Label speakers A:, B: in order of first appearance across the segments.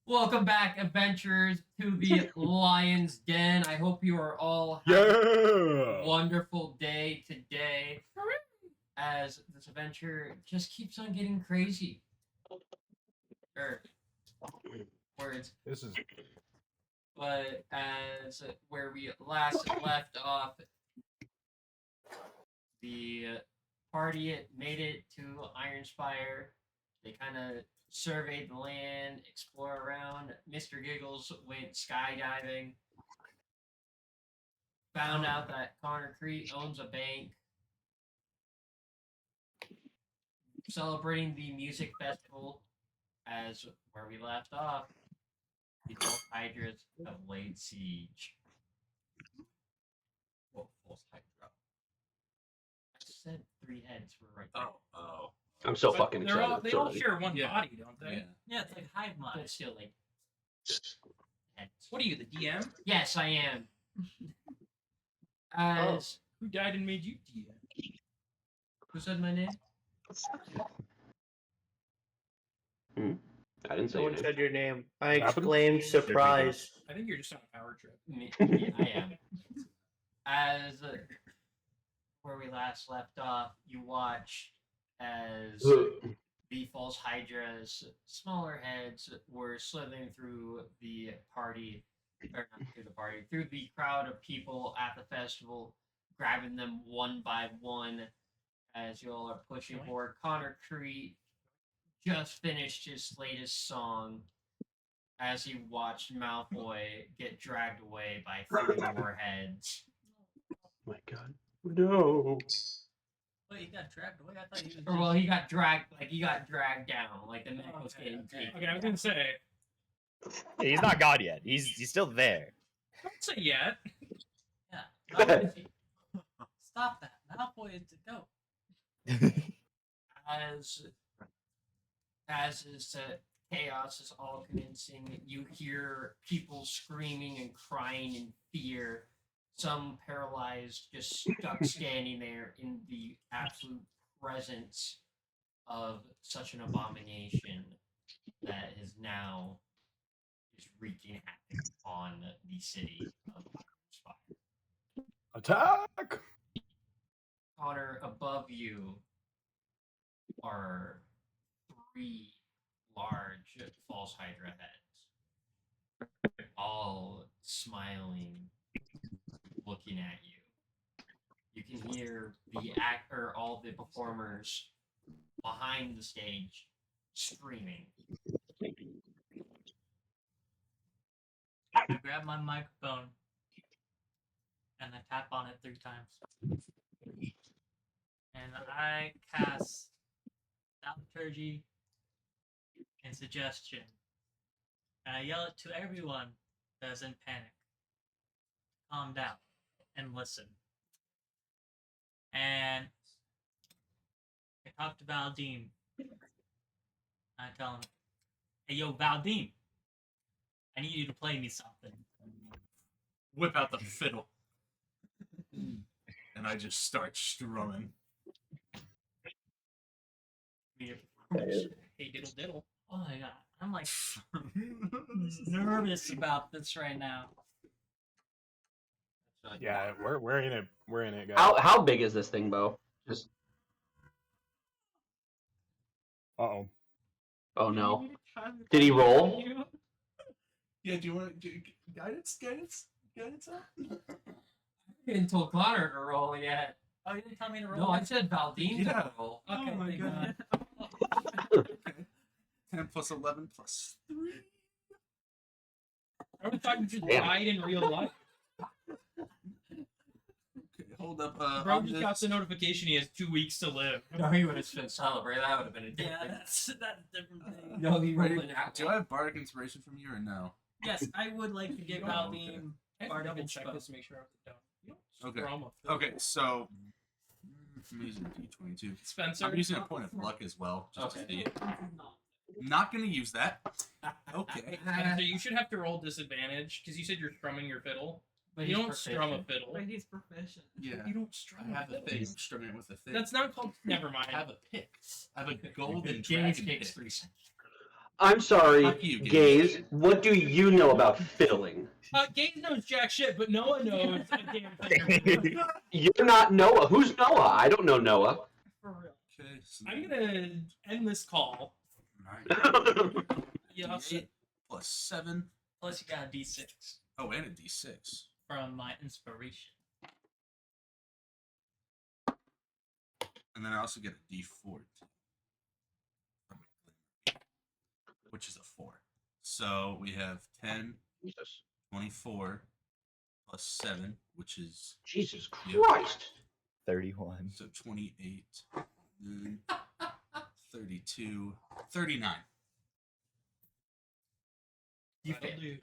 A: Welcome back, adventurers, to the Lion's Den. I hope you are all having a
B: Yeah.
A: wonderful day today as this adventure just keeps on getting crazy. Or words.
B: This is
A: But as where we last left off, the party made it to Iron Spire. They kind of surveyed the land, explored around. Mr. Giggles went skydiving. Found out that Connor Crete owns a bank. Celebrating the music festival as where we left off. The false hydras have laid siege. Whoa, false hydra. I said three heads were right there.
C: Oh.
D: I'm so
C: But
D: fucking
C: they're
D: excited.
C: They all share one body, don't they?
A: Yeah, it's like hive mind. But still, like heads.
C: What are you, the DM?
A: Yes, I am. As
C: Who died and made you DM?
A: who said my name?
D: I didn't say
E: Someone
D: your name.
E: said your name. I
B: What happened?
E: exclaimed surprise.
C: I think you're just on a power trip.
A: Yeah, I am. As where we last left off, you watch as the false hydras, smaller heads, were slithering through the party, or not through the party, through the crowd of people at the festival, grabbing them one by one as you all are pushing forward. Connor Crete just finished his latest song as he watched Malfoy get dragged away by three more heads.
D: My God. No.
F: Wait, he got dragged away? I thought he was.
A: Or well, he got dragged down, like the neck was getting taken.
C: Okay, I was gonna say,
G: Yeah, he's not God yet. He's still there.
C: don't say yet.
F: Yeah. Malfoy, stop that. Malfoy is to go.
A: As is chaos is all commencing, you hear people screaming and crying in fear. Some paralyzed, just stuck standing there in the absolute presence of such an abomination that is now is wreaking havoc on the city of Spire.
B: attack.
A: Connor, above you are three large false hydra heads, all smiling, looking at you. You can hear all the performers behind the stage screaming.
F: I grab my microphone and I tap on it 3 times. And I cast Thaumaturgy and Suggestion. And I yell it to everyone that is in panic. Calm down and listen. And I talk to Valdine. I tell him, hey, yo, Valdine, I need you to play me something.
H: Whip out the fiddle. And I just start strumming.
C: Hey, diddle diddle.
F: Oh my god, I'm like nervous about this right now.
B: Yeah, we're in it. We're in it, guys.
D: How big is this thing, Bo? Just.
B: Uh-oh.
D: Oh no. Did he roll?
H: Yeah, do you want to guidance up?
A: I didn't tell Connor to roll yet.
F: Oh, you didn't tell me to roll?
A: No, I said Valdine
H: Yeah.
A: to roll.
F: Okay,
H: Oh my
F: thank
H: God.
F: God.
H: 10 plus 11 plus 3.
C: I would thought you just
D: Damn.
C: died in real life.
H: Okay, hold up.
C: Bro just got the notification he has 2 weeks to live.
A: No, he would have been celebrated. That would have been a
F: Yeah,
A: different.
F: that's a different thing.
A: No, he rolled
H: Ready?
A: an out.
H: Do I have bardic inspiration from you or no?
F: Yes, I would like to give
C: Oh,
F: Valdine
C: I have to
F: Bardic
C: double check
F: Inspo.
C: this to make sure I was done. You don't
H: Okay.
C: strum a fiddle.
H: Okay, so I'm using D22.
C: Spencer.
H: I'm using a point of luck as well. Just
A: Okay.
H: to see. Not gonna use that. Okay.
C: Spencer, you should have to roll disadvantage because you said you're strumming your fiddle.
A: But
C: You
A: he's
C: don't strum a
A: proficient.
C: fiddle.
F: But he's proficient.
H: Yeah.
C: You don't
H: I
C: strum a
H: have a
C: fiddle.
H: thing. I'm strumming it with a thing.
C: That's not called. Never mind.
H: I have a pick. I have a golden
A: James
H: dragon
A: takes
H: pick.
A: 3 seconds.
D: I'm sorry,
H: Fuck you,
D: Gaze. What do you know about fiddling?
C: Gabe knows jack shit, but Noah knows a damn thing.
D: You're not Noah. Who's Noah? I don't know Noah.
C: For real.
H: Okay, so
C: I'm gonna end this call.
H: Alright.
C: Yeah,
H: D8 plus 7.
F: Plus, you got a D6
H: Oh, and a D6.
F: from my inspiration.
H: And then I also get a D4 too. Which is a 4. So we have 10,
D: Jesus.
H: 24 plus 7, which is
D: Jesus
H: Yep.
D: Christ.
G: 31.
H: so 28, then 32, 39.
F: You
C: That'll do.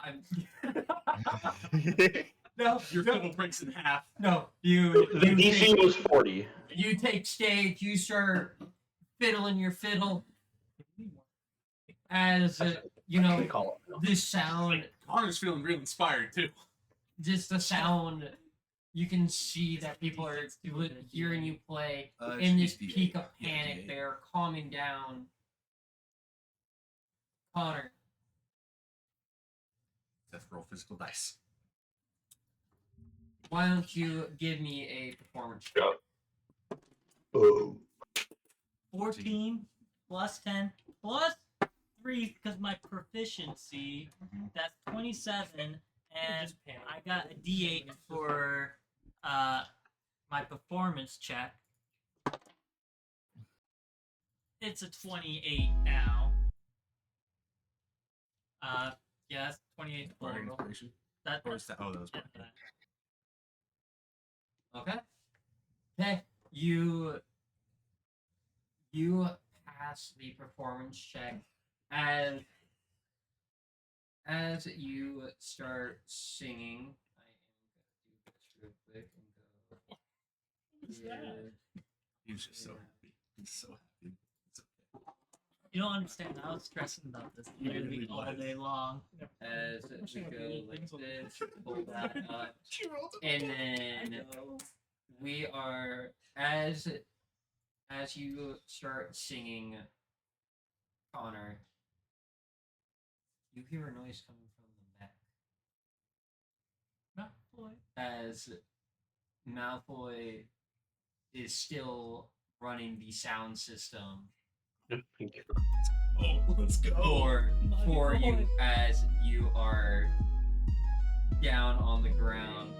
F: No,
C: Your fiddle breaks in half.
F: no, you
D: The DC
F: take,
D: was 40.
F: you take stage. You start fiddling your fiddle as you know
D: They call it.
F: this sound.
H: Connor's feeling real inspired too.
F: Just the sound. You can see that people are hearing you play
H: It
F: in
H: should
F: this
H: be D8.
F: peak of
H: Yeah,
F: panic.
H: D8.
F: They're calming down. Connor,
H: Let's roll physical dice.
F: why don't you give me a performance?
D: Oh.
F: 14 plus 10 plus 3 because my proficiency. That's 27, and I got a D8 for my performance check. It's a 28 now. Yeah, that's 28
H: Bardic
F: total.
H: inspiration.
F: That,
H: Or is that? Oh, that was.
F: Okay. Okay. You pass the performance check as you start singing. I am gonna do this real quick and go.
H: He's just so happy. He's so happy. It's okay.
F: You don't understand. I was stressing about this literally all day long. As we go like this, pull that up, and then we are as you start singing, Connor, you hear a noise coming from the back. Malfoy. As Malfoy is still running the sound system
D: Thank you.
H: Oh, let's go.
F: for you as you are down on the ground.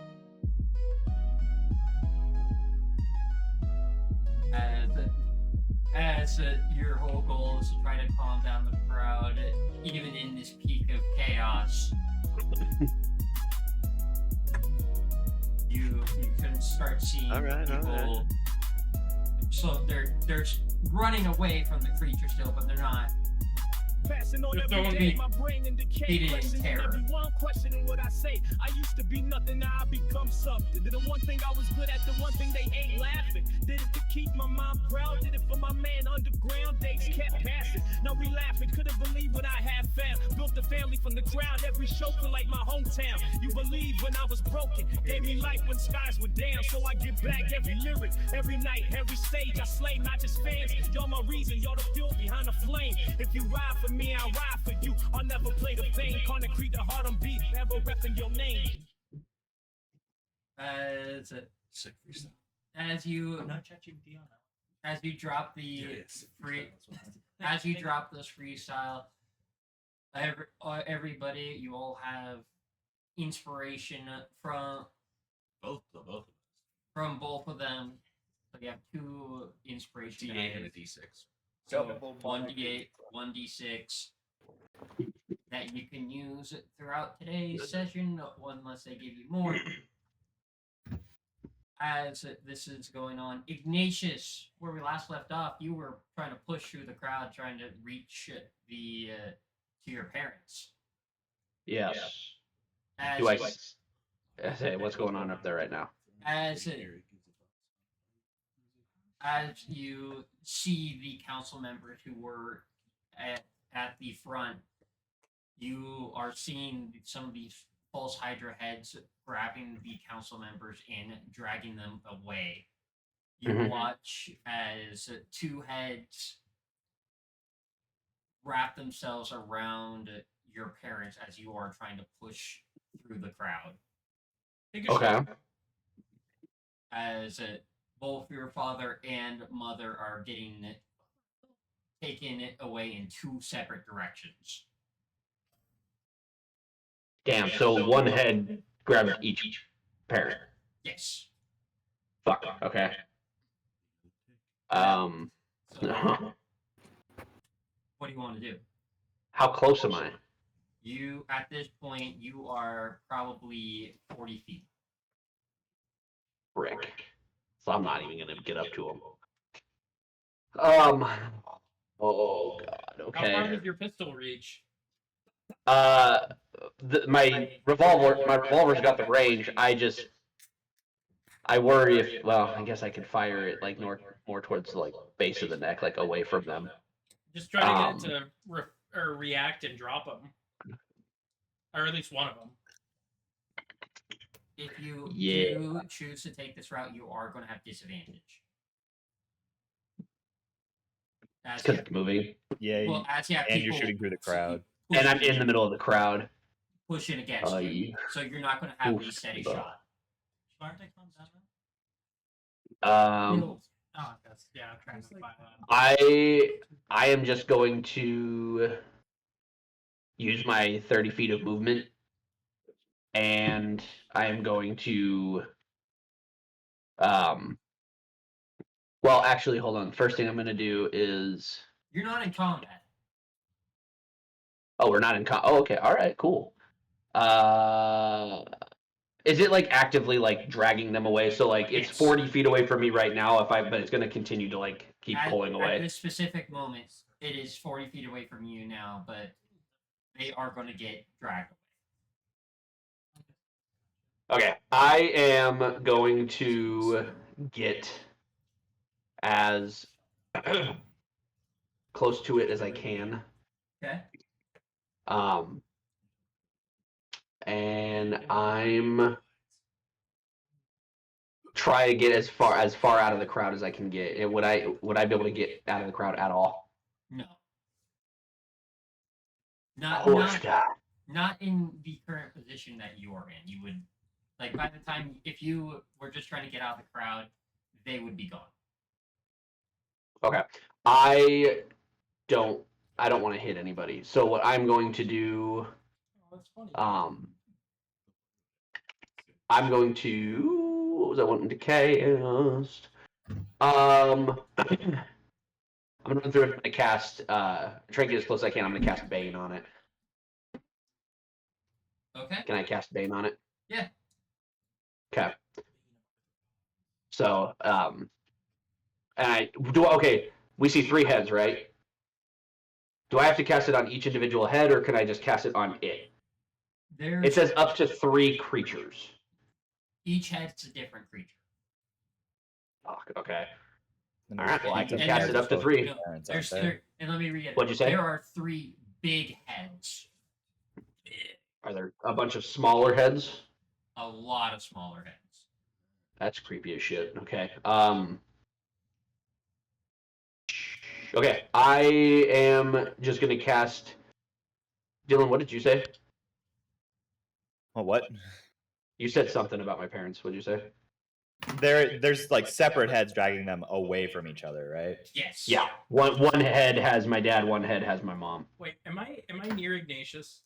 F: As your whole goal is to try to calm down the crowd, even in this peak of chaos. You can start seeing people. So they're running away from the creature still, but they're not.
I: Passing on
C: Just
I: every
C: throwing
I: day,
C: me.
I: my brain in decay,
F: Feeding
I: questioning
F: terror.
I: everyone, questioning what I say. I used to be nothing, now I become something. Did the one thing I was good at, the one thing they hate, laughing. Did it to keep my mom proud, did it for my man underground. Days kept passing, now we laughing. Couldn't believe what I had found. Built a family from the ground, every show feel like my hometown. You believe when I was broken, gave me life when skies were down. So I give back every lyric, every night, every stage. I slay not just fans, y'all my reason, y'all the fuel behind the flame. If you ride for me, I'll ride for you. I'll never play the pain. Concrete, the heart on beat, never repping your name.
H: Sick freestyle.
F: As you
C: Not ChatGPT on that.
F: as you drop the
H: Yes.
F: free as you drop this freestyle, everybody, you all have inspiration from
H: Both of us.
F: both of them. So you have 2 inspiration
H: D8 and a
F: dice.
H: D6.
F: So 1d8, 1d6 that you can use throughout today's session, unless they give you more. As this is going on, Ignatius, where we last left off, you were trying to push through the crowd, trying to reach the to your parents.
D: Yes.
F: As
D: Do I say what's going on up there right now?
F: as you see the council members who were at the front, you are seeing some of these false Hydra heads grabbing the council members and dragging them away. You
D: Mhm.
F: watch as 2 heads
A: wrap themselves around your parents as you are trying to push through the crowd.
C: Take a
D: Okay.
C: shot.
A: As both your father and mother are getting taken away in two separate directions.
D: Damn. So one head grabs each parent.
A: Yes.
D: Fuck. Okay.
A: So,
D: How
A: what do you want to do?
D: close am I?
A: You, at this point, you are probably 40 feet.
D: Brick. So I'm not even gonna get up to him. Oh god.
C: How far
D: Okay.
C: does your pistol reach?
D: My revolver's got the range. I worry if, well, I guess I could fire it like more towards the like base of the neck, like away from them.
C: Just try to get it to react and drop them, or at least one of them.
A: If you
D: Yeah.
A: do choose to take this route, you are going to have disadvantage. As
D: Because
A: you,
D: it's moving,
G: Yeah,
A: well, as you have
G: and you're
A: people
G: shooting through the crowd.
D: and I'm in the middle of the crowd.
A: pushing against you,
D: Yeah.
A: so you're not going to have a
D: Oof.
A: steady shot.
F: Spartacus on that.
D: Um,
F: Oh, that's yeah. I'm trying to find that.
D: I am just going to use my 30 feet of movement, and I am going to well, actually, hold on. First thing I'm going to do is,
A: You're not in combat.
D: oh, we're not in oh, okay, all right, cool. Is it like actively like dragging them away? So like it's
A: Yes.
D: 40 feet away from me right now, but it's going to continue to like keep pulling
A: At
D: away.
A: this specific moment, it is 40 feet away from you now, but they are going to get dragged away.
D: Okay, I am going to get as close to it as I can.
A: Okay.
D: And I'm try to get as far out of the crowd as I can get. Would I be able to get out of the crowd at all?
A: No. Not in the current position that you are in. You would, like, by the time, if you were just trying to get out of the crowd, they would be gone.
D: Okay. I don't want to hit anybody. So what I'm going to do,
C: Oh, that's funny.
D: I'm going to, what was I wanting to cast? I'm gonna run through and cast, try to get as close as I can. I'm gonna cast Bane on it.
A: Okay.
D: Can I cast Bane on it?
A: Yeah.
D: Okay. So, and okay, we see 3 heads, right? Do I have to cast it on each individual head, or can I just cast it on it? It says up to 3 creatures.
A: Each head's a different creature.
D: Fuck, okay.
G: And
D: All
G: there's
D: right, well, I
G: lots
D: can
G: of
D: cast it up to
G: close
D: 3.
A: No,
G: parents out
A: there's
G: there.
A: and let me read it.
D: What'd you say?
A: There are 3 big heads.
D: Are there a bunch of smaller heads?
A: A lot of smaller heads.
D: That's creepy as shit. Okay. Okay, I am just gonna cast. Dylan, what did you say?
G: Oh, what?
D: You said something about my parents. What did you say?
G: There's like separate heads dragging them away from each other, right?
A: Yes.
D: Yeah. One head has my dad. One head has my mom.
C: Wait, am I near Ignatius?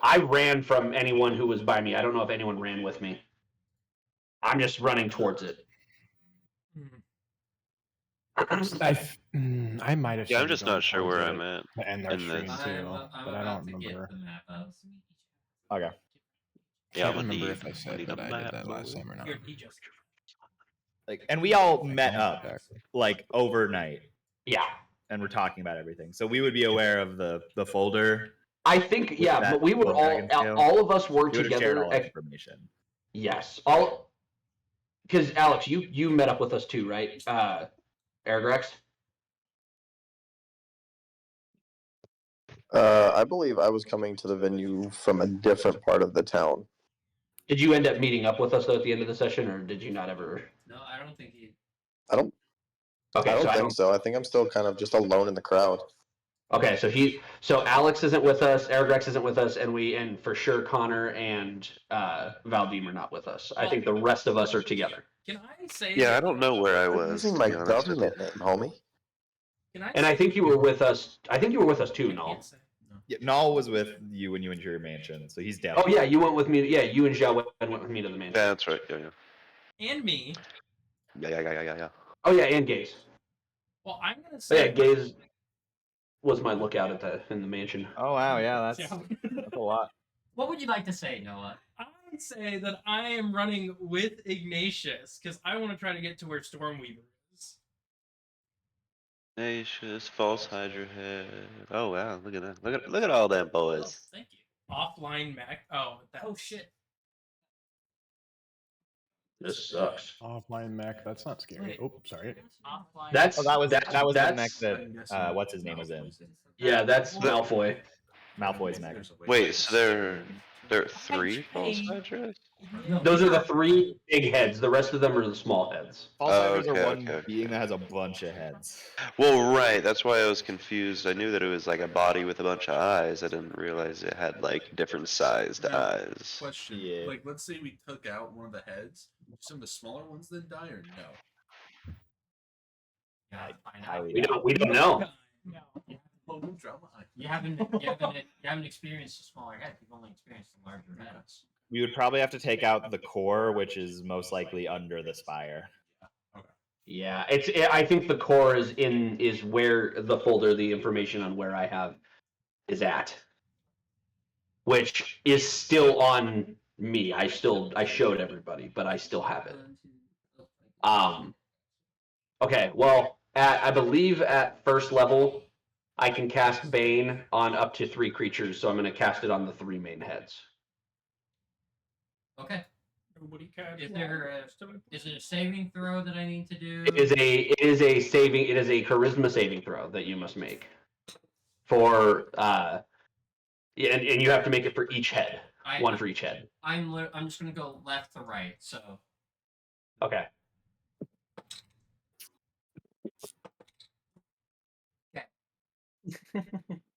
D: I ran from anyone who was by me. I don't know if anyone ran with me. I'm just running towards it.
B: I might have.
J: Yeah, I'm
B: seen
J: just
B: going
J: not sure where
B: towards
J: I'm
B: it
J: at.
B: to end our
J: in
B: stream
J: this.
B: too,
A: I'm
B: but I
A: about
B: don't
A: to get
B: remember.
A: the map up.
G: Okay.
J: Yeah,
H: Can't
J: I'm gonna
H: remember
J: need-
H: if I
J: I
H: said
J: need
H: that
J: a
H: I
J: map.
H: did that last time or not.
C: Here, he just.
G: Like, and we all
H: I
G: met
H: don't
G: up
H: back.
G: like overnight,
D: Yeah.
G: and we're talking about everything. So we would be aware of the folder.
D: I think yeah,
G: that
D: but we were
G: little dragon tail.
D: all of us were
G: We would have shared
D: together.
G: all that information.
D: Yes, all because Alex, you met up with us too, right? Aragrex.
K: I believe I was coming to the venue from a different part of the town.
D: Did you end up meeting up with us though at the end of the session, or did you not ever?
A: No, I don't think he.
K: I don't
D: Okay,
K: I don't
D: so
K: think so. I think I'm still kind of just alone in the crowd.
D: Okay, so Alex isn't with us, Aragrex isn't with us, and for sure Connor and Valdim are not with us. I think the rest of us are together.
C: Can I say?
K: Yeah,
C: that-
K: I don't know where I was.
C: Using
K: my government name, homie.
C: Can I?
D: And I think you were with us. I think you were with us too,
C: I
D: Null.
C: can't say.
G: Yeah, Null was with you when you entered your mansion, so he's down.
D: Oh yeah, you went with me. Yeah, you and Zhao went with me to the mansion.
K: Yeah, that's right. Yeah.
C: And me.
K: Yeah.
D: Oh yeah, and Gaze.
C: Well, I'm gonna
D: Oh,
C: say.
D: yeah, Gaze was my lookout in the mansion.
G: Oh wow, yeah, that's a lot.
A: What would you like to say, Noah?
C: I'd say that I am running with Ignatius because I want to try to get to where Stormweaver is.
J: Ignatius, false Hydra head. Oh wow, look at that. Look at all them boys.
A: Thank you.
C: Offline Mac. Oh, that's...
A: Oh shit.
D: This sucks.
B: Offline mech. That's not scary.
A: Wait.
B: Oh, sorry.
A: Offline.
G: Oh, that was the
D: that's-
G: mech that what's his name was in.
D: Yeah, that's Malfoy.
G: Malfoy's mech.
J: Wait, so there are 3 false Hydras?
D: Those are the 3 big heads. The rest of them are the small heads.
G: False Hydras
J: okay,
G: are one
J: okay.
G: being that has a bunch of heads.
J: Well, right. That's why I was confused. I knew that it was like a body with a bunch of eyes. I didn't realize it had like different sized
H: Now,
J: eyes.
H: Question:
G: Yeah.
H: Like, let's say we took out one of the heads. Do some of the smaller ones then die, or no?
A: Yeah, find out.
G: Highly
D: We don't know.
A: No.
H: Oh, no drama.
A: You haven't experienced the smaller head. You've only experienced the larger heads.
G: We would probably have to take out the core, which is most likely under the spire.
D: Yeah, I think the core is where the folder, the information on where I have is at, which is still on me. I showed everybody, but I still have it. Okay, well, I believe at first level, I can cast Bane on up to 3 creatures, so I'm going to cast it on the 3 main heads.
A: Okay.
C: Nobody can.
A: Is it a saving throw that I need to do?
D: It is a charisma saving throw that you must make for and you have to make it for each head, one for each head.
A: I'm just gonna go left to right. So
D: Okay.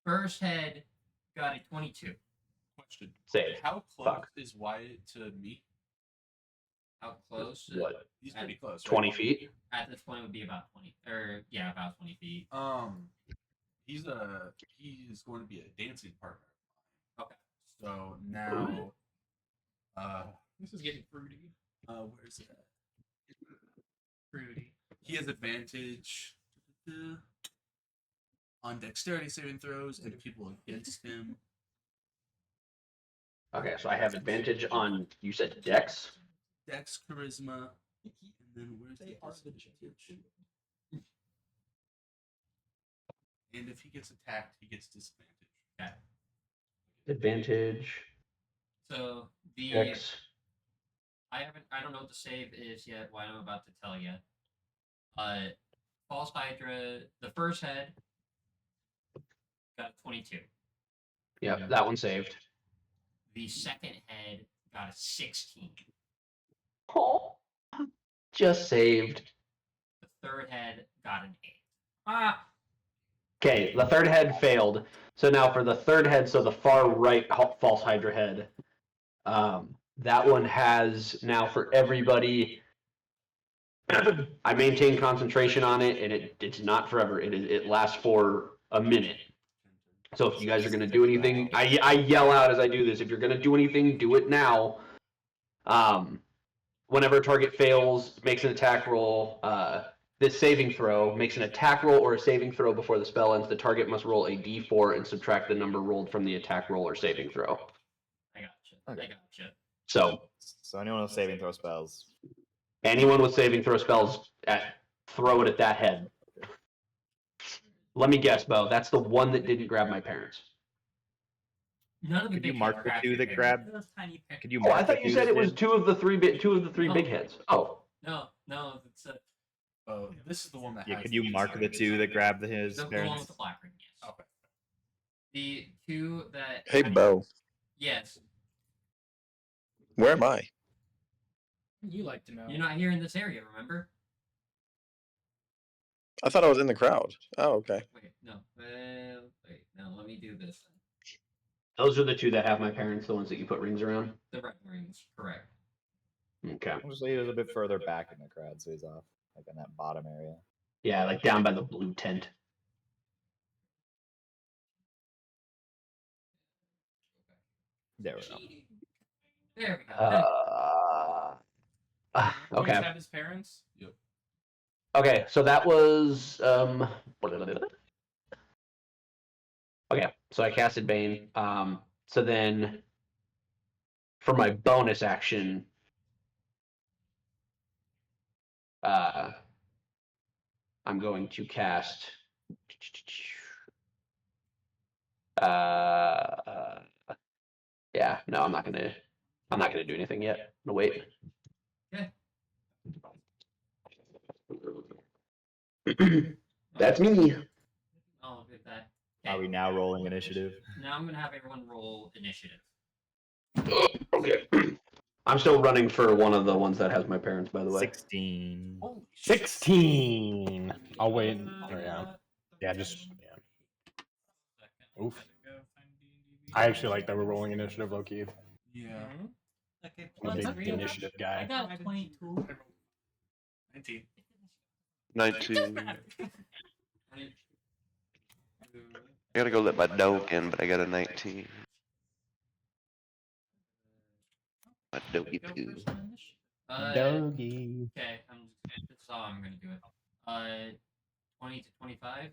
A: first head got a 22.
H: Question:
D: Save.
H: How close
D: Fuck.
H: is Wyatt to me?
A: How close?
D: What?
H: He's pretty close. Right?
D: 20 feet?
A: At this point, it would be about 20. Or yeah, about 20 feet.
H: He is going to be a dancing partner.
A: Okay.
H: So now,
C: This is getting fruity.
H: where's it at?
C: Fruity.
H: He has advantage on dexterity saving throws and people against him.
D: Okay, so I have advantage on, you said Dex?
H: Dex, charisma, and then where's the disadvantage? And if he gets attacked, he gets disadvantage.
A: Okay.
D: Advantage,
A: So the
D: Dex.
A: I don't know what the save is yet. What I'm about to tell you. False Hydra. The first head got a 22.
D: Yep, that one saved.
A: The second head got a 16.
D: Oh, just saved.
A: The third head got an 8. Ah.
D: Okay, the third head failed. So now for the third head, so the far right false Hydra head, that one has now for everybody. I maintain concentration on it, and it's not forever. It lasts for a minute. So if you guys are gonna do anything, I yell out as I do this. If you're gonna do anything, do it now. Whenever a target fails, makes an attack roll. This saving throw makes an attack roll or a saving throw before the spell ends. The target must roll a d4 and subtract the number rolled from the attack roll or saving throw.
A: I gotcha.
G: Okay.
A: I gotcha.
D: So
G: anyone with saving throw spells.
D: anyone with saving throw spells, throw it at that head. Let me guess, Bo. That's the one that didn't grab my parents.
A: None of the
G: Could you
A: big
G: mark
A: heads
G: the
A: are
G: two
A: actually
G: that
A: big.
G: grabbed?
A: Those tiny pictures.
G: Could you
D: Oh,
G: mark
D: I thought
G: the
D: you
G: two
D: said
G: that
D: it was
G: did?
D: two of the three big heads. Oh,
A: No, it's
H: Oh, this is the one that
G: Yeah,
H: has
G: could you mark the two that grabbed his
A: the one
G: parents?
A: with the black ring. Yes.
H: Okay.
A: The two that.
K: Hey, Bo,
A: Yes.
K: where am I?
C: You like to know.
A: You're not here in this area, remember?
K: I thought I was in the crowd. Oh, okay.
A: Wait, no. Wait, no. Let me do this.
D: Those are the two that have my parents, the ones that you put rings around.
A: The red rings, correct.
D: Okay.
G: Obviously, he was a bit further back in the crowd, so he's off, like in that bottom area.
D: Yeah, like down by the blue tent.
G: There we go.
A: There we go.
C: Always
D: Okay.
C: have his parents.
H: Yep.
D: Okay, so that was okay, so I casted Bane. So then for my bonus action, I'm going to cast yeah, no, I'm not gonna do anything yet. I'm gonna wait.
A: Okay.
D: That's me.
A: Oh, good that.
G: Are we now rolling initiative?
A: Now I'm gonna have everyone roll initiative.
D: Okay. I'm still running for one of the ones that has my parents, by the way.
G: 16.
B: 16. I'll wait. Oh, yeah. Yeah, just. Yeah. Oof. I actually like that we're rolling initiative, low-key.
H: Yeah.
F: Okay,
B: I'm a
F: plus
B: big
F: three.
B: initiative
F: I
B: guy.
F: got 22.
H: 19.
J: 19. I gotta go let my dog in, but I got a 19. My doggy poo.
B: Doggy.
A: Okay, that's how I'm gonna do it. 20 to 25.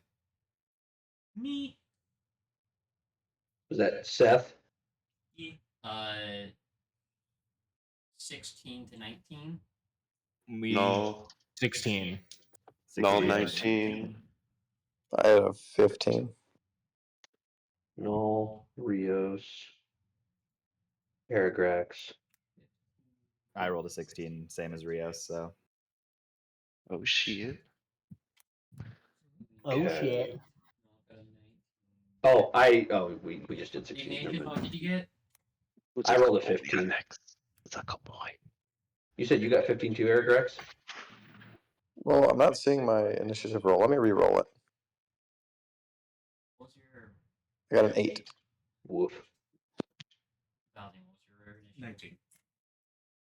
F: Me.
D: Was that Seth?
F: Yeah.
A: 16 to 19.
J: No.
B: 16.
J: No, 19.
K: I had a 15.
D: No, Rios. Aragrax.
G: I rolled a 16, same as Rios, so.
J: Oh, shit.
B: Oh, shit.
D: Oh, we just did 16.
A: Ignatius,
D: Never
A: what
D: mind.
A: did you get?
D: I rolled a 15.
J: It's a good boy.
D: You said you got 15 too, Aragrax?
K: Well, I'm not seeing my initiative roll. Let me re-roll it.
A: What's your
K: I got an 8.
D: Woof.
A: Valiant? What's your initiative?
H: 19.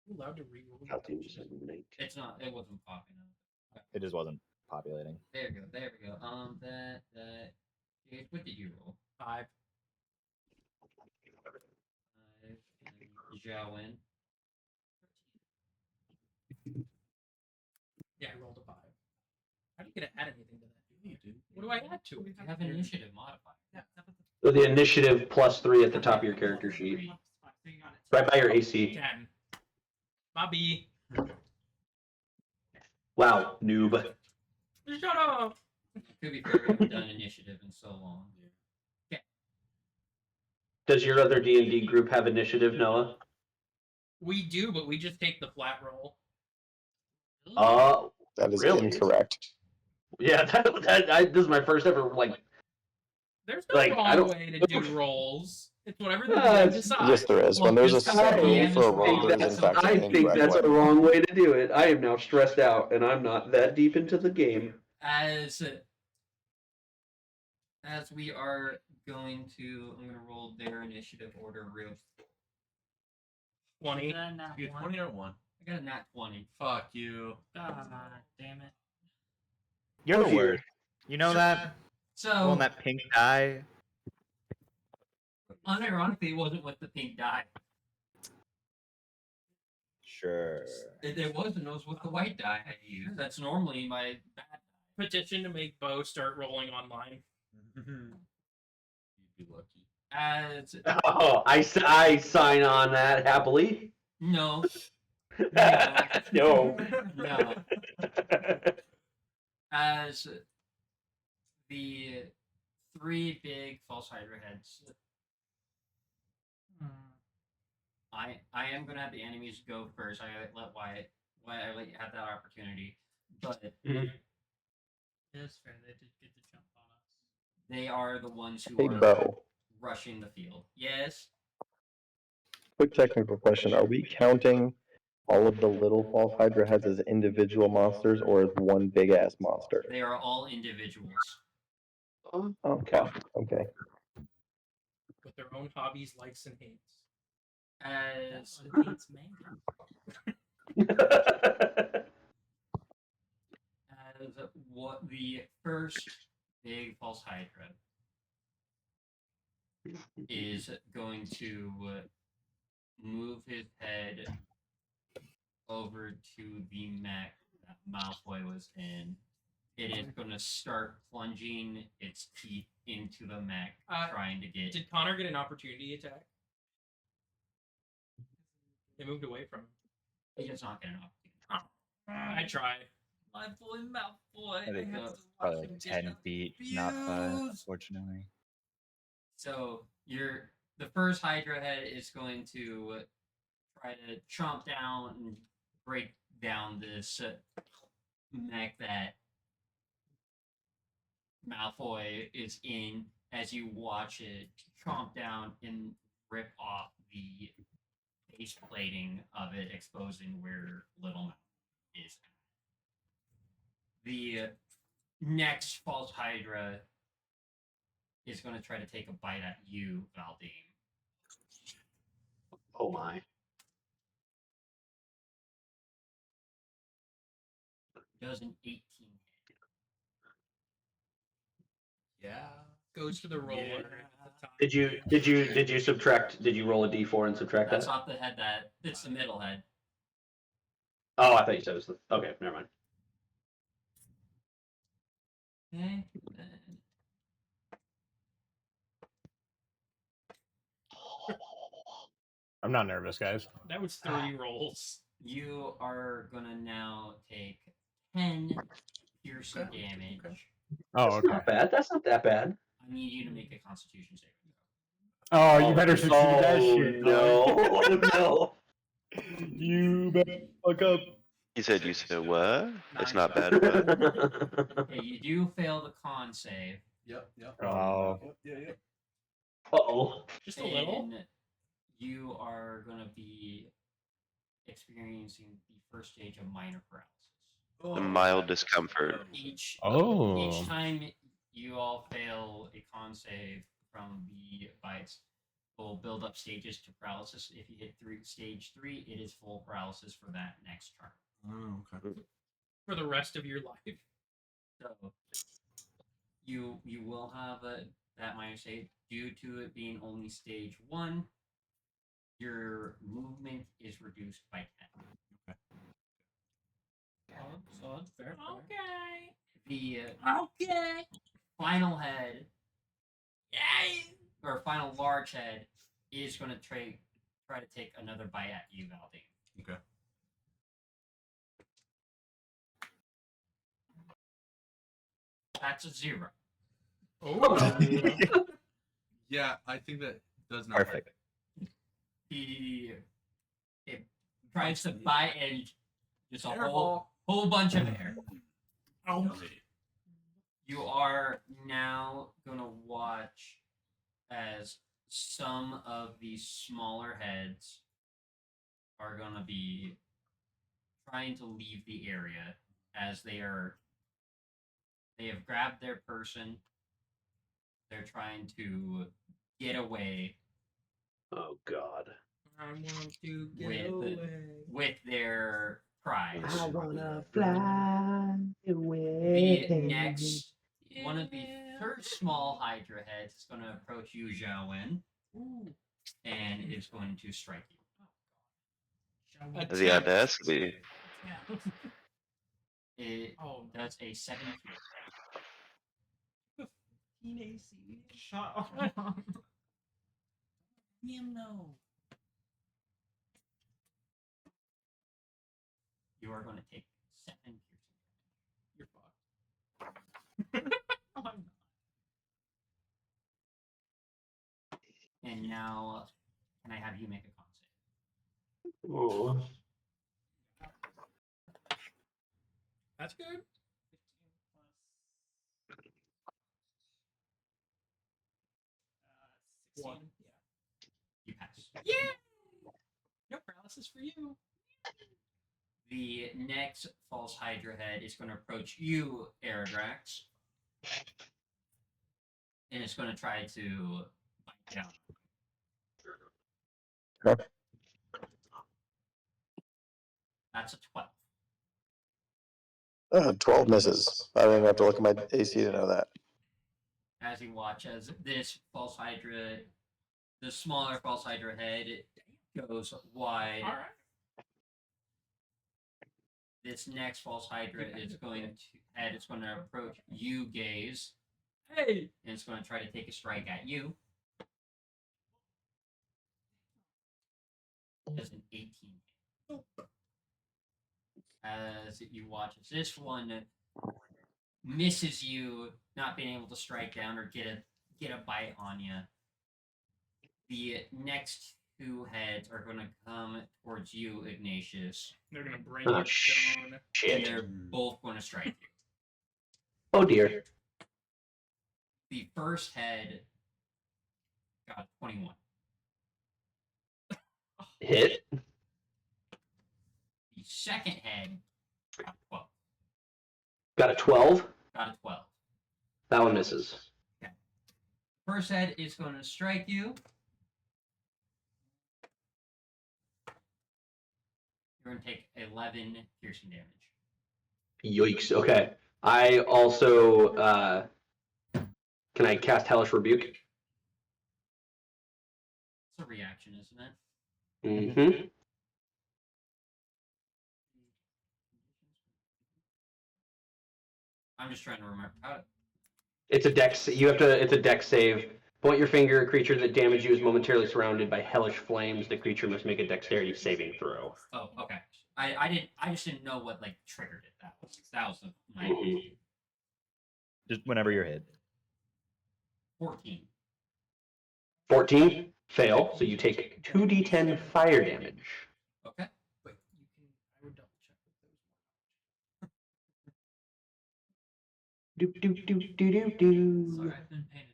C: You allowed to reroll.
A: It's not. It wasn't popping up.
G: It just wasn't populating.
A: There we go. There we go. What did you roll?
C: 5.
A: 5. And Jowen.
C: Yeah, I rolled a 5. How do you get to add anything to that? What do I add to it?
A: You have an initiative modifier.
D: So the initiative plus 3 at the top of your character sheet. Right by your AC.
C: 10. Bobby.
D: Wow, noob.
C: Shut up.
A: To be fair, we haven't done initiative in so long.
D: Does your other D&D group have initiative, Noah?
C: We do, but we just take the flat roll.
K: That is
D: really?
K: incorrect.
D: Yeah, this is my first ever, like...
C: There's no wrong way to do rolls. It's whatever the DM decides.
K: Yes, there is. When there's a set rule for a roll, there is in fact
D: I
K: an
D: think
K: incorrect
D: that's
K: way.
D: a wrong way to do it. I am now stressed out, and I'm not that deep into the game.
A: As we are going to, I'm going to roll their initiative order real.
C: 20.
H: You get 20 or 1?
A: I got a nat 20.
H: Fuck you.
F: God damn it.
G: You're the worst. You know that?
A: So,
G: Rolling that pink die.
A: unironically, it wasn't with the pink die.
G: Sure.
A: It wasn't. It was with the white die I used. That's normally my bad die.
C: Petition to make Bo start rolling online.
H: You'd be lucky.
A: As
D: Oh, I sign on that happily.
A: no,
D: No.
A: no. As the 3 big false hydra heads, I am gonna have the enemies go first. I let Wyatt let you have that opportunity, but
F: It's fair. They did get the jump on us.
A: they are the ones who
K: Hey,
A: are
K: Bo.
A: rushing the field. Yes.
K: Quick technical question. Are we counting all of the little false Hydra heads as individual monsters or as one big ass monster?
A: They are all individuals.
K: Okay. Okay.
C: With their own hobbies, likes, and hates.
A: As
F: Hates manga.
A: as what the first big false Hydra is going to move his head over to the mech that Malfoy was in. It is going to start plunging its teeth into the mech, trying to get.
C: Did Connor get an opportunity attack? They moved away from him.
A: He does not get an opportunity.
C: I try.
F: My boy Malfoy.
G: I think
F: I have
G: it's
F: to watch
G: probably
F: him
G: like
F: get
G: 10 feet, not 5,
F: abused.
G: unfortunately.
A: So the first Hydra head is going to try to chomp down and break down this mech that Malfoy is in as you watch it chomp down and rip off the base plating of it, exposing where Little Malfoy is. The next false Hydra is going to try to take a bite at you, Valdine.
D: Oh my.
A: Does an 18 hit.
F: Yeah.
C: Goes to the roller.
F: Yeah.
C: At the top.
D: Did you subtract? Did you roll a d4 and subtract
A: That's
D: that?
A: not the head that. It's the middle head.
D: Oh, I thought you said it was the. Okay, never mind.
A: Okay.
B: I'm not nervous, guys.
C: That was 3 rolls.
A: You are gonna now take 10 piercing damage.
H: Okay.
B: Oh,
D: That's
B: okay.
D: not bad. That's not that bad.
A: I need you to make a Constitution saving
B: Oh, you better succeed that
D: Oh
B: shit.
D: no!
B: dog.
D: Oh no!
B: You better fuck up.
J: He said, "You said what? It's not bad."
A: throw. Okay, you do fail the con save.
H: Yep.
G: Oh.
H: Yep.
D: Uh-oh.
C: Just a little.
A: And you are gonna be experiencing the first stage of minor paralysis.
J: A mild discomfort.
A: Each
B: Oh.
A: time you all fail a con save from the bites, will build up stages to paralysis. If you hit stage 3, it is full paralysis for that next turn.
H: Oh, okay.
C: For the rest of your life.
A: So you will have that minor save due to it being only stage 1. Your movement is reduced by 10.
F: Solid. Fair.
A: Okay. The
F: Okay.
A: final head,
F: Yay.
A: or final large head, is going to try to take another bite at you, Valdine.
H: Okay.
A: That's a 0.
C: Oh.
H: Yeah, I think that does not.
G: Perfect.
A: It tries to bite and just a
H: Careful.
A: whole bunch of air.
C: Oh.
A: You are now gonna watch as some of these smaller heads are gonna be trying to leave the area as they have grabbed their person. They're trying to get away
D: Oh God.
C: I want to get
A: with
C: away.
A: with their prize.
K: wanna fly
A: The next one of the third small Hydra heads is going to approach you, Xiaowen, and is going to strike you.
J: The audacity.
A: It does a 17.
F: AC. Shut up. No.
A: You are going to take 7 piercing.
C: You're fucked.
F: I'm not.
A: And now, can I have you make a con save?
D: Ooh.
C: That's good.
F: 16 plus 16.
C: Yeah.
A: You pass.
C: Yeah. No paralysis for you.
A: The next false Hydra head is going to approach you, Aradrax. And it's going to try to bite down.
K: Okay.
A: That's a 12.
K: 12 misses. I don't even have to look at my AC to know that.
A: As you watch as this false Hydra, the smaller false Hydra head goes wide.
C: All right.
A: This next false Hydra is going to approach you, Gaze,
C: Hey.
A: and it's going to try to take a strike at you. As an 18. As you watch as this one misses you, not being able to strike down or get a bite on you. The next two heads are going to come towards you, Ignatius.
C: They're gonna break it down.
A: And
D: Shit.
A: they're both going to strike you.
D: Oh dear.
A: The first head got 21.
D: Hit.
A: The second head got 12.
D: Got a 12.
A: Got a 12.
D: That one misses.
A: First head is going to strike you. You're going to take 11 piercing damage.
D: Yikes. Okay. I also can I cast Hellish Rebuke?
A: It's a reaction, isn't it?
D: Mm-hmm.
A: I'm just trying to remember how.
D: It's a dex. You have to. It's a dex save. Point your finger. A creature that damaged you is momentarily surrounded by hellish flames. The creature must make a dexterity saving throw.
A: Oh, okay. I just didn't know what like triggered it. That was my
G: Just whenever you're hit.
A: 14.
D: 14. Fail. So you take 2d10 fire damage.
A: Okay.
C: But you can. I would double check if there was more.
D: Do do do do do do.
F: Sorry, I've been paying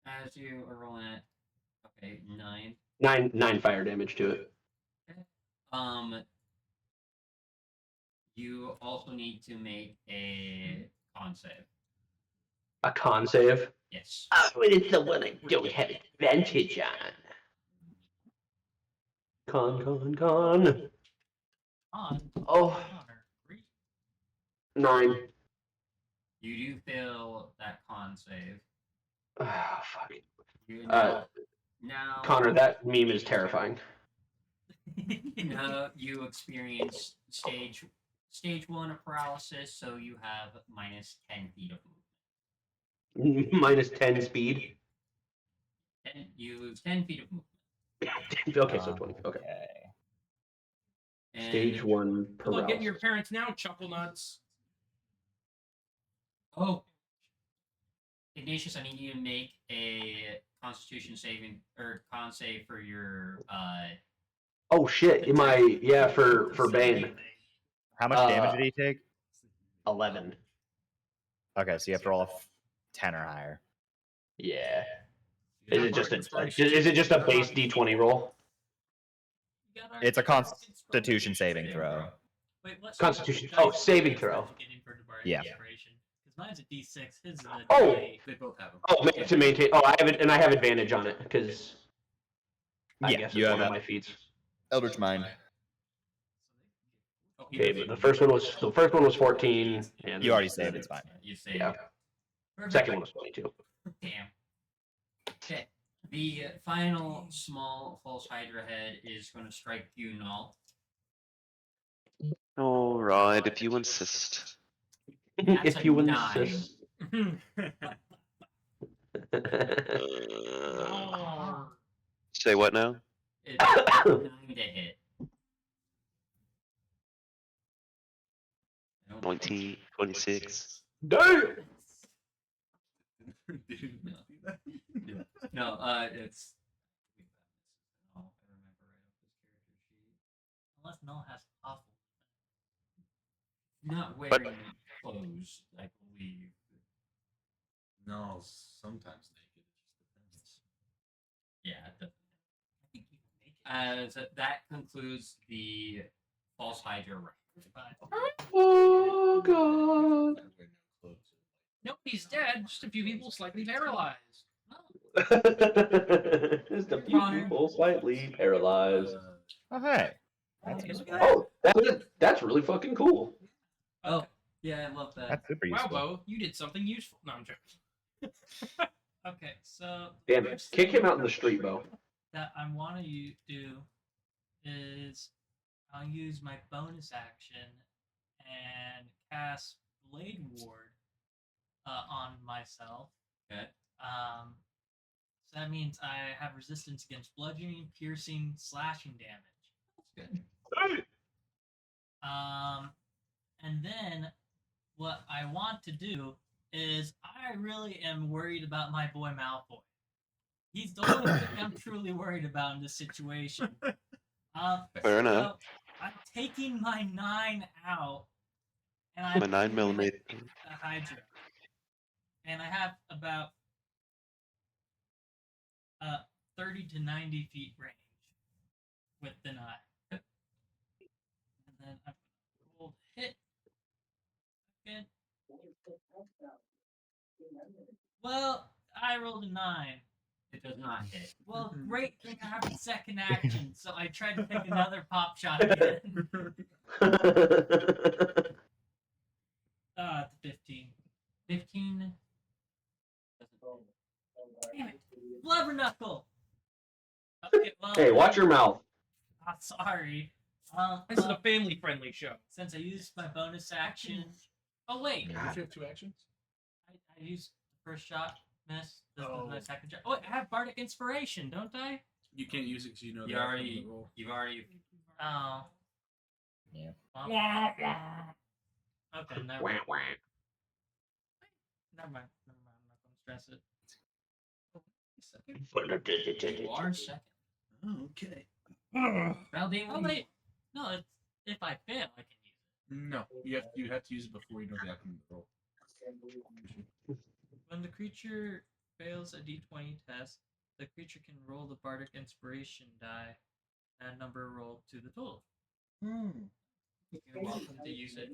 F: attention.
A: As you are rolling it, okay, 9.
D: 9 fire damage to it.
A: You also need to make a con save.
D: A con save.
A: Yes.
D: Oh, it's the one I don't have advantage on. Con. Oh. 9.
A: You do fail that con save.
D: Ah, fuck.
A: You now,
D: Connor, that meme is terrifying.
A: now you experience stage 1 of paralysis, so you have minus 10 feet of movement.
D: Minus 10 speed.
A: And you lose 10 feet of movement.
D: Okay, so 20. Okay.
A: And
D: Stage 1
C: Good luck
D: paralysis.
C: getting your parents now, chuckle nuts.
A: Oh, Ignatius, I need you to make a Constitution saving or con save for your.
D: Oh shit! For Bane.
G: How much damage did he take?
D: 11.
G: Okay, so you have to roll a 10 or higher.
D: Yeah. Is it just a base D20 roll?
G: It's a Constitution saving throw.
F: Wait, what?
D: Constitution. Oh, saving throw.
G: Yeah.
F: Because mine's a D6. His is a
D: Oh!
F: D8.
A: They both have them.
D: Oh, to maintain. Oh, I have it, and I have advantage on it because. I
G: Yeah,
D: guess
G: you
D: it's
G: have
D: one of
G: that.
D: my feats.
G: Eldritch Mind.
D: Okay, but the first one was 14, and
G: You already saved, it's fine.
A: You saved.
D: Yeah.
A: Perfect.
D: Second one was 22.
A: Damn. Okay. The final small false Hydra head is going to strike you, Null.
J: Alright, if you insist.
A: That's
D: If you
A: a 9.
D: insist.
J: Say what now?
A: It's 9 to hit.
J: 19, 26.
D: Damn!
A: No, it's. I remember right off this character sheet.
F: Unless Null has awful.
A: Not wearing clothes, I believe.
H: No, sometimes naked. It just depends.
A: Yeah, I think As that concludes the false Hydra round.
D: Oh god.
C: Nobody's dead. Just a few people slightly paralyzed.
D: Just a few people slightly paralyzed.
G: Oh, hey.
D: Oh, that's really fucking cool.
A: Oh, yeah, I love that.
G: That's super
C: Wow,
G: useful.
C: Bo, you did something useful. No, I'm joking.
F: Okay, so
D: Damn it. Kick him out in the street, Bo.
F: that I want to do is I'll use my bonus action and cast Blade Ward on myself.
A: Okay.
F: So that means I have resistance against bludgeoning, piercing, slashing damage.
A: That's good.
F: And then what I want to do is I really am worried about my boy Malfoy. He's the only thing I'm truly worried about in this situation.
J: Fair enough.
F: I'm taking my 9 out, and
J: My 9mm.
F: the Hydra, and I have about 30 to 90 feet range with the 9. And then I'm gonna roll the hit. Again. Well, I rolled a 9.
A: It does not hit.
F: Well, great thing I have a second action, so I tried to take another pop shot again. It's 15. 15. Damn it. Blubber Knuckle! Okay, well,
D: Hey, watch your mouth.
F: sorry.
C: This is a family-friendly show.
F: Since I used my bonus action. Oh, wait.
H: Don't you have 2 actions?
F: I used the first shot, missed. This was my second shot. Oh, I have Bardic Inspiration, don't I?
H: You can't use it because you know
A: You
H: that
A: already,
H: from the roll.
A: you've already.
F: Oh.
G: Yeah.
F: Well, okay, never
D: Wah,
F: mind.
D: wah.
F: Never mind. I'm not going to stress it.
A: You are second.
H: Oh, okay.
A: Valdine,
F: Oh, wait. No, it's, if I fail, I can use it.
H: No, you have to use it before you know the outcome of the roll.
F: When the creature fails a d20 test, the creature can roll the Bardic Inspiration die, add number rolled to the total.
A: You're welcome to use it.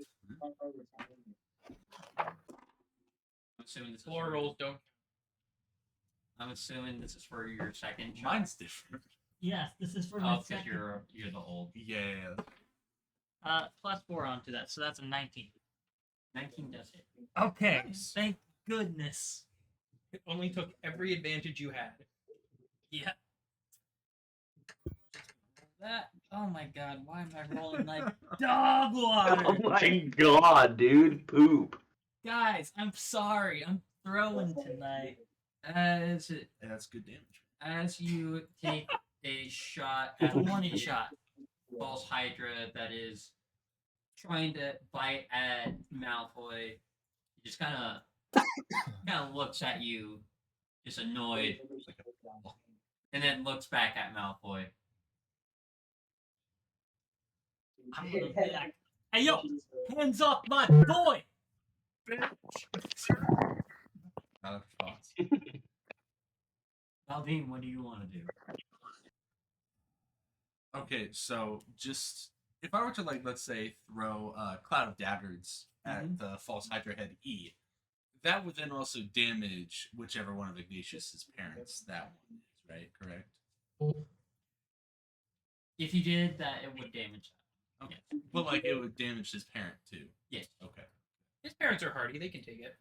A: I'm assuming this is
C: Floor
A: for,
C: rolls don't.
A: I'm assuming this is for your second shot.
H: Mine's different.
F: Yes, this is for
A: Oh,
F: my
A: because
F: second.
A: you're the old.
H: Yeah.
F: Plus 4 onto that, so that's a 19.
A: 19 does hit.
F: Okay,
C: Nice.
F: thank goodness.
C: It only took every advantage you had.
F: Yeah. That. Oh my god, why am I rolling like dog water?
D: Oh my god, dude. Poop.
F: Guys, I'm sorry. I'm throwing tonight.
A: As
H: And that's good damage.
A: as you take a shot at a one shot false Hydra that is trying to bite at Malfoy, he just kind of looks at you, just annoyed, and then looks back at Malfoy.
F: I'm gonna be like, hey yo, hands off my boy!
H: Not a response.
A: Valdine, what do you want to do?
H: Okay, so just if I were to let's say throw a cloud of daggers at the false Hydra head E, that would then also damage whichever one of Ignatius's parents that one is, right? Correct?
A: If you did that, it would damage that.
H: Okay. But it would damage his parent too.
A: Yes.
H: Okay.
C: His parents are hardy; they can take it.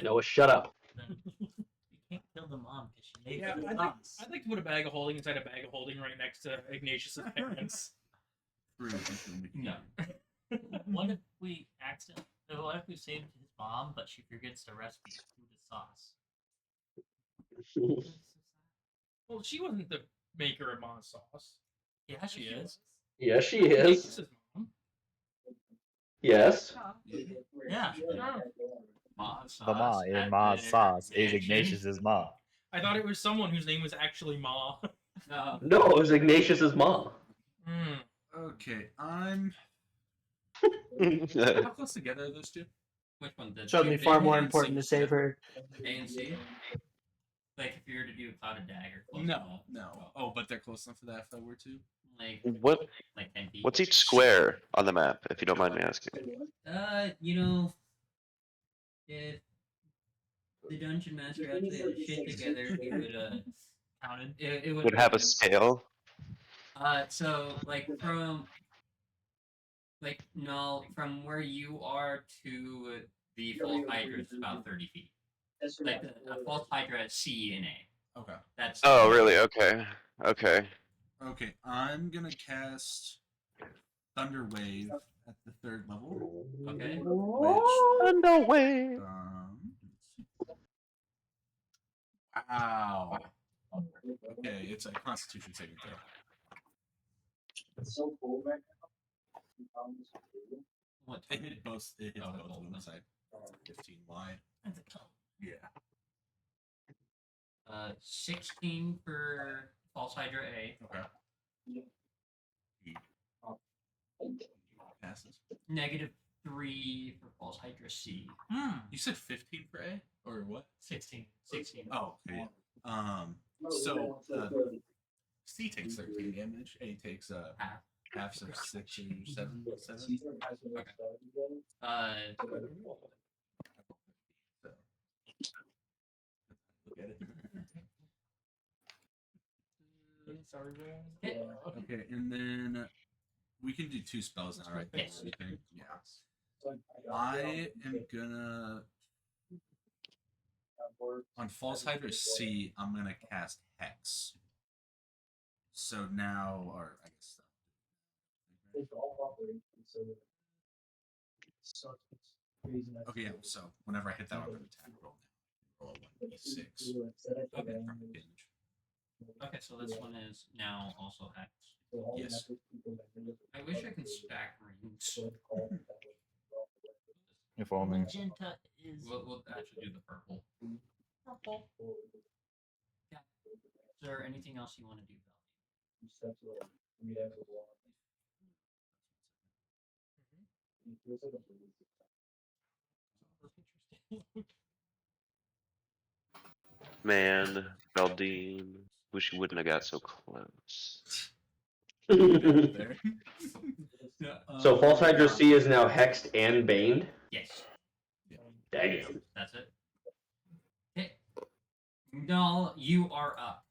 D: Noah, shut up.
F: You can't kill the mom because she made
C: Yeah,
F: it
C: I'd
F: us.
C: like to put a bag of holding inside a bag of holding right next to Ignatius's parents.
A: No.
F: What if we accidentally? What if we saved his mom, but she forgets to recipe food sauce?
C: Well, she wasn't the maker of Ma's sauce.
F: Yeah, she is.
D: Yes, she is.
C: Ignatius's mom.
D: Yes.
F: Yeah.
A: Ma's
G: The ma
A: sauce
G: in
A: at
G: Ma's
A: the
G: sauce is
A: mansion.
G: Ignatius's ma.
C: I thought it was someone whose name was actually Ma.
A: No.
D: No, it was Ignatius's mom.
H: Okay, I'm. How close together are those two?
A: Which one? The
E: Suddenly
A: two
E: far
A: big
E: more
A: ones?
E: important to save her.
A: A and C? Like if you were to do a clouded dagger. Close
H: No,
A: enough.
H: no. Oh, but they're close enough for that if I were to.
A: Like
J: What?
A: 10 feet.
J: What's each square on the map, if you don't mind me asking?
A: You know, if the dungeon master actually had his shit together, he would counted. It
J: Would have a scale.
A: So from where you are to the false hydra is about 30 feet. Like a false hydra C and A.
H: Okay.
A: That's.
J: Oh, really? Okay. Okay.
H: Okay, I'm gonna cast Thunder Wave at the 3rd level.
A: Okay.
H: Which,
J: Thunder Wave.
H: Wow. Okay, it's a Constitution saving throw.
E: It's so cold right
A: What?
H: It hit both. It hit
A: Oh,
H: both
A: both
H: of them.
A: of
H: Side 15 wide. Yeah.
A: 16 for false hydra A.
H: Okay. Passes.
A: -3 for false hydra C.
H: You said 15 for A or what?
A: 16.
H: Oh, okay. So C takes 13 damage. A takes half, so 6 or 7. Okay. Look at it.
A: Sorry,
H: Okay, and then we can do 2 spells now, right?
A: Yes.
H: You think? Yeah. I am gonna on False Hydra C. I'm gonna cast Hex. So now, or I guess. Okay, yeah. So whenever I hit that one, I'm gonna attack roll now. Roll a 1d6. Okay. Damage.
A: Okay, so this one is now also Hex.
H: Yes.
A: I wish I could stack rings.
G: Informing.
F: Magenta is
A: We'll actually do the purple.
F: purple.
A: Yeah. Is there anything else you want to do,
J: Man, Valdine. Wish you wouldn't have got so close.
D: So False Hydra C is now hexed and baned?
A: Yes.
D: Damn.
A: That's it. Okay. No, you are up.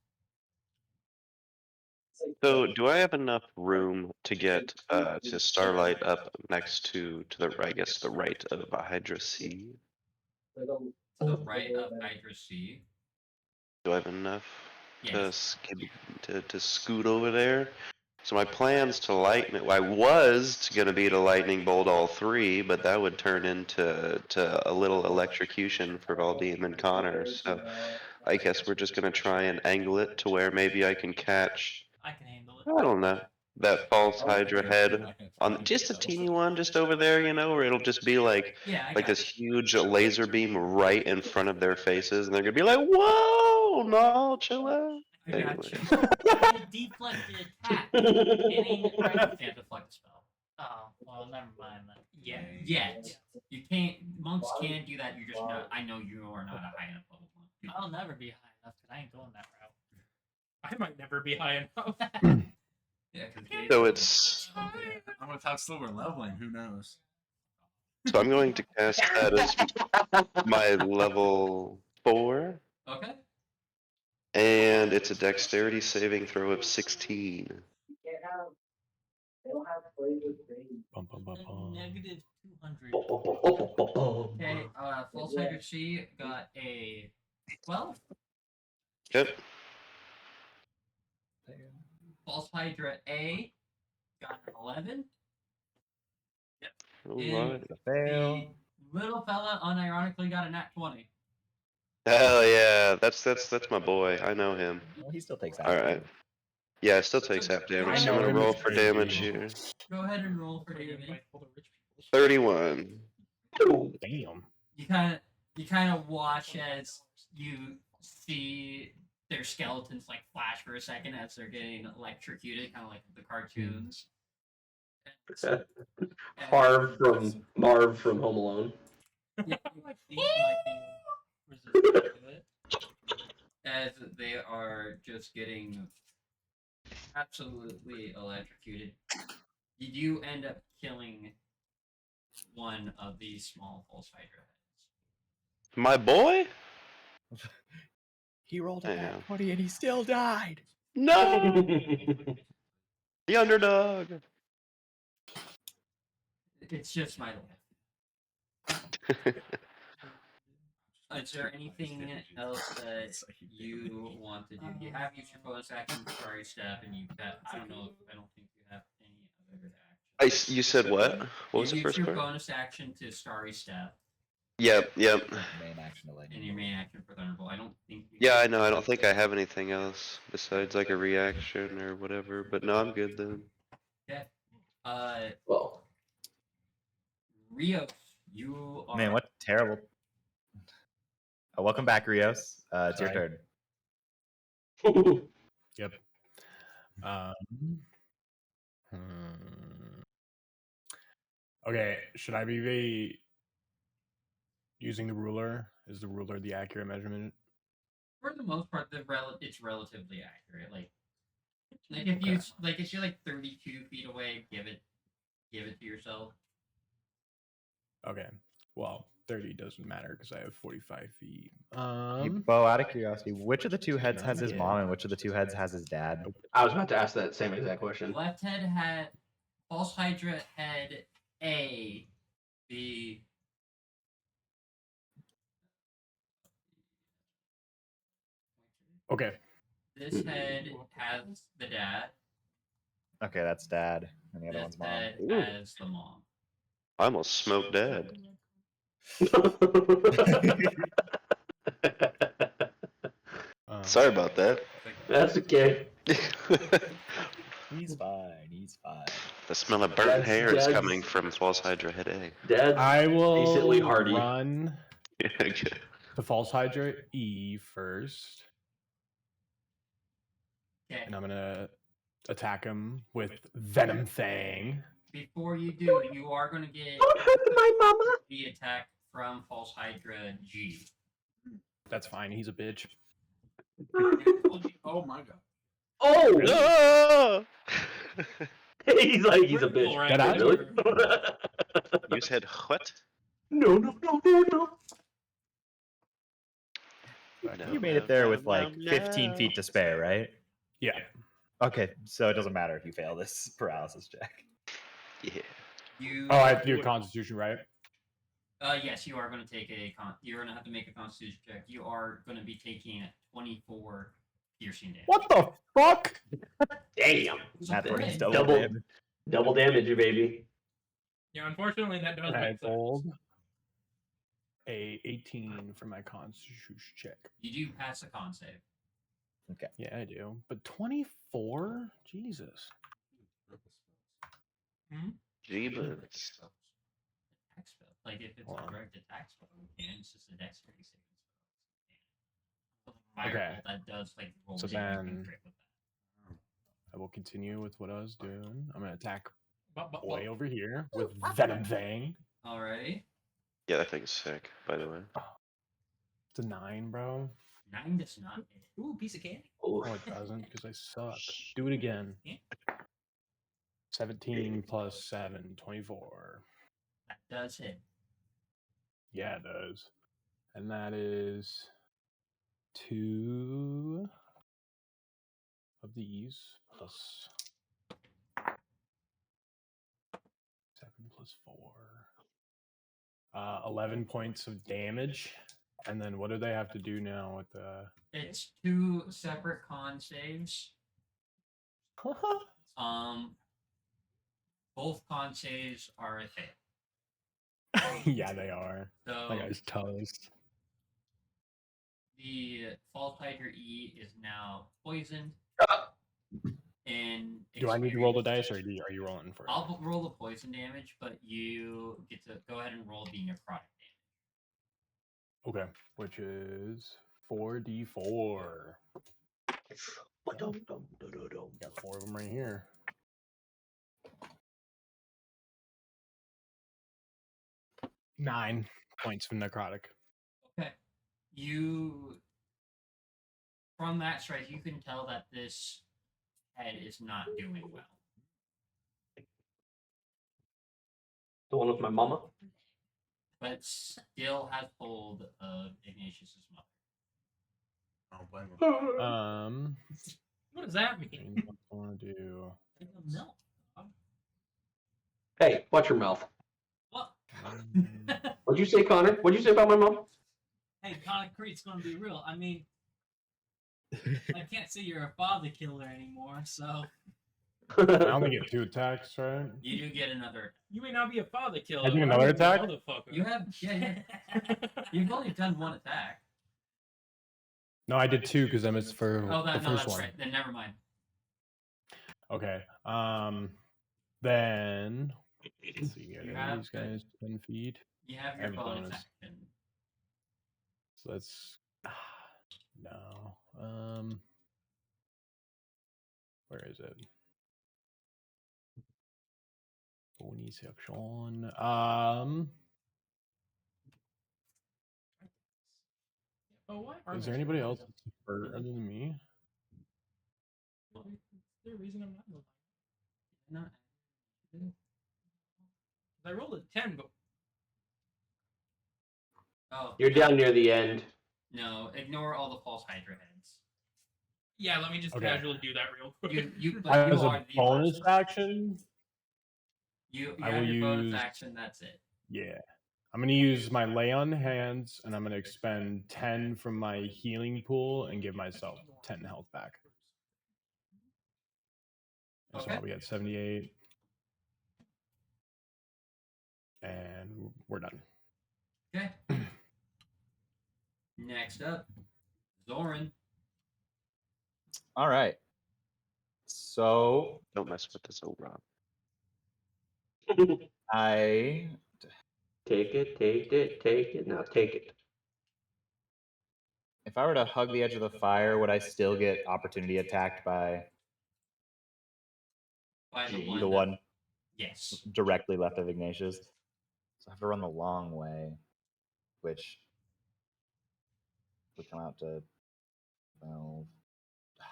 J: So, do I have enough room to get to Starlight up next to the I guess the right of Hydra C?
A: To the right of Hydra C.
J: Do I have enough
A: Yes.
J: to scoot over there? So my plans to lightning. I was gonna be to lightning bolt all 3, but that would turn into a little electrocution for Valdim and Connor. So I guess we're just gonna try and angle it to where maybe I can catch.
F: I can handle it.
J: I don't know, that false Hydra head on just a teeny one, just over there, where it'll just be like this huge laser beam right in front of their faces, and they're gonna be like, "Whoa, no, chill out."
F: I got
J: Anyway.
F: you. Deflected attack.
A: Hitting right can't deflect the spell.
F: Oh, well, never mind then.
A: Yet. You can't. Monks can do that. You're just not. I know you are not a high enough level monk.
F: I'll never be high enough because I ain't going that route. I might never be high enough.
A: Yeah,
J: So it's.
H: I'm gonna talk slow. We're leveling. Who knows?
J: So I'm going to cast that as my level 4,
A: Okay.
J: and it's a dexterity saving throw of 16.
B: Bum, bum, bum, bum.
F: Negative 200.
A: Okay. False Hydra C got a 12.
J: Yep.
A: False Hydra A got an 11.
J: Alright.
A: The little fella unironically got a nat 20.
J: Hell yeah, that's my boy. I know him.
G: Well, he still takes that.
J: All right. Yeah, it still takes half damage. So I'm gonna roll for damage here.
A: Go ahead and roll for damage.
J: 31.
B: Damn.
A: You kind of watch as you see their skeletons like flash for a second as they're getting electrocuted, kind of like the cartoons.
D: Marv from Home
A: as they are just getting absolutely electrocuted, you do end up killing one of these small pulse hydra heads.
J: My boy?
G: He rolled a
J: Yeah.
G: nat 20 and he still died.
J: No! The underdog!
A: It's just my life. Is there anything else that you want to do? You have used your bonus action Starry Step, and I don't know. I don't think you have any other actions.
J: You said what? What was
A: You
J: the
A: used
J: first
A: your
J: part?
A: bonus action to Starry Step.
J: Yep.
G: Main action to lightning.
A: And your main action for Thunderbolt. I don't think.
J: Yeah, I know. I don't think I have anything else besides like a reaction or whatever. But no, I'm good then.
A: Okay.
D: Well,
A: Rios, you are.
G: Man, what terrible. Welcome back, Rios. It's your
B: Sorry.
G: turn.
B: Yep. Okay, should I be using the ruler? Is the ruler the accurate measurement?
A: For the most part, it's relatively accurate. Like if you're like 32 feet away, give it to yourself.
B: Okay. Well, 30 doesn't matter because I have 45 feet.
G: Bo, out of curiosity, which of the two heads has his mom and which of the two heads has his dad?
D: I was about to ask that same exact question.
A: Left head had false hydra head A. The
B: Okay.
A: this head has the dad.
G: Okay, that's dad, and the other
A: This
G: one's mom.
A: head
J: Ooh.
A: has the mom.
J: I almost smoked Dad. Sorry about that.
D: That's okay.
G: He's fine. He's fine.
J: The smell of burnt
D: Dad's-
J: hair is
D: Dad's-
J: coming from False Hydra Head A.
D: Dad's
B: I will
D: decently hardy.
B: run
J: Yeah, good.
B: the False Hydra E first,
A: Okay.
B: and I'm gonna attack him with Venom Fang.
A: Before you do, you are going to get
D: My mama.
A: the attack from false hydra G.
B: That's fine. He's a bitch.
H: Oh my god.
D: Oh!
J: Ah!
D: He's like, he's a bitch.
C: Right,
B: Dead eye?
D: Really?
J: You said what?
D: No.
G: You made it there with like 15 feet to spare, right?
B: Yeah.
G: Okay, so it doesn't matter if you fail this paralysis check.
J: Yeah.
B: Oh, I have to do a Constitution, right?
A: Yes, you are going to take you're going to have to make a Constitution check. You are going to be taking 24 piercing damage.
B: What the fuck?
D: Damn.
G: That
A: good.
G: one's
D: Double damage, you baby.
C: Yeah, unfortunately, that does
B: I
C: make sense.
B: rolled a 18 for my Constitution check.
A: You do pass the con save.
G: Okay.
B: Yeah, I do. But 24? Jesus.
J: Jeebus.
A: Attack spell. Like if it's
B: Hold
A: a
B: on.
A: direct attack spell, it's just a dexterity saving spell.
B: Okay.
A: That does like roll
B: So
A: damage and
B: then-
A: crit with that.
B: I will continue with what I was doing. I'm going to attack
C: But-
B: way over here with Venom Fang.
A: Alrighty.
J: Yeah, that thing's sick, by the way.
B: It's a 9, bro.
A: 9 does not hit.
F: Ooh, piece of candy.
B: Oh, it doesn't because I suck. Do it again.
F: Yeah.
B: 17 plus 7, 24.
A: That does hit.
B: Yeah, it does. And that is 2 of these plus 7 plus 4. 11 points of damage. And then what do they have to do now with the...
A: It's 2 separate con saves. Both con saves are a hit.
B: Yeah, they are.
A: So
B: That guy's toast.
A: the false hydra E is now poisoned. And
B: Do I need to roll the dice, or are you rolling for it?
A: I'll roll the poison damage, but you get to go ahead and roll the necrotic damage.
B: Okay, which is 4d4. Got 4 of them right here. Nine points from necrotic.
A: Okay. You from that strike, you can tell that this head is not doing well.
D: The one with my mama?
A: But still has hold of Ignatius's mother.
H: Oh, blame him.
C: What does that mean?
B: What I want to do?
F: Milk.
D: Hey, watch your mouth.
F: What?
D: What'd you say, Connor? What'd you say about my mom?
F: Hey, concrete's gonna be real. I mean, I can't say you're a father killer anymore, so.
B: I only get 2 attacks, right?
A: You do get another.
C: You may not be a father killer.
B: I do
C: but
B: another
C: I'm a
B: attack?
C: motherfucker.
A: You have, yeah. You've only done 1 attack.
B: No, I did 2 because I missed for
A: Oh,
B: the
A: no,
B: first
A: that's
B: one.
A: right. Then never mind.
B: Okay. Then let's see here.
A: You have
B: These guys 10 feet.
A: You have
B: I
A: your
B: have
A: bonus
B: bonus.
A: action.
B: So that's no. Where is it? Bonus section.
C: Oh, what?
B: Is there anybody else that's hurt other than me?
C: Is there a reason I'm not?
A: Not.
C: I rolled a 10, but
A: Oh.
D: You're down near the end.
A: No, ignore all the false Hydra heads.
C: yeah, let me just
B: Okay.
C: casually do that real quick.
A: But you
B: As
A: are
B: a
A: the
B: bonus
A: boss.
B: action,
A: You
B: I
A: have
B: will
A: your bonus
B: use-
A: action. That's it.
B: yeah. I'm gonna use my lay on hands, and I'm gonna expend 10 from my healing pool and give myself 10 health back. And so
A: Okay.
B: I'll be at 78, and we're done.
A: Okay. Next up, Zoran.
G: All right. So
J: Don't mess with this Oberon.
G: I
D: Take it, take it, take it. Now take it.
G: if I were to hug the edge of the fire, would I still get opportunity attacked by
A: By the
G: the one
A: Yes.
G: directly left of Ignatius? So I have to run the long way, which would come out to, well,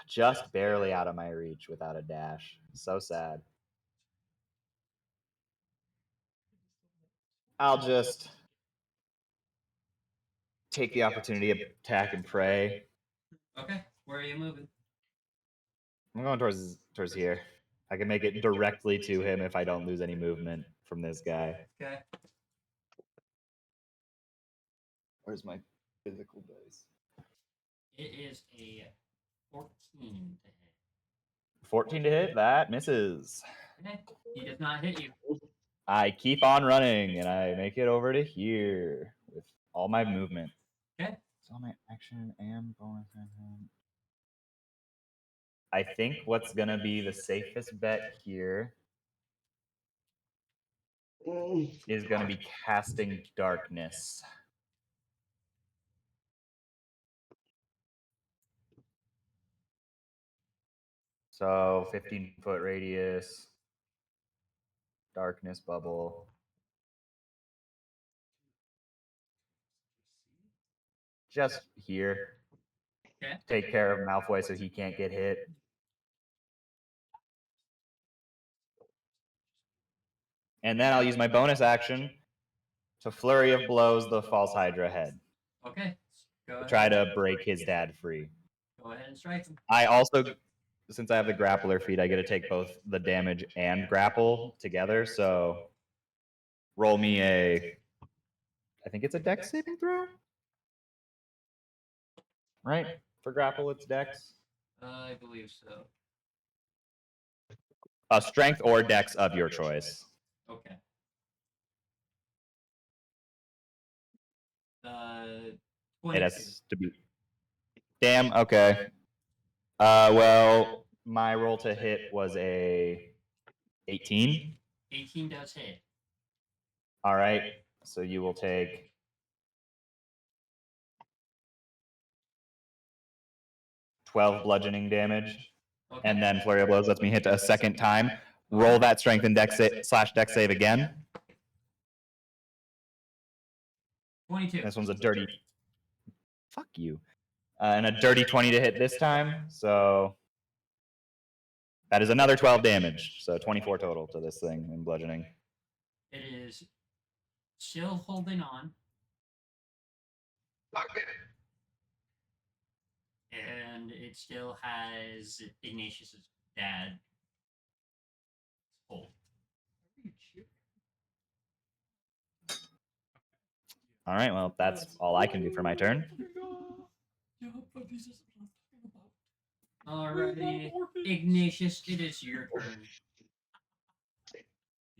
G: just barely out of my reach without a dash. So sad. I'll just take the opportunity, attack, and pray.
A: Okay. Where are you moving?
G: I'm going towards here. I can make it directly to him if I don't lose any movement from this guy.
A: Okay.
G: Where's my physical dice?
A: It is a 14 to hit.
G: 14 to hit, that misses.
A: Okay. He does not hit you.
G: I keep on running and I make it over to here with all my movement.
A: Okay.
G: So all my action and bonus. I think what's gonna be the safest bet here is gonna be casting darkness. So 15-foot radius, darkness bubble. Just here.
A: Okay.
G: Take care of Malfoy so he can't get hit. And then I'll use my bonus action to flurry of blows the false Hydra head.
A: Okay. Go ahead.
G: Try to break his dad free.
A: Go ahead and strike him.
G: I also, since I have the grappler feat, I get to take both the damage and grapple together. So roll me a, I think it's a dex saving throw? Right? For grapple, it's dex.
A: I believe so.
G: A strength or dex of your choice.
A: Okay. 22.
G: It has to be. Damn, okay. Well, my roll to hit was a 18.
A: 18 does hit.
G: All right. So you will take 12 bludgeoning damage.
A: Okay.
G: And then flurry of blows lets me hit a second time. Roll that strength and dex dex save again.
A: 22.
G: This one's a dirty. Fuck you. And a dirty 20 to hit this time. So that is another 12 damage. So 24 total to this thing in bludgeoning.
A: It is still holding on. And it still has Ignatius's dad. Hold.
G: All right, well, that's all I can do for my turn.
A: Alrighty, Ignatius, it is your turn.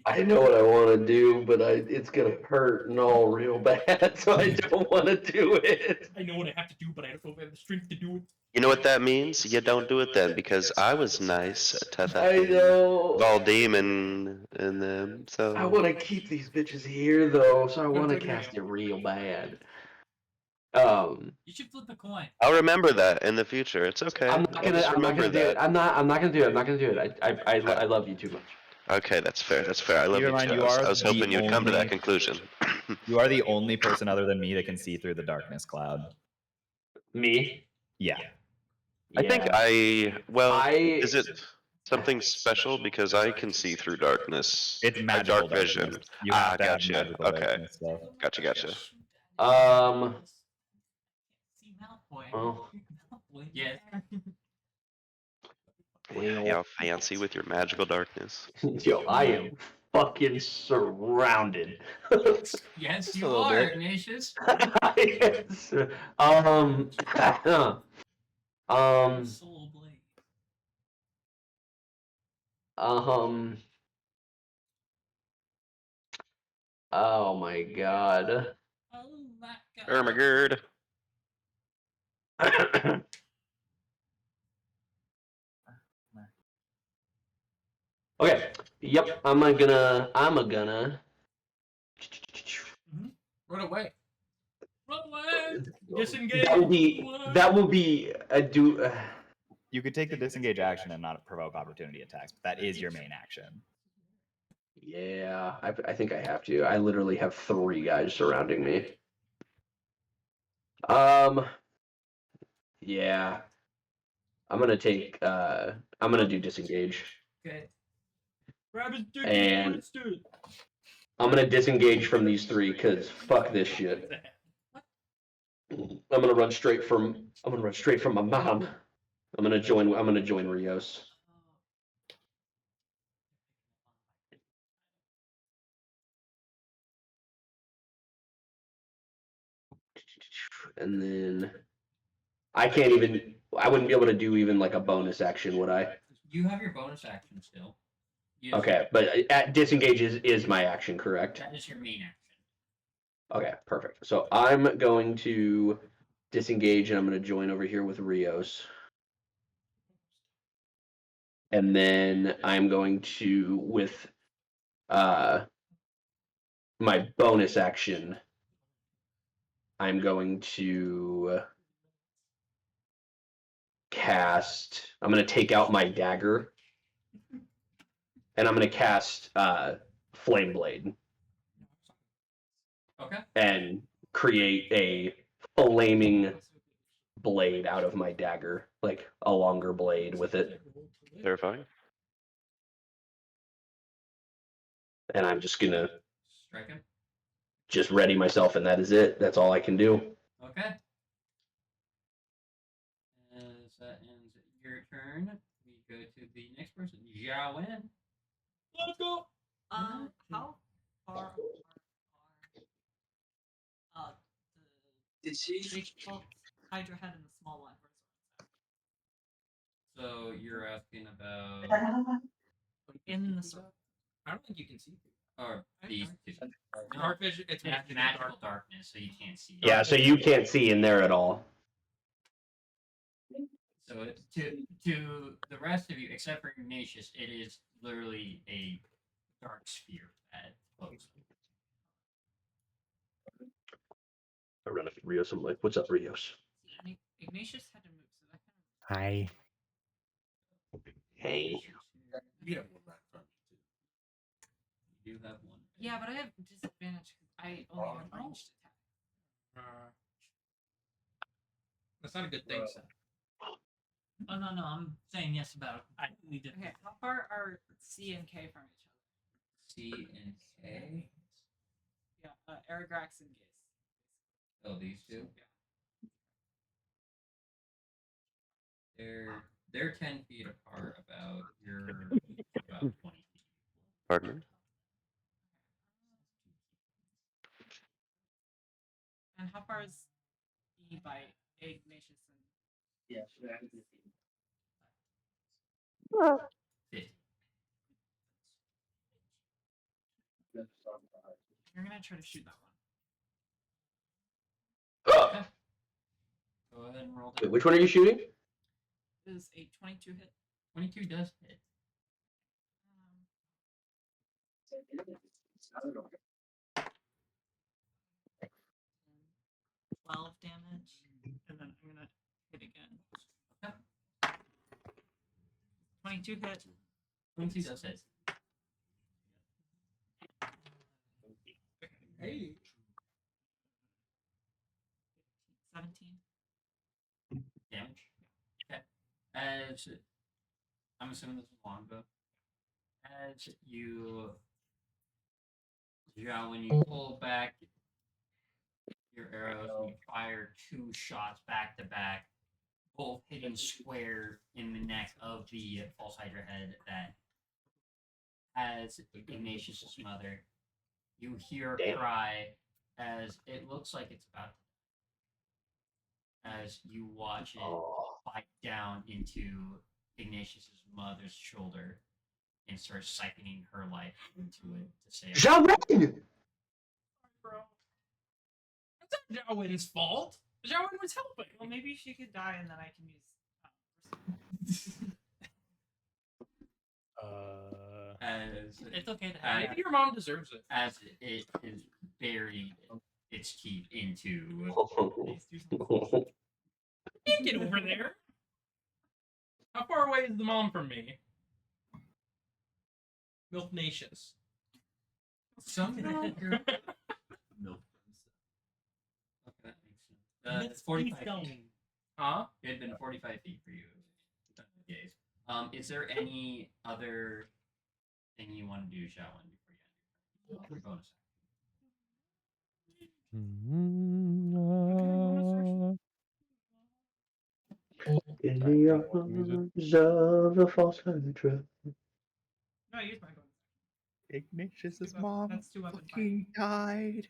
D: I know what I want to do, but it's gonna hurt and all real bad, so I don't want to do it.
C: I know what I have to do, but I don't know if I have the strength to do it.
J: You know what that means? You don't do it then, because I was nice to
D: I
J: fucking
D: know.
J: Valdim and them, so...
D: I want to keep these bitches here though, so I want to cast it real bad.
F: You should flip a coin.
J: I'll remember that in the future. It's okay.
D: I'm not gonna do it. I'm not gonna do it. I'm not gonna do it. I love you too much.
J: Okay, that's fair. That's fair. I love you too. I was hoping you'd come to that conclusion.
G: You are the only person other than me that can see through the darkness cloud.
D: Me?
G: Yeah.
J: I think is it something special? Because I can see through darkness.
G: It's magical
J: dark vision.
G: darkness. You have to have
J: Gotcha.
G: magical
J: Okay.
G: darkness, so.
J: Gotcha.
F: See Malfoy.
D: Oh.
A: Yes.
J: Yeah, fancy with your magical darkness.
D: Yo, I am fucking surrounded.
A: Yes,
G: A
A: you
G: little
A: are,
G: bit.
A: Ignatius.
D: Yes.
F: Soul blade.
D: Oh my god.
F: Oh my god.
J: Ermagerd.
D: Okay. Yep. I'm gonna.
H: Run away.
F: Run away.
C: Disengage.
D: That will be a do.
G: You could take the disengage action and not provoke opportunity attacks, but that is your main action.
D: Yeah, I think I have to. I literally have 3 guys surrounding me. Yeah. I'm gonna take. I'm gonna do disengage.
C: Okay. Grab his dick
D: And-
C: let's do it.
D: I'm gonna disengage from these 3 because fuck this shit. I'm gonna run straight from my mom. I'm gonna join Rios. And then I wouldn't be able to do even like a bonus action, would I?
A: You have your bonus action still.
D: Okay, but disengage is my action, correct?
A: That is your main action.
D: Okay, perfect. So I'm going to disengage and I'm going to join over here with Rios. And then I'm going to, with my bonus action, I'm going to I'm going to take out my dagger. And I'm going to cast Flame Blade.
A: Okay.
D: And create a flaming blade out of my dagger, like a longer blade with it.
J: Terrifying.
D: And I'm just gonna
A: Strike him.
D: just ready myself, and that is it. That's all I can do.
A: Okay. As that ends your turn, we go to the next person, Xiaowen.
C: Let's go.
F: How far are
E: Did she?
F: the big box Hydra head and the small one?
A: So you're asking about
F: In the circle.
C: I don't think you can see.
A: or these two.
C: Dark vision. It's magical
A: Magical
C: dark.
A: darkness, so you can't see.
D: Yeah, so you can't see in there at all.
A: So to the rest of you, except for Ignatius, it is literally a dark sphere that floats.
D: I run up to Rios. I'm like, "What's up, Rios?"
F: Ignatius had to move, so that kind of.
B: Hi.
D: Hey.
H: You have one right in front of you, too.
A: You do have one.
F: Yeah, but I have disadvantage because I only have ranged attack.
C: That's not a good thing, Seth.
F: Oh no, I'm saying yes about I completely different.
L: Okay, how far are C and K from each other?
A: C and K.
L: Yeah, Aragrax and Gaze.
A: Oh, these two.
L: Yeah.
A: They're 10 feet apart. About you're about 20 feet.
J: Pardon?
L: And how far is E by Ignatius and?
E: Yeah.
A: 50.
L: You're gonna try to shoot that one.
A: Okay. Go ahead and roll
D: Wait,
A: that.
D: which one are you shooting?
L: Is a 22 hit?
A: 22 does hit.
L: 12 damage, and then I'm gonna hit again.
A: Okay.
L: 22 hit.
A: 22 does hit.
C: Hey.
L: 17.
A: Damage. Okay. As I'm assuming this is longbow. As you, when you pull back your arrows, and you fire 2 shots back to back, both hitting square in the neck of the false hydra head that has Ignatius's mother. You hear a cry as it looks like it's about to die. As you watch it bite down into Ignatius's mother's shoulder and start siphoning her life into it to save her.
D: Xiaowin!
C: Bro. That's not Xiaowin's fault. Xiaowin was helping.
L: Well, maybe she could die, and then I can use.
A: As
F: It's okay to have.
C: Maybe your mom deserves it.
A: as it is buried its teeth into
C: Can't get over there. How far away is the mom from me? Milknacious.
A: somehow you're milk. Okay, that makes sense. 45 feet.
C: Huh?
A: It had been 45 feet for you. Gaze. Is there any other thing you want to do, Shaolin, before you end your bonus
D: In the arms of the false hydra.
L: No, use my bonus.
G: Ignatius's
L: That's
G: mom
L: two weapon
G: fucking died.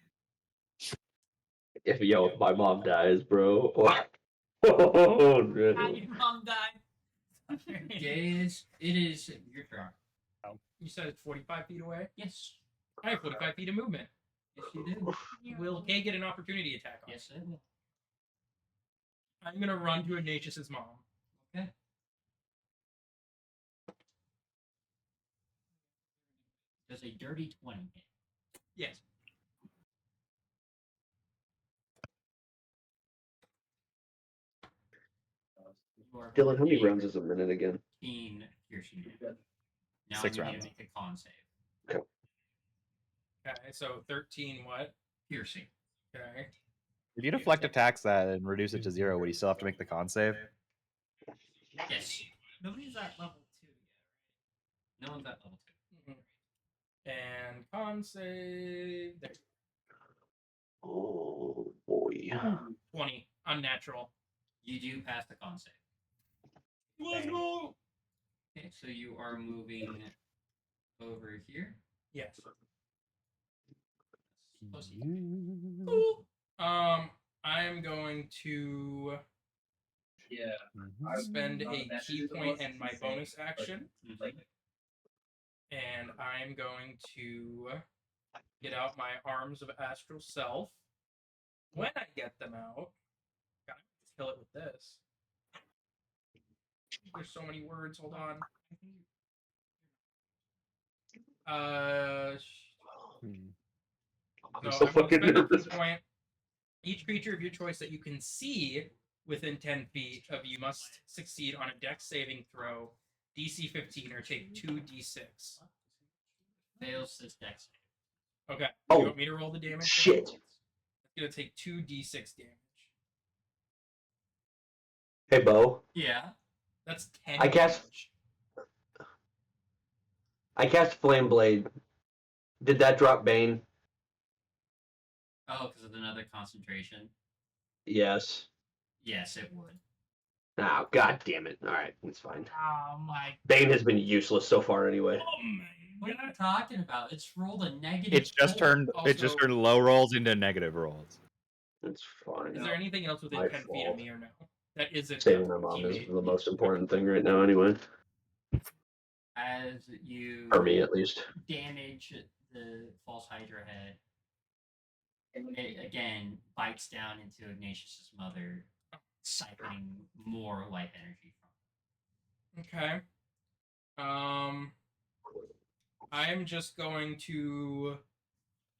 D: If my mom dies, bro. Oh, no.
F: Your mom died.
A: Gaze, it is your turn.
C: You said it's 45 feet away?
A: Yes.
C: I have 45 feet of movement.
A: Yes, you do.
C: Will Kay get an opportunity attack on?
A: Yes, it will.
C: I'm gonna run to Ignatius's mom.
A: Okay. Does a dirty 20 hit?
C: Yes.
D: Dylan, how many rounds is a minute again?
A: 15 piercing damage. Now
G: 6
A: I need
G: rounds.
A: to make a con save.
C: Okay, so 13 what?
A: Piercing.
C: Okay.
G: If you deflect attacks that and reduce it to 0, would you still have to make the con save?
A: Yes.
L: Nobody's at level 2 yet, right?
A: No one's at level 2.
C: And con save. There.
D: Oh, boy.
C: 20. Unnatural.
A: You do pass the con save.
C: Let's go!
A: Okay, so you are moving over here.
C: Yes.
A: Close.
C: I'm going to spend a key point and my bonus action. And I'm going to get out my Arms of Astral Self. When I get them out, gotta kill it with this. There's so many words. Hold on.
D: I'm
C: So
D: so
C: I'm gonna
D: fucking
C: spend a
D: nervous.
C: key point. Each creature of your choice that you can see within 10 feet of you must succeed on a Dex saving throw, DC 15, or take 2d6.
A: Fails this dex save.
C: Okay.
D: Oh,
C: You want me to roll the damage?
D: shit.
C: It's gonna take 2d6 damage.
D: Hey, Bo.
A: Yeah.
C: That's 10
D: I cast-
C: damage.
D: I cast Flame Blade. Did that drop Bane?
A: Oh, because of another concentration.
D: Yes.
A: Yes, it would.
D: Oh, god damn it. Alright, it's fine.
A: Oh my.
D: Bane has been useless so far anyway.
C: Oh my
A: What are
C: god.
A: you talking about? It's rolled a negative.
G: It's just
A: 4.
G: turned. It just
C: Also-
G: turned low rolls into negative rolls.
D: It's fine.
C: Is there anything else within
D: My
C: 10 feet of
D: fault.
C: me or no? That isn't
D: Saving
C: a
D: my mom is
C: teammate.
D: the most important thing right now anyway.
A: As you
D: For me, at least.
A: damage the false Hydra head, it again bites down into Ignatius's mother, siphoning more life energy from
C: Okay. I am just going to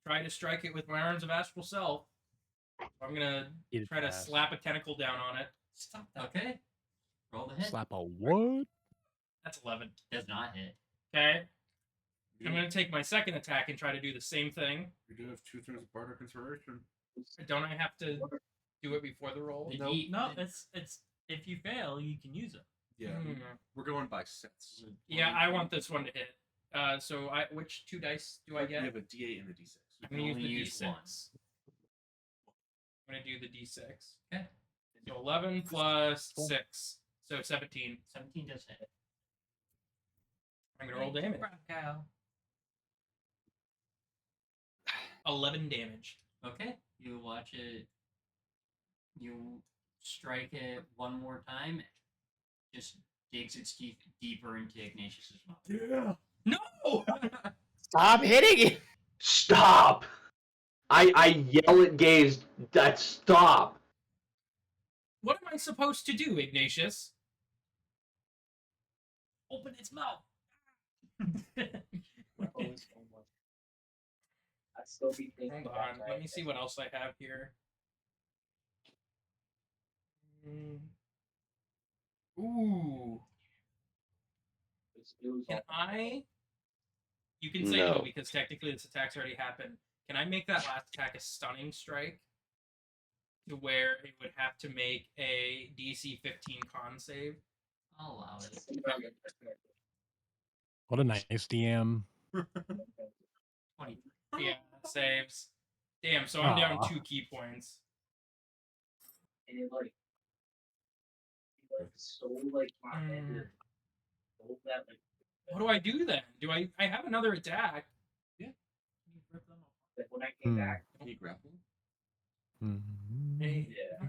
C: try to strike it with my arms of astral self. I'm gonna
B: Eat its
C: try to
B: ass.
C: slap a tentacle down on it.
A: Stop that. Okay. Roll the hit.
B: Slap a what?
C: That's 11.
A: Does not hit.
C: Okay. I'm gonna take my second attack and try to do the same thing.
H: You do have 2 turns of bardic inspiration.
C: Don't I have to do it before the roll?
A: The
H: Nope.
A: D-
F: No, it's if you fail, you can use it.
H: Yeah,
C: Hmm.
H: we're going by sets.
C: Yeah, I want this one to hit. So which 2 dice do I
H: You
C: get?
H: have a D8 and a D6.
C: I'm gonna use
A: only
C: the
A: use
C: D6. I'm gonna do the D6.
A: Okay.
C: So 11 plus 6, so 17.
A: 17 does hit.
C: I'm gonna roll damage.
A: Bravo.
C: 11 damage.
A: Okay. You watch it. You strike it one more time. Just digs its teeth deeper into Ignatius's mouth.
H: Yeah.
C: No!
G: Stop hitting it.
D: Stop! I yell at Gaze that stop.
C: What am I supposed to do, Ignatius?
A: Open its mouth.
C: Hold on, let me see what else I have here. Ooh. Can I? You can say no
J: No.
C: because technically this attack's already happened. Can I make that last attack a stunning strike? To where it would have to make a DC 15 con save?
A: I'll allow it.
B: What a nice DM.
A: 20.
C: Yeah, saves. Damn, so I'm down
B: Aw.
C: 2 key points. What do I do then? Do I have another attack?
B: Hmm.
H: Can you grapple?
B: Mhm.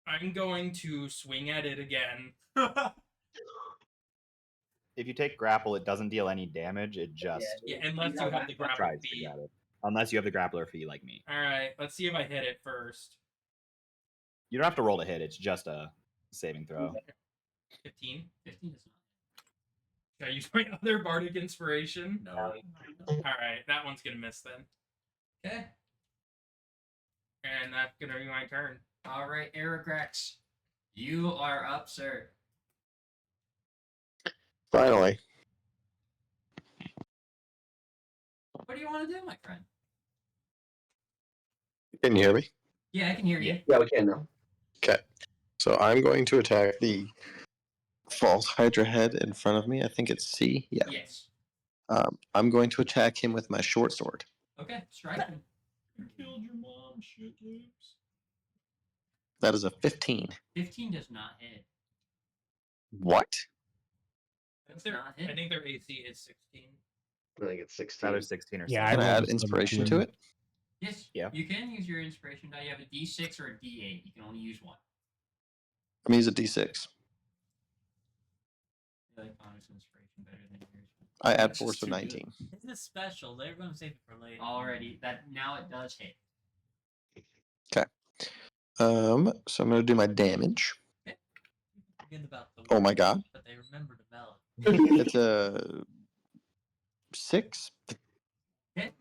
C: I'm going to swing at it again.
G: If you take grapple, it doesn't deal any damage. It just
C: Yeah, unless you have the grapple
G: tries to
C: fee.
G: grab it. Unless you have the grappler fee like me.
C: Alright, let's see if I hit it first.
G: You don't have to roll to hit. It's just a saving throw.
C: 15.
A: 15 does not.
C: Should I use my other bardic inspiration?
H: No.
C: Alright, that one's gonna miss then.
A: Okay.
C: And that's gonna be my turn.
A: All right, Aragrex. You are up, sir.
K: Finally.
A: What do you want to do, my friend?
K: Can you hear me?
A: Yeah, I can hear you.
D: Yeah, we can now.
K: Okay. So I'm going to attack the false Hydra head in front of me. I think it's C. Yeah.
A: Yes.
K: I'm going to attack him with my short sword.
A: Okay, strike him.
C: You killed your mom, shit lips.
K: That is a 15.
A: 15 does not hit.
K: What?
A: Does
C: Their,
A: not hit.
C: I think their AC is 16.
D: I think it's 16.
G: Either 16 or
B: Yeah,
G: 17.
K: Can I
B: rolled
K: add
B: a
K: inspiration
B: 17.
K: to it?
A: Yes.
G: Yeah.
A: You can use your inspiration die. You have a D6 or a D8. You can only use one.
K: I'm going to use a D6.
A: I like Connor's inspiration better than yours.
K: I add
H: That's
K: force
H: just
K: of
H: too good.
K: 19.
F: This is special. They're going to save it for later.
A: Already, that now it does hit.
K: So I'm going to do my damage.
F: Forget about the
K: Oh my
F: word,
K: god.
F: But they remember to bell.
K: It's a 6,
A: Hit.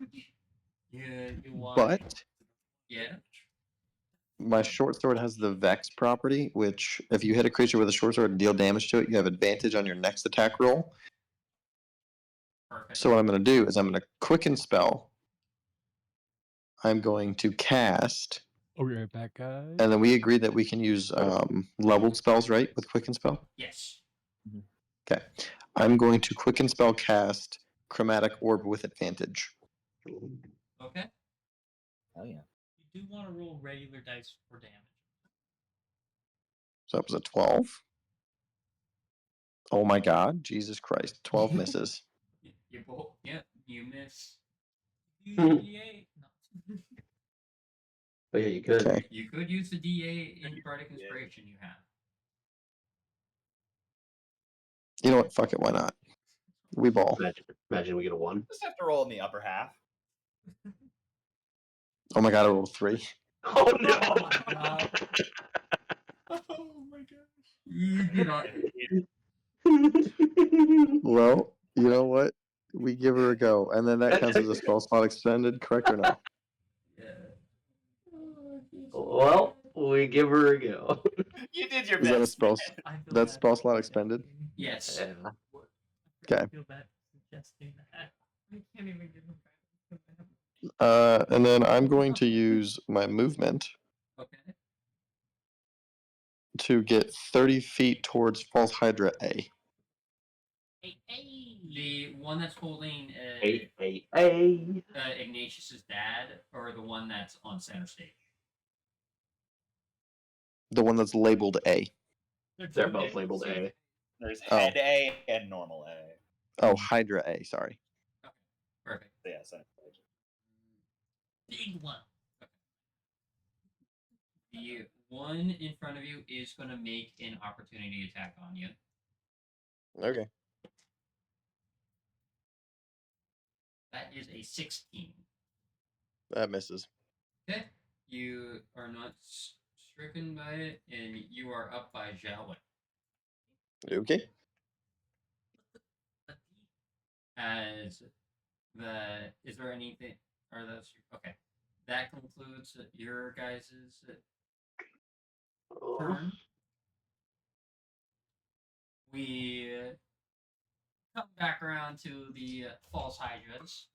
A: You watch.
K: but
A: Yeah.
K: my short sword has the Vex property, which if you hit a creature with a short sword and deal damage to it, you have advantage on your next attack roll.
A: Perfect.
K: So what I'm going to do is I'm going to quicken spell. I'm going to cast
B: I'll be right back, guys.
K: And then we agreed that we can use leveled spells, right? With Quicken Spell?
A: Yes.
K: Okay. I'm going to Quicken Spell cast Chromatic Orb with advantage.
A: Okay.
G: Oh yeah.
F: You do want to roll regular dice for damage.
K: So that was a 12. Oh my god, Jesus Christ. 12 misses.
A: You miss.
F: Use D8. No.
D: Oh yeah, you could.
K: Okay.
A: You could use the D8 in Bardic Inspiration you have.
K: You know what? Fuck it. Why not? We ball.
D: Imagine we get a 1.
G: Just have to roll in the upper half.
K: Oh my god, I rolled 3.
D: Oh no!
F: Oh my gosh.
A: You do not.
K: Well, you know what? We give her a go. And then that counts as a spell slot extended, correct or no?
D: Well, we give her a go.
G: You did your
K: Is that a
G: best.
K: spell?
F: I feel
K: That's
F: bad
K: spell slot expended?
A: Yes.
D: Yeah.
K: Okay.
F: I feel bad suggesting that. I can't even give him back.
K: And then I'm going to use my movement
A: Okay.
K: to get 30 feet towards False Hydra A.
A: The one that's holding Ignatius's dad, or the one that's on center stage?
K: The one that's labeled A.
D: They're both labeled A.
G: There's
K: Oh.
G: head A and normal A.
K: Oh, Hydra A, sorry.
A: Perfect.
G: Yeah, so.
F: Big one.
A: The one in front of you is going to make an opportunity attack on you.
K: Okay.
A: That is a 16.
K: That misses.
A: Okay. You are not stricken by it, and you are up by Xiaowei.
K: Okay.
A: Is there anything? Are those okay? That concludes your guys' turn. We come back around to the false hydras.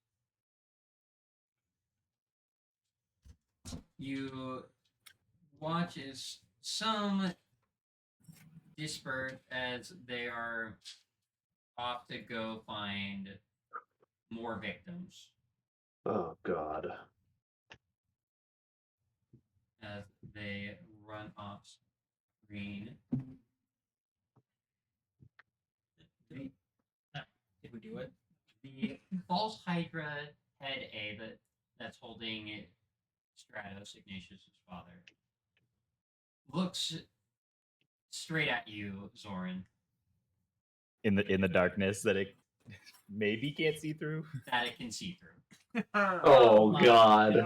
A: You watch as some disperse as they are off to go find more victims.
D: Oh god.
A: As they run off screen.
C: Did we do it?
A: The false hydra head A that's holding Stratos, Ignatius' father, looks straight at you, Zoran.
G: In the darkness that it maybe can't see through.
A: That it can see through.
D: Oh god.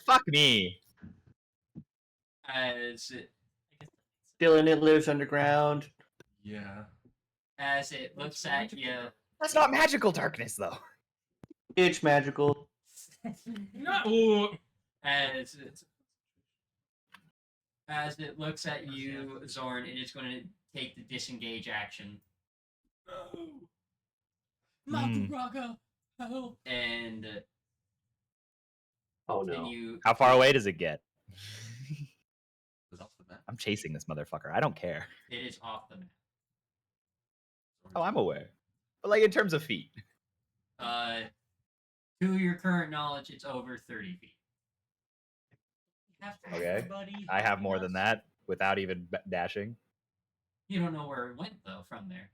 G: Fuck me.
D: Dylan, it lives underground.
H: Yeah.
A: As it looks at you.
G: That's not magical darkness though.
D: It's magical.
C: No.
A: As it looks at you, Zorn, it is going to take the disengage action.
F: Makuraka, help.
A: And
D: oh no.
G: How far away does it get?
H: It's off the map.
G: I'm chasing this motherfucker. I don't care.
A: It is off the map.
G: Oh, I'm aware. But like in terms of feet.
A: To your current knowledge, it's over 30 feet.
G: Okay. I have more than that without even dashing.
A: You don't know where it went though from there.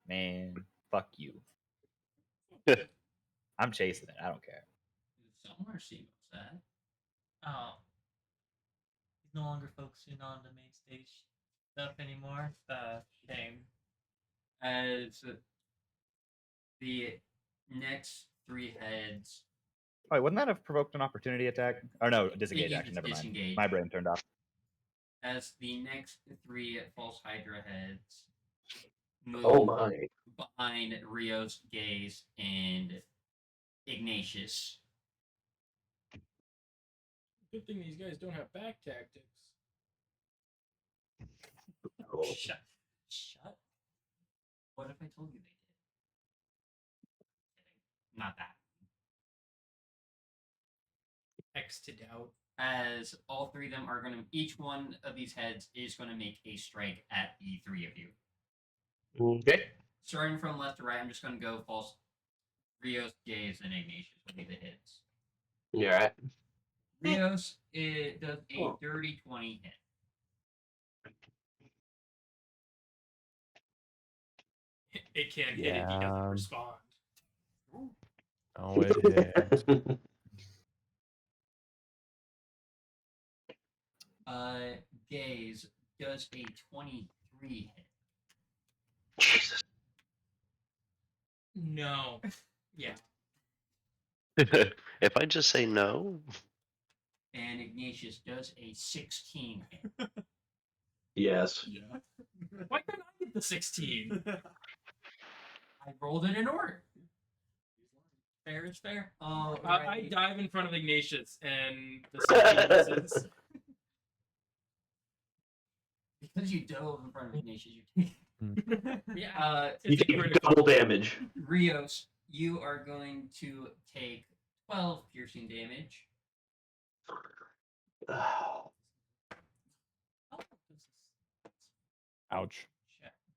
G: Man, fuck you. I'm chasing it. I don't care.
A: Somewhere Simo's at.
F: Oh. He's no longer focusing on the main stage stuff anymore. Shame.
A: As the next 3 heads.
G: Oh, wouldn't that have provoked an opportunity attack? Or no, disengage
A: It
G: action. Never
A: disengage.
G: mind. My brain turned off.
A: As the next 3 false hydra heads move behind Rio's gaze and Ignatius.
C: Good thing these guys don't have back tactics.
A: Shut. What if I told you they did? Not that.
C: X'd out.
A: As all three of them are going to, each one of these heads is going to make a strike at the three of you.
D: Okay.
A: Starting from left to right, I'm just going to go false. Rios, Jays, and Ignatius will be the hits.
D: You alright?
A: Rios, it does a dirty 20 hit.
C: It can't hit if he doesn't respond.
B: Oh, it is.
A: Gaze does a 23 hit.
D: Jesus.
C: No. Yeah.
J: If I just say no,
A: And Ignatius does a 16 hit.
D: Yes.
H: Yeah.
C: Why couldn't I get the 16?
A: I rolled it in order. Fair is fair. Oh,
C: I dive in front of Ignatius and the 16 misses.
A: Because you dove in front of Ignatius, you take.
C: Yeah.
D: You take double damage.
A: Rios, you are going to take 12 piercing damage.
B: Ouch.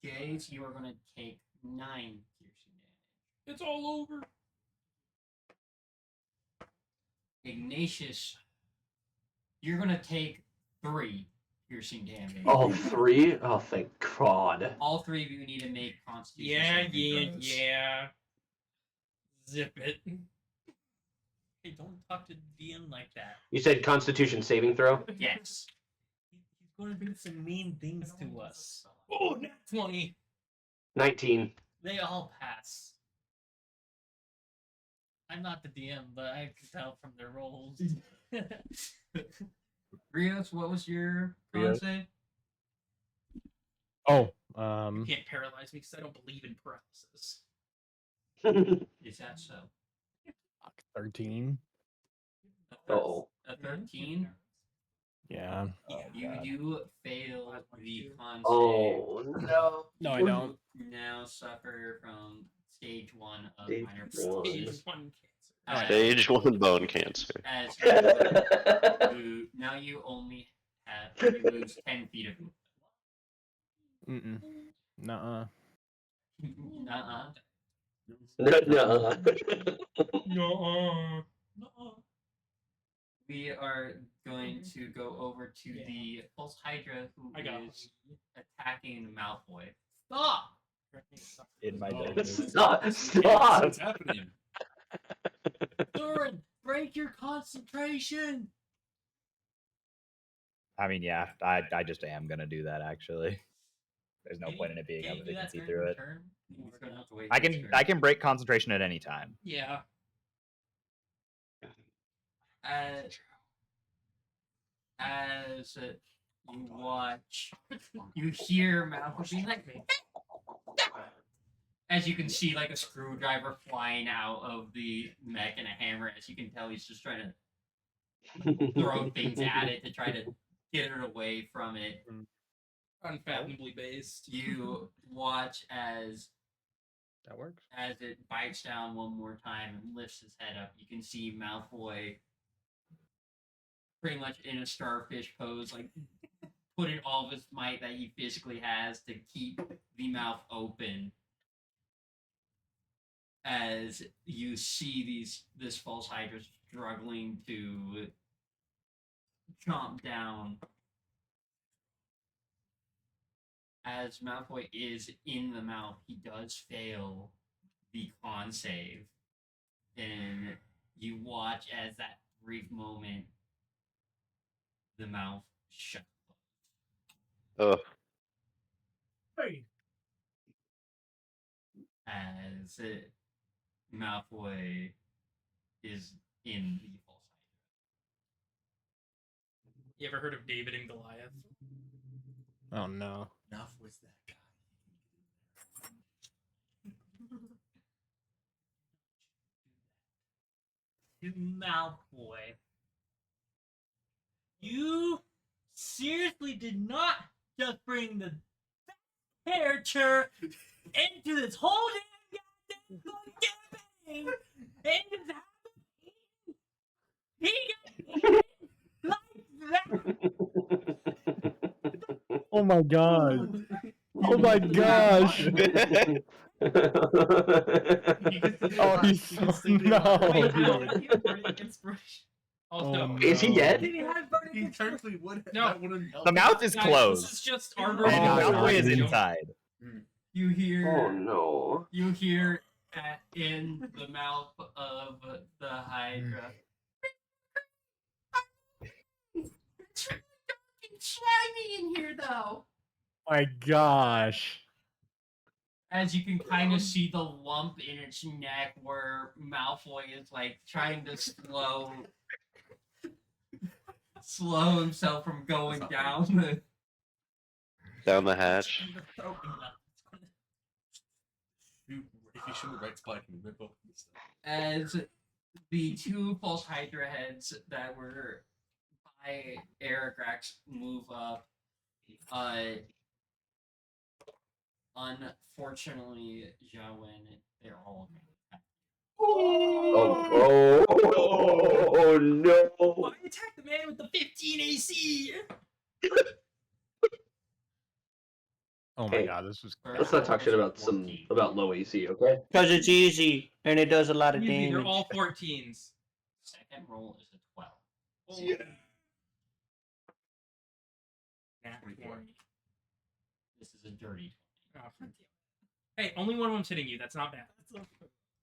A: Gaze, you are going to take 9 piercing damage.
C: It's all over.
A: Ignatius, you're going to take 3 piercing damage.
D: Oh, 3? Oh, thank God.
A: All 3 of you need to make Constitution
C: Yeah.
A: saving throws.
C: Zip it.
F: Hey, don't talk to DM like that.
D: You said Constitution saving throw?
A: Yes.
F: He's going to do some mean things to us.
C: Oh, nat 20.
D: 19.
F: They all pass. I'm not the DM, but I can tell from their rolls.
A: Rios, what was your con
B: Rios.
A: save?
B: Oh,
C: You can't paralyze me because I don't believe in paralysis.
A: Is that so?
B: 13.
D: Oh.
A: A 13?
B: Yeah.
A: You do fail the con save.
D: Oh, no.
B: No, I don't.
A: Now suffer from stage 1 of
D: Stage
A: minor
D: one.
A: paralysis.
C: Stage 1 cancer.
J: stage 1 bone cancer.
A: As you now you only have you lose 10 feet of movement.
B: Nuh-uh.
A: Nuh-uh.
D: No.
A: We are going to go over to the Pulse Hydra who is attacking Malfoy. Stop!
G: In my
B: Oh,
G: dungeon.
D: Stop!
H: What's happening?
F: Thorin, break your concentration!
G: I mean, yeah, I just am gonna do that actually. There's no point in it being able to see through it.
A: We're gonna have to wait
G: I
A: his
G: can
A: turn.
G: I can break concentration at any time.
C: Yeah.
A: As you watch, you hear Malfoy being like, as you can see, like a screwdriver flying out of the mech and a hammer. As you can tell, he's just trying to throw things at it to try to get it away from it.
C: Unfathomably based.
A: You watch as
B: That works.
A: as it bites down one more time and lifts his head up. You can see Malfoy pretty much in a starfish pose, like putting all of his might that he physically has to keep the mouth open. As you see this false hydra struggling to chomp down. As Malfoy is in the mouth, he does fail the con save. And you watch as that brief moment, the mouth shuts.
J: Oh,
A: As Malfoy is in the false hydra.
C: You ever heard of David and Goliath?
B: Oh no.
H: Enough with that guy.
F: To Malfoy. You seriously did not just bring the character into this whole damn goddamn campaign and just have him. He got
B: Oh my god. Oh my gosh. Oh, he's so no.
C: Also,
B: Oh,
D: Is he
B: no.
D: dead?
H: He technically would.
C: No.
H: That wouldn't help.
G: The mouth is
C: guys,
G: closed.
C: This is just
B: Oh,
C: our
G: And
C: version of
G: Malfoy is
C: Mario.
G: inside.
A: You hear.
D: Oh no.
A: You hear in the mouth of the Hydra. It's really dark and slimy in here, though.
B: My gosh.
A: As you can kind of see the lump in its neck where Malfoy is like trying to slow himself from going down the.
J: Down the hatch.
H: If you shoot the right spot, you can rip open the stuff.
A: As the two false Hydra heads that were by Aragrax move up, unfortunately, Xiaowen, they're all
D: Oh no.
C: Why attack the man with the 15 AC?
B: Oh my
D: Hey,
B: god, this was.
D: Let's not talk shit about low AC, okay?
E: Because it's easy and it does a lot of
C: Easy, they're
E: damage.
C: all 14s.
A: Second roll is a 12.
C: Nat 20.
A: This is a dirty
C: Oh, hey, only one of them's hitting you. That's not bad.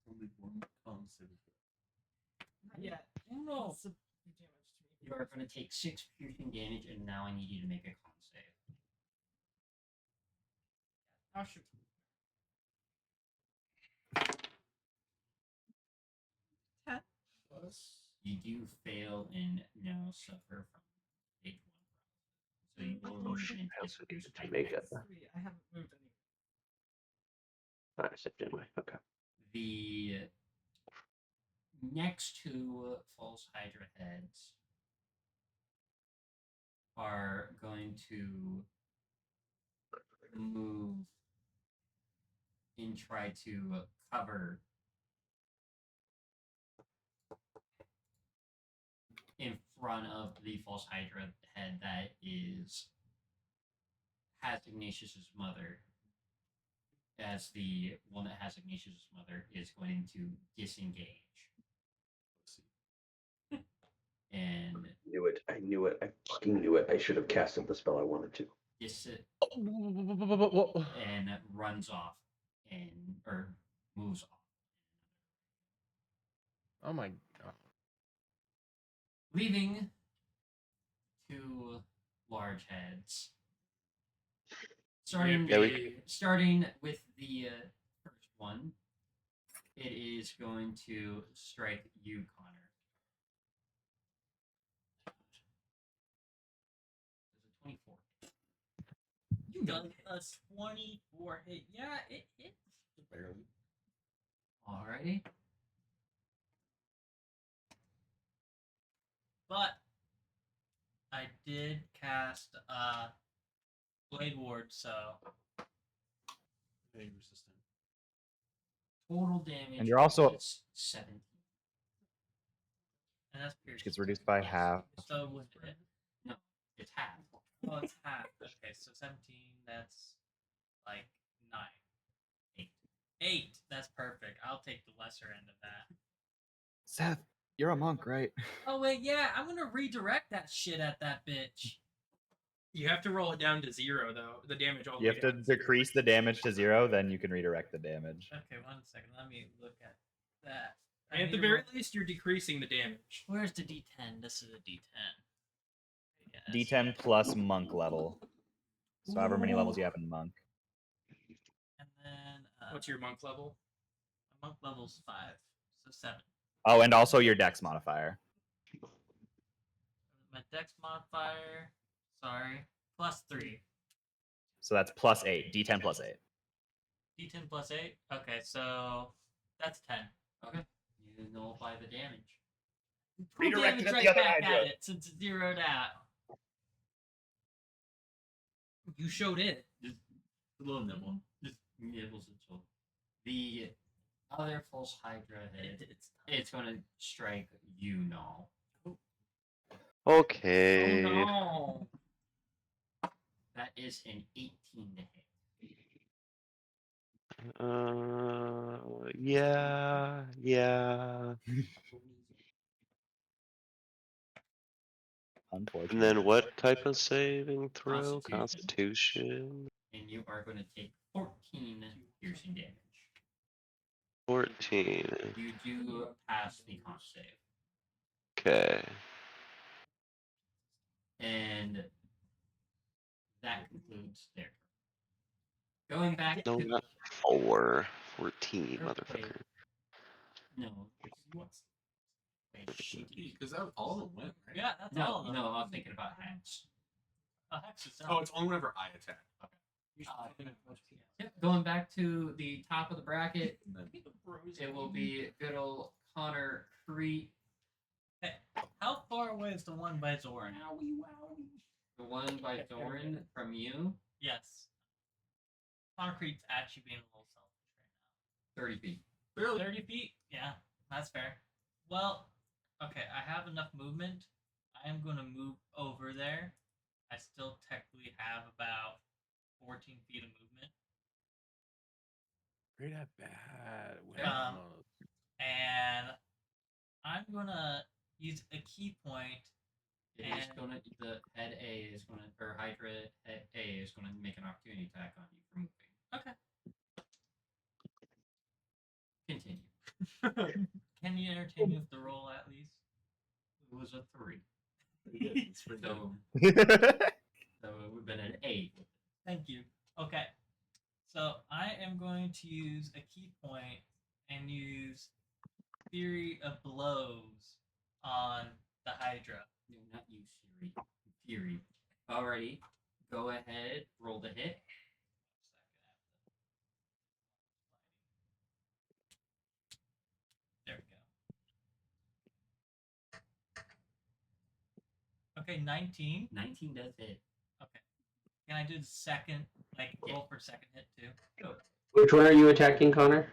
H: Only one concept.
L: Yeah.
C: No.
L: It's a damage to me.
A: You are going to take 6 piercing damage, and now I need you to make a con save.
L: I'll shoot.
A: You do fail and now suffer from stage 1 paralysis. So you will
D: Oh, shit.
A: move
D: I also
A: into
D: needed to make it.
L: Sweet. I haven't moved any.
D: I said anyway. Okay.
A: The next two false Hydra heads are going to move and try to cover in front of the false Hydra head that has Ignatius's mother, as the one that has Ignatius's mother is going to disengage. And
D: I knew it. I fucking knew it. I should have casted the spell I wanted to.
A: and runs off or moves off.
B: Oh my god.
A: Leaving two large heads. Starting with the first one, it is going to strike you, Connor. There's a 24.
F: You got a 24 hit. Yeah, it hits.
H: Barely.
A: Alrighty.
F: But I did cast Blade Ward, so
H: Very resistant.
A: Total damage.
G: And you're also-
A: is 17.
F: and that's
G: Which
F: piercing.
G: gets reduced by half.
F: So with it.
A: No, it's half.
F: Oh, it's half. Okay, so 17. That's like 9. 8. 8. That's perfect. I'll take the lesser end of that.
G: Seth, you're a monk, right?
F: Oh wait, yeah, I'm gonna redirect that shit at that bitch.
C: You have to roll it down to 0, though. The damage all the
G: You
C: way
G: have to
C: down to 0.
G: decrease the damage to 0, then you can redirect the damage.
F: Okay, 1 second. Let me look at that. I
C: And at the
F: need to
C: very
F: roll-
C: least, you're decreasing the damage.
F: Where's the D10? This is a D10. Yes.
G: D10 plus monk level. So however many levels you have in monk.
F: And then
C: What's your monk level?
F: my monk level's 5, so 7.
G: Oh, and also your dex modifier.
F: My dex modifier, sorry, plus 3.
G: So that's plus 8. D10 plus 8.
F: D10 plus 8. Okay, so that's 10.
A: Okay. You nullify the damage.
G: Redirect
F: Damage
G: it at
F: right
G: the other
F: back
G: Hydra.
F: at it since it's zeroed out.
C: You showed it.
A: Just a little nibble. Just nibbles and so. The other false Hydra head, it's going to strike you, Null.
J: Okay.
C: Oh no!
A: That is an 18 to hit.
J: Yeah, yeah. And
G: Unfortunate.
J: then what type of saving throw?
A: Constitution.
J: Constitution.
A: And you are going to take 14 piercing damage.
J: 14.
A: You do pass the con save.
J: Okay.
A: And that concludes their turn. Going back
J: No,
A: to
J: not 4. 14,
A: Wait.
J: motherfucker.
A: No. Wait,
H: Because all of them went, right?
F: Yeah, that's all of them.
A: No, I was thinking about Hex.
F: Hex is
H: Oh, it's only whenever I attack. Okay.
A: Yep, going back to the top of the bracket,
H: And then
A: it will be good old Connor Crete.
F: Hey, how far away is the one by Zoran?
A: The one by Doran from you,
F: Yes. Concrete's actually being a little selfish
A: 30 feet.
F: right now. 30 feet? Yeah, that's fair. Well, okay, I have enough movement. I am going to move over there. I still technically have about 14 feet of movement.
B: Great at bad.
F: And I'm going to use a key point.
A: It is gonna, the head A is gonna, or Hydra head A is gonna make an opportunity attack on you for moving.
F: Okay.
A: Continue.
F: Can you entertain me with the roll at least?
A: It was a 3.
H: it's pretty
A: So,
H: good.
A: so it would have been an 8.
F: Thank you. Okay. So I am going to use a key point and use Fury of Blows on the Hydra.
A: No, not you, Siri. Fury. Alrighty. Go ahead. Roll the hit.
F: There we go. Okay, 19.
A: 19 does hit.
F: Okay. Can I do the second, like roll for second hit too?
A: Go.
D: Which one are you attacking, Connor?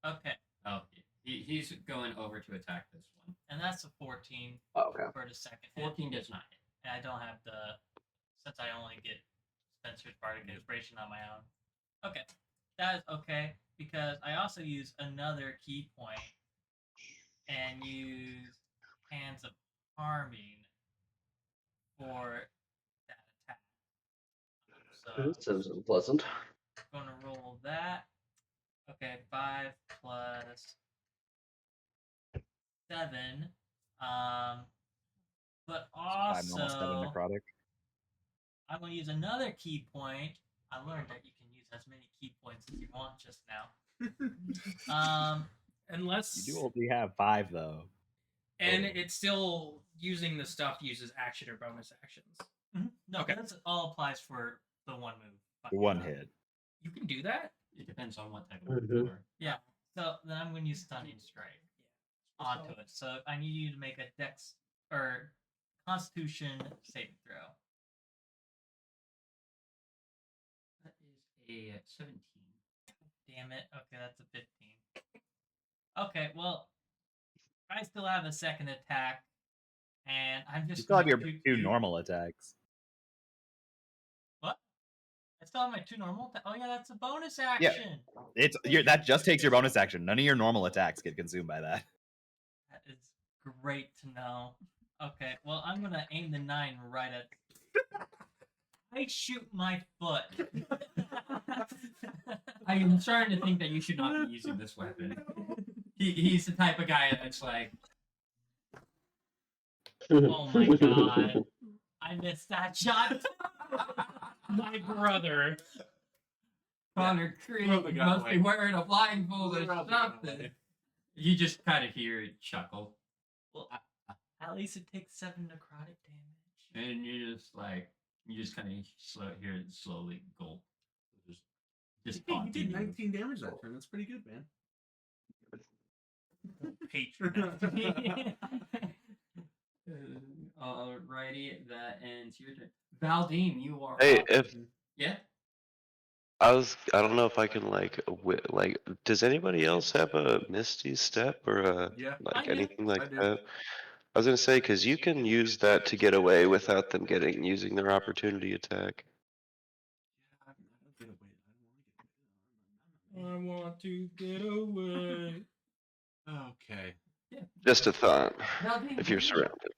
F: Okay.
A: Oh, he's going over to attack this one.
F: And that's a 14
D: Okay.
F: for the second hit.
A: 14 does not hit.
F: And I don't have the, since I only get Spencer's Bardic Inspiration on my own. Okay, that is okay, because I also use another key point and use Hands of Harming for that attack. So
D: That sounds unpleasant.
F: I'm going to roll that. Okay, 5 plus 7. But
G: 5 normal, 7
F: also,
G: necrotic.
F: I'm going to use another key point. I learned that you can use as many key points as you want just now.
C: Unless
G: You do only have 5 though.
C: and it's still using the stuff uses action or bonus actions.
F: No,
C: Okay.
F: that all applies for the one move.
G: The one hit.
C: You can do that?
A: It depends on what type of move you are.
F: Yeah. So then I'm going to use Stunning Strike onto it. So I need you to make a Dex or Constitution saving throw.
A: That is a 17.
F: Damn it. Okay, that's a 15. Okay, well, I still have a second attack, and I'm just
G: You still have your
F: gonna shoot
G: 2
F: you-
G: normal attacks.
F: What? I still have my 2 normal. Oh yeah, that's a bonus action.
G: That just takes your bonus action. None of your normal attacks get consumed by that.
F: That is great to know. Okay, well, I'm gonna aim the 9 right at. I shoot my foot.
A: I am starting to think that you should not be using this weapon. He's the type of guy that's like,
F: Oh my god. I missed that shot.
C: My brother.
A: Connor Creed
H: Brother got
A: must be
H: away.
A: wearing a blindfold or
H: Brother got
A: something.
H: away.
A: You just kind of hear it chuckle.
F: Well, at least it takes 7 necrotic damage.
A: And you just kind of hear it slowly gulp. Just
H: Hey, you did
A: continue.
H: 19 damage that turn. That's pretty good, man.
F: Patron.
A: Alrighty, that ends your turn. Valdine, you are
J: Hey,
A: up.
J: if
A: Yeah?
J: I don't know if I can does anybody else have a Misty Step or a
H: Yeah.
F: I do.
J: anything like
H: I do.
J: that? I was gonna say, because you can use that to get away without them using their opportunity attack.
C: I want to get away.
H: Okay.
J: Just a thought.
A: Nothing.
J: If you're surrounded.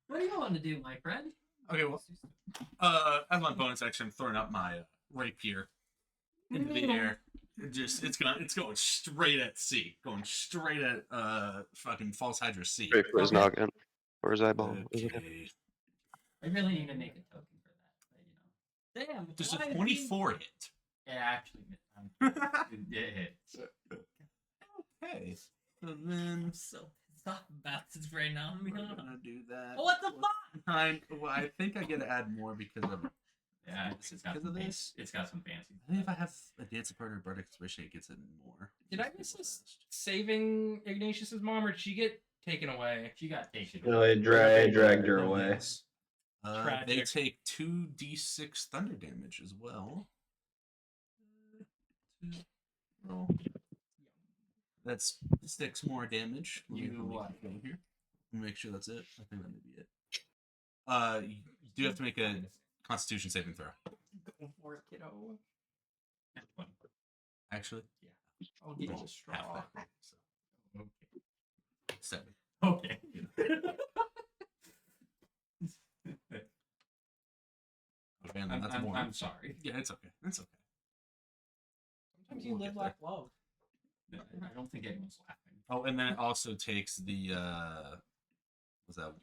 A: What do you want to do, my friend?
H: Okay, well, as my bonus action, I'm throwing up my rapier into the air. It's going straight at C, going straight at fucking False Hydra C.
J: Straight for his noggin. Or his eyeball.
H: Okay.
A: I really need to make a token for that, but you know.
F: Damn.
H: Does a
F: why is
H: 24 hit?
A: It actually it hits.
H: Okay. So then
F: I'm so pissed off about this right now.
H: I'm gonna do that.
F: Oh, what the fuck?
H: Well, I think I get to add more because of
A: Yeah, it's got
H: because
A: some
H: of
A: fancy.
H: this.
A: It's got some fancy.
H: I think if I have a dancer partner, Bardic Inspiration, it gets it more.
C: Did I miss this saving Ignatius's mom, or did she get taken away?
A: She got taken.
K: No, I dragged her away.
H: Yes. They
C: Tragic.
H: take 2d6 thunder damage as well. Roll. That's 6 more damage. Let me go here. Make sure that's it. I think that may be it. You do have to make a Constitution saving throw.
C: Go for it, kiddo.
H: Actually,
C: Yeah. I'll get you a straw.
H: half that. So, okay. 7.
A: Okay.
H: Okay, and then that's more.
A: I'm sorry.
H: Yeah, it's okay. It's okay.
C: Sometimes you
H: We'll
C: live
H: get
C: like love.
A: I don't think anyone's laughing.
H: Oh, and then it also takes the what's that? What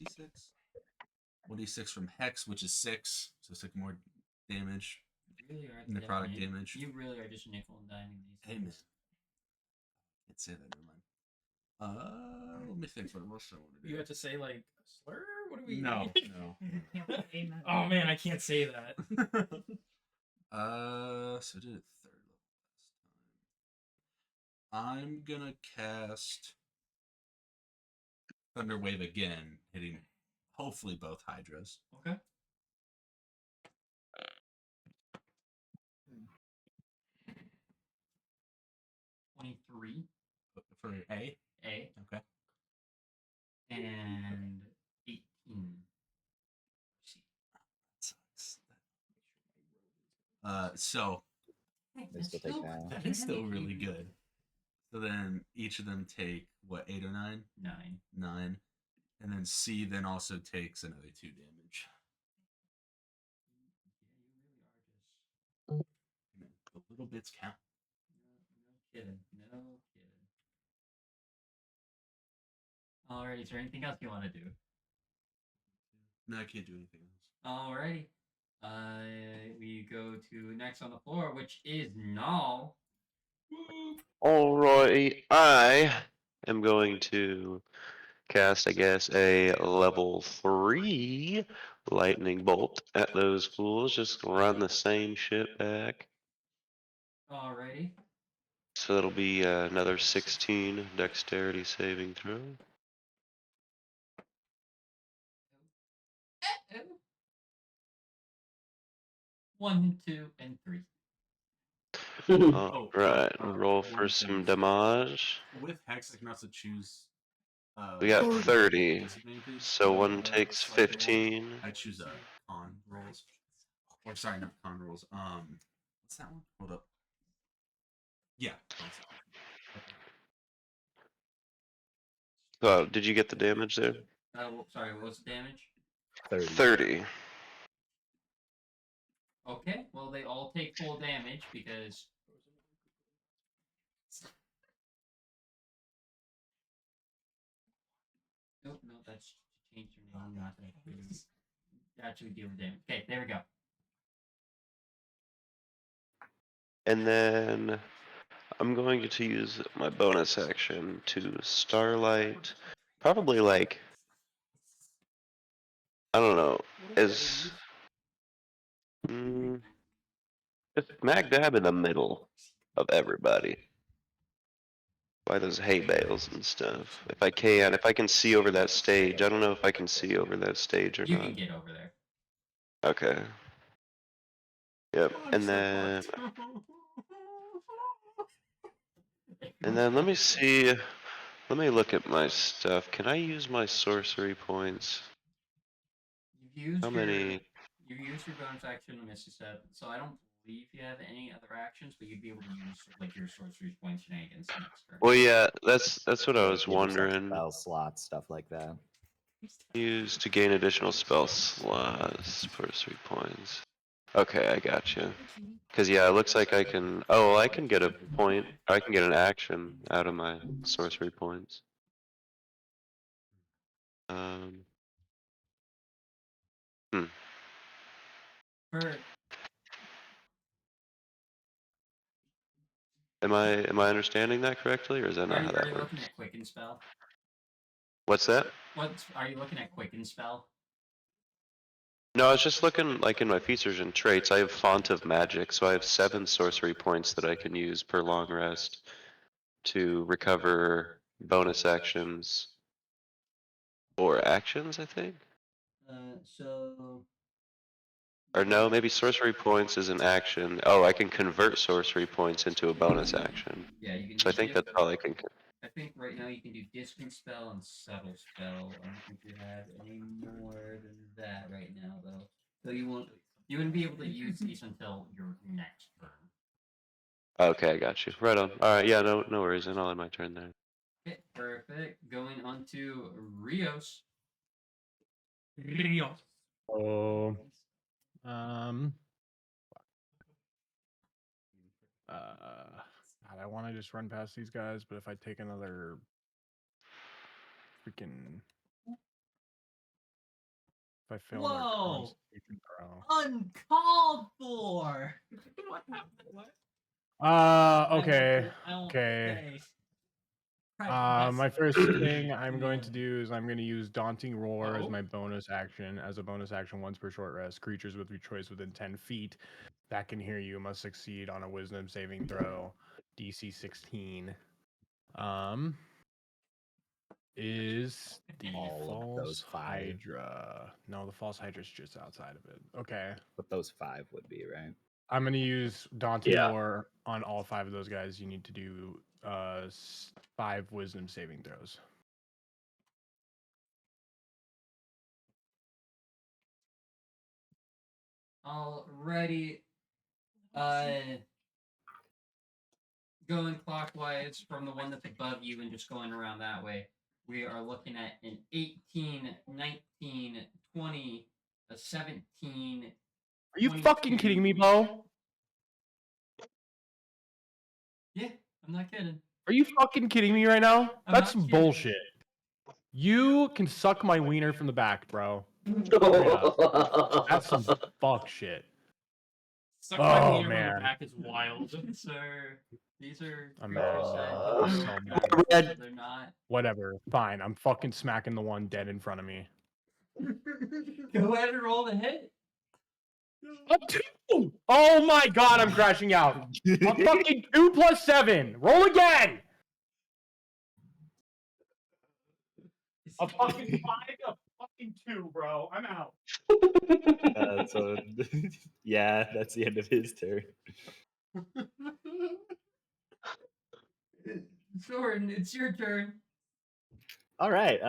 H: is it? 1d6? 1d6 from Hex, which is 6, so 6 more damage.
A: You really are
H: Necrotic
A: definitely-
H: damage.
A: You really are just nickel and diming these.
H: Hey man.
A: things.
H: Can't say that, never mind. Let me think what else I want to do.
C: You have to say like a slur. What do we?
H: No.
L: Amen.
C: Oh man, I can't say that.
H: So I did it 3rd level last time. I'm gonna cast Thunder Wave again, hitting hopefully both Hydras.
A: Okay. $23
H: For A?
A: A
H: Okay.
A: and 18 C.
H: Sucks. So
G: They still take down.
H: that is still really good. So then each of them take what, 8 or 9?
A: 9.
H: 9. And then C then also takes another 2 damage. The little bits count.
A: No kidding. No kidding. Alrighty, is there anything else you want to do?
H: No, I can't do anything else.
A: Alrighty. We go to next on the floor, which is Null.
J: Alright, I am going to cast, I guess, a level 3 lightning bolt at those fools. Just run the same shit back.
A: Alrighty.
J: So it'll be another 16 dexterity saving throw.
A: 1, 2, and 3.
J: Alright, roll for some damage.
H: With Hex, I can also choose.
J: We got 30,
H: disadvantage.
J: so one takes
H: Slight roll.
J: 15.
H: I choose con rolls. Or sorry, not con rolls. What's that one? Hold up. Yeah.
J: Oh, did you get the damage there?
A: Sorry, what was the damage?
J: 30.
A: Okay, well, they all take full damage because. Nope, no, that's changed your name. Not actually deal the damage. Okay, there we go.
J: And then I'm going to use my bonus action to Starlight. Probably like, I don't know, as just smack dab in the middle of everybody. By those hay bales and stuff. If I can see over that stage. I don't know if I can see over that stage or
A: You
J: not.
A: can get over there.
J: Okay. Yep, and then let me see Let me look at my stuff. Can I use my sorcery points? How many?
A: You used your bonus action to miss a step, so I don't believe you have any other actions, but you'd be able to use like your sorcery point shenanigans next turn.
J: Well, yeah, that's what I
G: Like,
J: was
G: give yourself
J: wondering.
G: Spell slots, stuff like that.
J: Use to gain additional spell slots, sorcery points. Okay, I got you. Because yeah, it looks like I can. Oh, I can get a point. I can get an action out of my sorcery points.
A: For
J: Am I understanding that correctly, or is that not how
A: are
J: that
A: you
J: works?
A: looking at Quicken Spell?
J: What's that?
A: Are you looking at Quicken Spell?
J: No, I was just looking like in my features and traits. I have Font of Magic, so I have 7 sorcery points that I can use per long rest to recover bonus actions or actions, I think.
A: So
J: Or no, maybe sorcery points is an action. Oh, I can convert sorcery points into a bonus action.
A: yeah, you can.
J: So I think that's all I can.
A: I think right now you can do Distant Spell and Subtle Spell. I don't think you have any more than that right now, though. So you wouldn't be able to use these until your next turn.
J: Okay, I got you. Right on. All right, yeah, no worries. And I'll end my turn there.
A: Okay, perfect. Going on to Rios.
C: Rios.
B: Oh. God, I want to just run past these guys, but if I take another freaking, if I fail another
F: Whoa!
B: concentration throw.
F: Uncalled for. What happened?
B: Okay.
F: Okay.
B: My first thing I'm going to do is I'm going to use Daunting Roar as my bonus action. As a bonus action, once per short rest, creatures with your choice within 10 feet that can hear you must succeed on a Wisdom saving throw, DC 16. Is the
G: All of those
B: False
G: 5.
B: Hydra? No, the False Hydra's just outside of it. Okay.
G: But those 5 would be, right?
B: I'm gonna use Daunting
D: Yeah.
B: Roar on all 5 of those guys. You need to do 5 Wisdom saving throws.
A: Alrighty. Going clockwise from the one that's above you and just going around that way. We are looking at an 18, 19, 20, a 17.
B: Are you fucking kidding me, Bo?
A: Yeah, I'm not kidding.
B: Are you fucking kidding me right now?
A: I'm
B: That's
A: not
B: some
A: kidding.
B: bullshit. You can suck my wiener from the back, bro. That's some fuck shit.
C: Suck my
B: Oh,
C: wiener from
B: man.
C: the back is wild.
A: Sir, these are
B: I'm
A: creatures
B: mad.
A: that
B: I'm so mad.
A: they're not.
B: Whatever. Fine. I'm fucking smacking the one dead in front of me.
A: Go ahead and roll the hit.
B: A 2! Oh my god, I'm crashing out. A fucking 2 plus 7. Roll again. A fucking 5 to a fucking 2, bro. I'm out.
G: So, yeah, that's the end of his turn.
A: Jordan, it's your turn.
G: All right.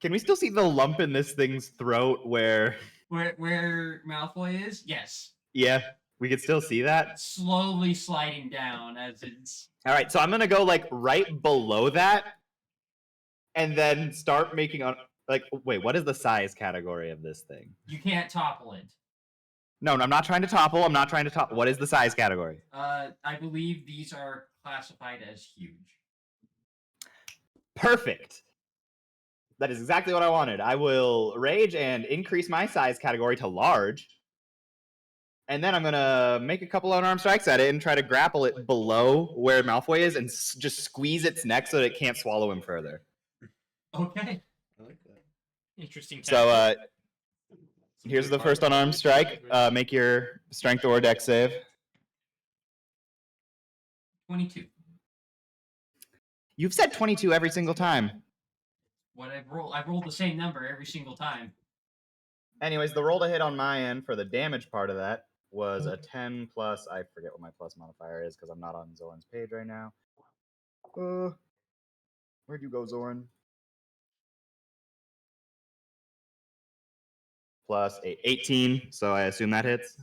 G: Can we still see the lump in this thing's throat where
A: Malfoy is? Yes.
G: Yeah, we can still see that.
A: Slowly sliding down as it's.
G: All right, so I'm gonna go like right below that, and then start making on like. Wait, what is the size category of this thing?
A: You can't topple it.
G: No, I'm not trying to topple. I'm not trying to topple. What is the size category?
A: I believe these are classified as huge.
G: Perfect. That is exactly what I wanted. I will rage and increase my size category to large. And then I'm going to make a couple unarmed strikes at it and try to grapple it below where Malfoy is and just squeeze its neck so that it can't swallow him further.
A: Okay.
H: I like that.
C: Interesting.
G: So here's the first unarmed strike. Make your strength or dex save.
A: 22.
G: You've said 22 every single time.
A: What I've rolled the same number every single time.
G: Anyways, the roll to hit on my end for the damage part of that was a 10 plus, I forget what my plus modifier is because I'm not on Zolan's page right now. Where'd you go, Zoran? Plus 18, so I assume that hits.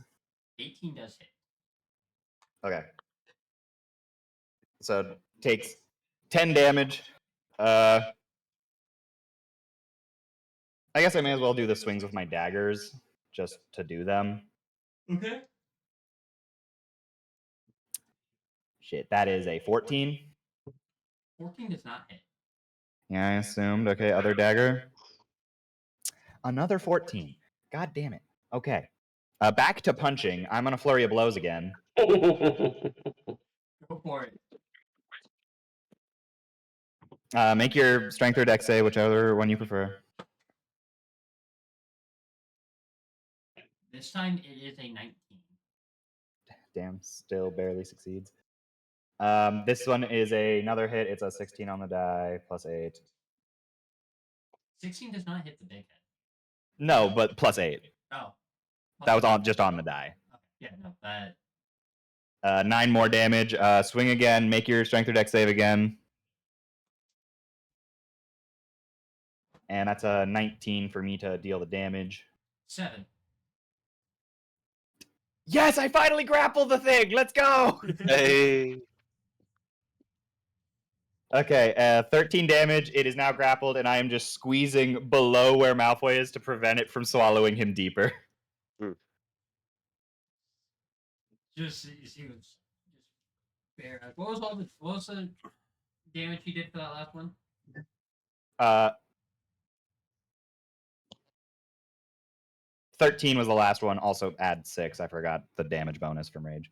A: 18 does hit.
G: Okay. So takes 10 damage. I guess I may as well do the swings with my daggers just to do them.
A: Okay.
G: Shit, that is a 14.
A: 14 does not hit.
G: Yeah, I assumed. Okay, other dagger. Another 14. God damn it. Okay. Back to punching. I'm on a flurry of blows again.
A: Go for it.
G: Make your strength or dex save, whichever one you prefer.
A: This time it is a 19.
G: Damn, still barely succeeds. This one is another hit. It's a 16 on the die, plus 8.
A: 16 does not hit the big head.
G: No, but plus 8.
A: Oh.
G: That was just on the die.
A: Okay. Yeah, no, that.
G: 9 more damage. Swing again. Make your strength or dex save again. And that's a 19 for me to deal the damage.
A: 7.
G: Yes, I finally grappled the thing. Let's go.
J: Hey.
G: Okay, 13 damage. It is now grappled, and I am just squeezing below where Malfoy is to prevent it from swallowing him deeper.
A: Just bare. What was the damage he did for that last one?
G: 13 was the last one. Also add 6. I forgot the damage bonus from rage.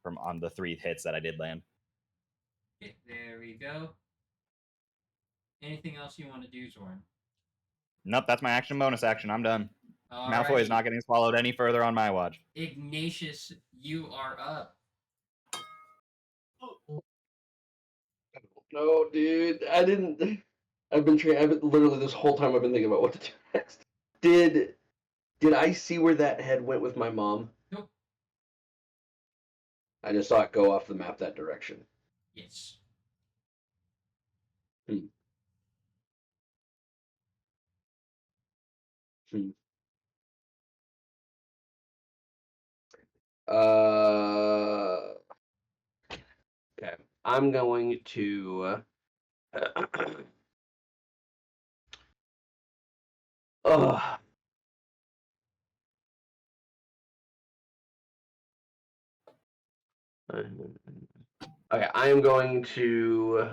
G: From on the 3 hits that I did land.
A: Okay, there we go. Anything else you want to do, Zoran?
G: Nope, that's my action bonus action. I'm done.
A: Alrighty.
G: Malfoy is not getting swallowed any further on my watch.
A: Ignatius, you are up.
M: No, dude, I didn't. I've been literally this whole time I've been thinking about what to do next. Did I see where that head went with my mom?
A: Nope.
M: I just saw it go off the map that direction.
A: Yes.
M: Hmm. Okay. I'm going to. Okay, I am going to.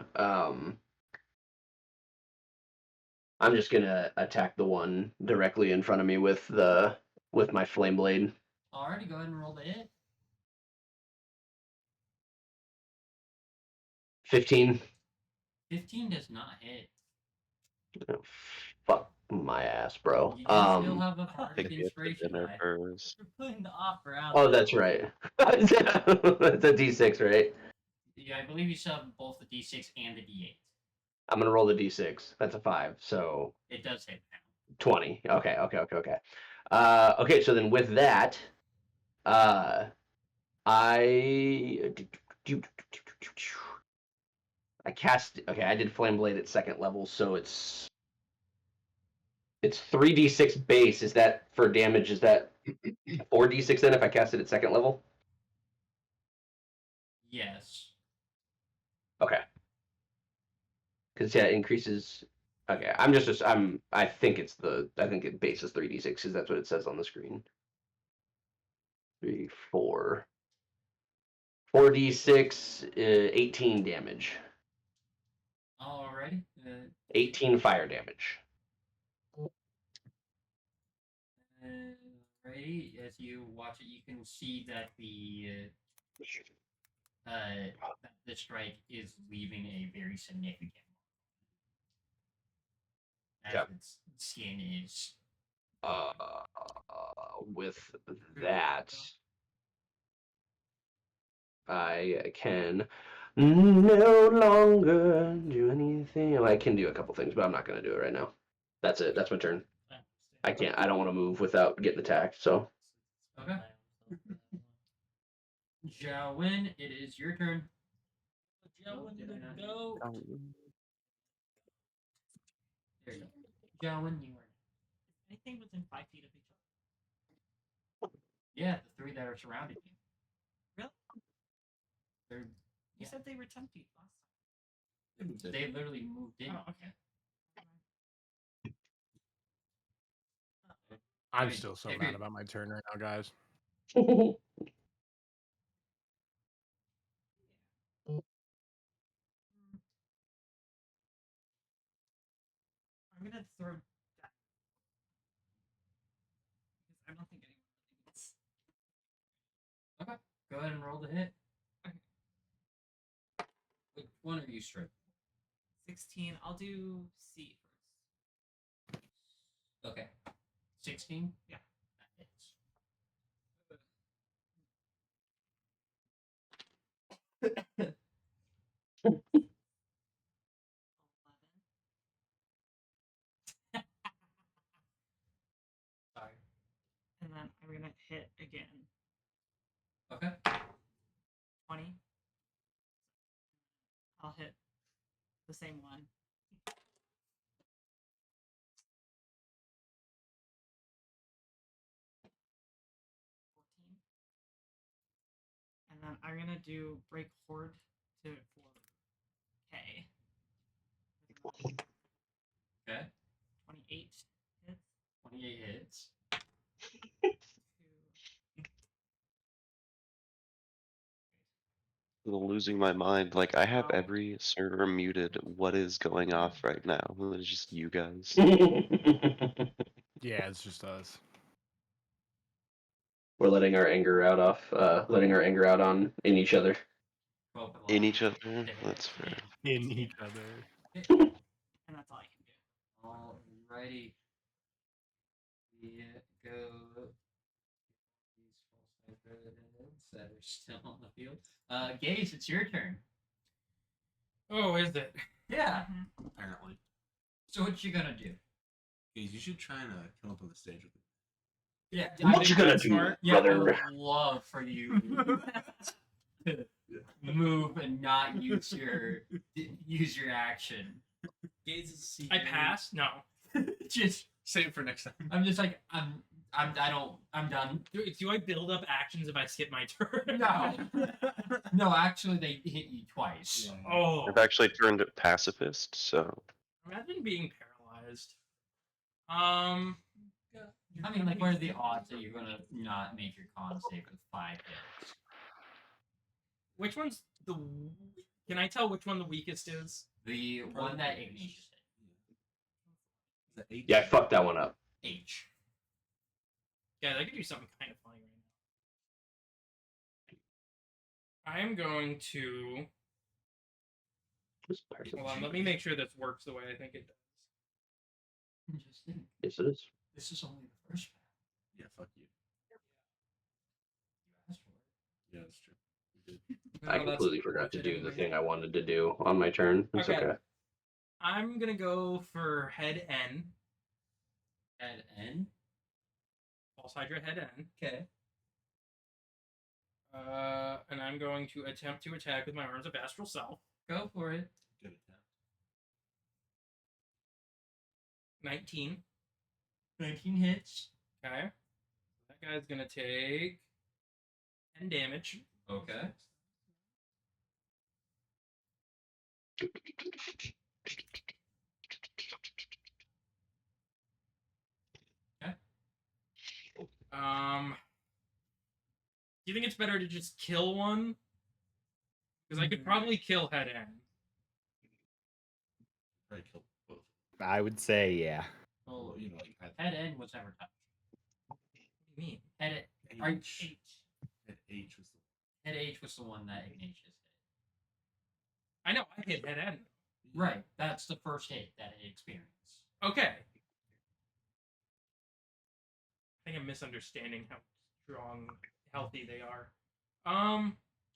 M: I'm just gonna attack the one directly in front of me with my flame blade.
A: Alrighty, go ahead and roll the hit.
M: 15.
A: 15 does not hit.
M: Oh, fuck my ass, bro.
A: You do still have a bardic inspiration
J: dinner
A: die.
J: first.
F: You're putting the offer out.
M: Oh, that's right. It's a D6, right?
A: Yeah, I believe you still have both the D6 and the D8.
M: I'm gonna roll the D6. That's a 5, so
A: It does hit now.
M: 20. Okay. Okay, so then with that, I cast. Okay, I did Flame Blade at second level, so it's 3d6 base. Is that for damage? Is that 4d6 then if I cast it at second level?
A: Yes.
M: Okay. Because it increases. Okay, I think it base is 3d6 because that's what it says on the screen. 3, 4. 4d6, 18 damage.
A: Alrighty.
M: 18 fire damage.
A: Alrighty. As you watch it, you can see that the strike is leaving a very significant mark. As its skin is.
M: With that, I can no longer do anything. I can do a couple things, but I'm not going to do it right now. That's it. That's my turn. I can't. I don't want to move without getting attacked. So.
A: Okay. Jiawen, it is your turn.
F: Jiawen, go.
A: There you go. Gentlemen, you are.
F: Anything within 5 feet of each other.
A: Yeah, the 3 that are surrounding you.
F: Really?
A: They're,
F: You
A: yeah.
F: said they were 10 feet last time.
A: They literally moved in.
F: Oh, okay.
B: I'm still so mad about my turn right now, guys.
F: I'm gonna throw that because I don't think anyone really needs.
A: Okay, go ahead and roll the hit.
F: Okay.
A: Which one are you stripped?
F: 16. I'll do C first.
A: Okay. 16?
F: Yeah.
A: That hits. Sorry.
F: And then I'm gonna hit again.
A: Okay.
F: 20. I'll hit the same one. And then I'm gonna do break horde for K.
A: Okay.
F: 28 hits.
A: 28 hits.
J: Losing my mind. Like, I have every server muted. What is going off right now? It's just you guys.
B: Yeah, it's just us.
M: We're letting our anger out on in each other.
J: In each other? That's fair.
B: In each other.
F: And that's all I can do.
A: Alrighty. We go. These false evidence that are still on the field. Gaze, it's your turn.
C: Oh, is it?
A: Yeah.
H: Apparently.
A: So what you gonna do?
H: Guys, you should try and come up on the stage with me.
A: Yeah.
M: What you gonna do,
A: brother? I would love for you to move and not use your action.
C: Gaze is secret. I pass? No.
A: Just
H: save it for next time.
A: I'm just like I'm done.
C: Do I build up actions if I skip my turn?
A: No. No, actually they hit you twice.
H: Yeah.
C: Oh.
J: I've actually turned pacifist, so.
C: Imagine being paralyzed.
A: I mean, like, what are the odds that you're gonna not make your con save with 5 hits?
C: Which one's the? Can I tell which one the weakest is?
A: The one that Ignatius
H: hit. H?
M: Yeah, I fucked that one up.
A: H.
C: Yeah, I could do something kind of funny right now. I am going to. Hold on, let me make sure this works the way I think it does.
A: Interesting.
M: Yes, it is.
A: This is only the first path.
H: Yeah, fuck you.
A: You asked for it.
H: Yeah, that's true. You did.
M: I completely forgot to do the thing I wanted to do on my turn. It's okay.
C: I'm gonna go for head N.
A: Head N?
C: False Hydra head N.
A: Okay.
C: And I'm going to attempt to attack with my Arms of Astral Self.
A: Go for it.
H: Good attempt.
C: 19.
A: 19 hits.
C: Okay. That guy's gonna take 10 damage.
A: Okay. Okay.
C: Do you think it's better to just kill one? Because I could probably kill head N.
H: Probably kill both.
G: I would say, yeah.
A: Well,
H: you know, like
A: head N was never touched.
C: What do you mean?
A: Head
H: H. Head H was the
A: Head H was the one that Ignatius hit.
C: I know, I hit head N.
A: Right, that's the first hit that it experienced.
C: Okay. I think I'm misunderstanding how strong, healthy they are.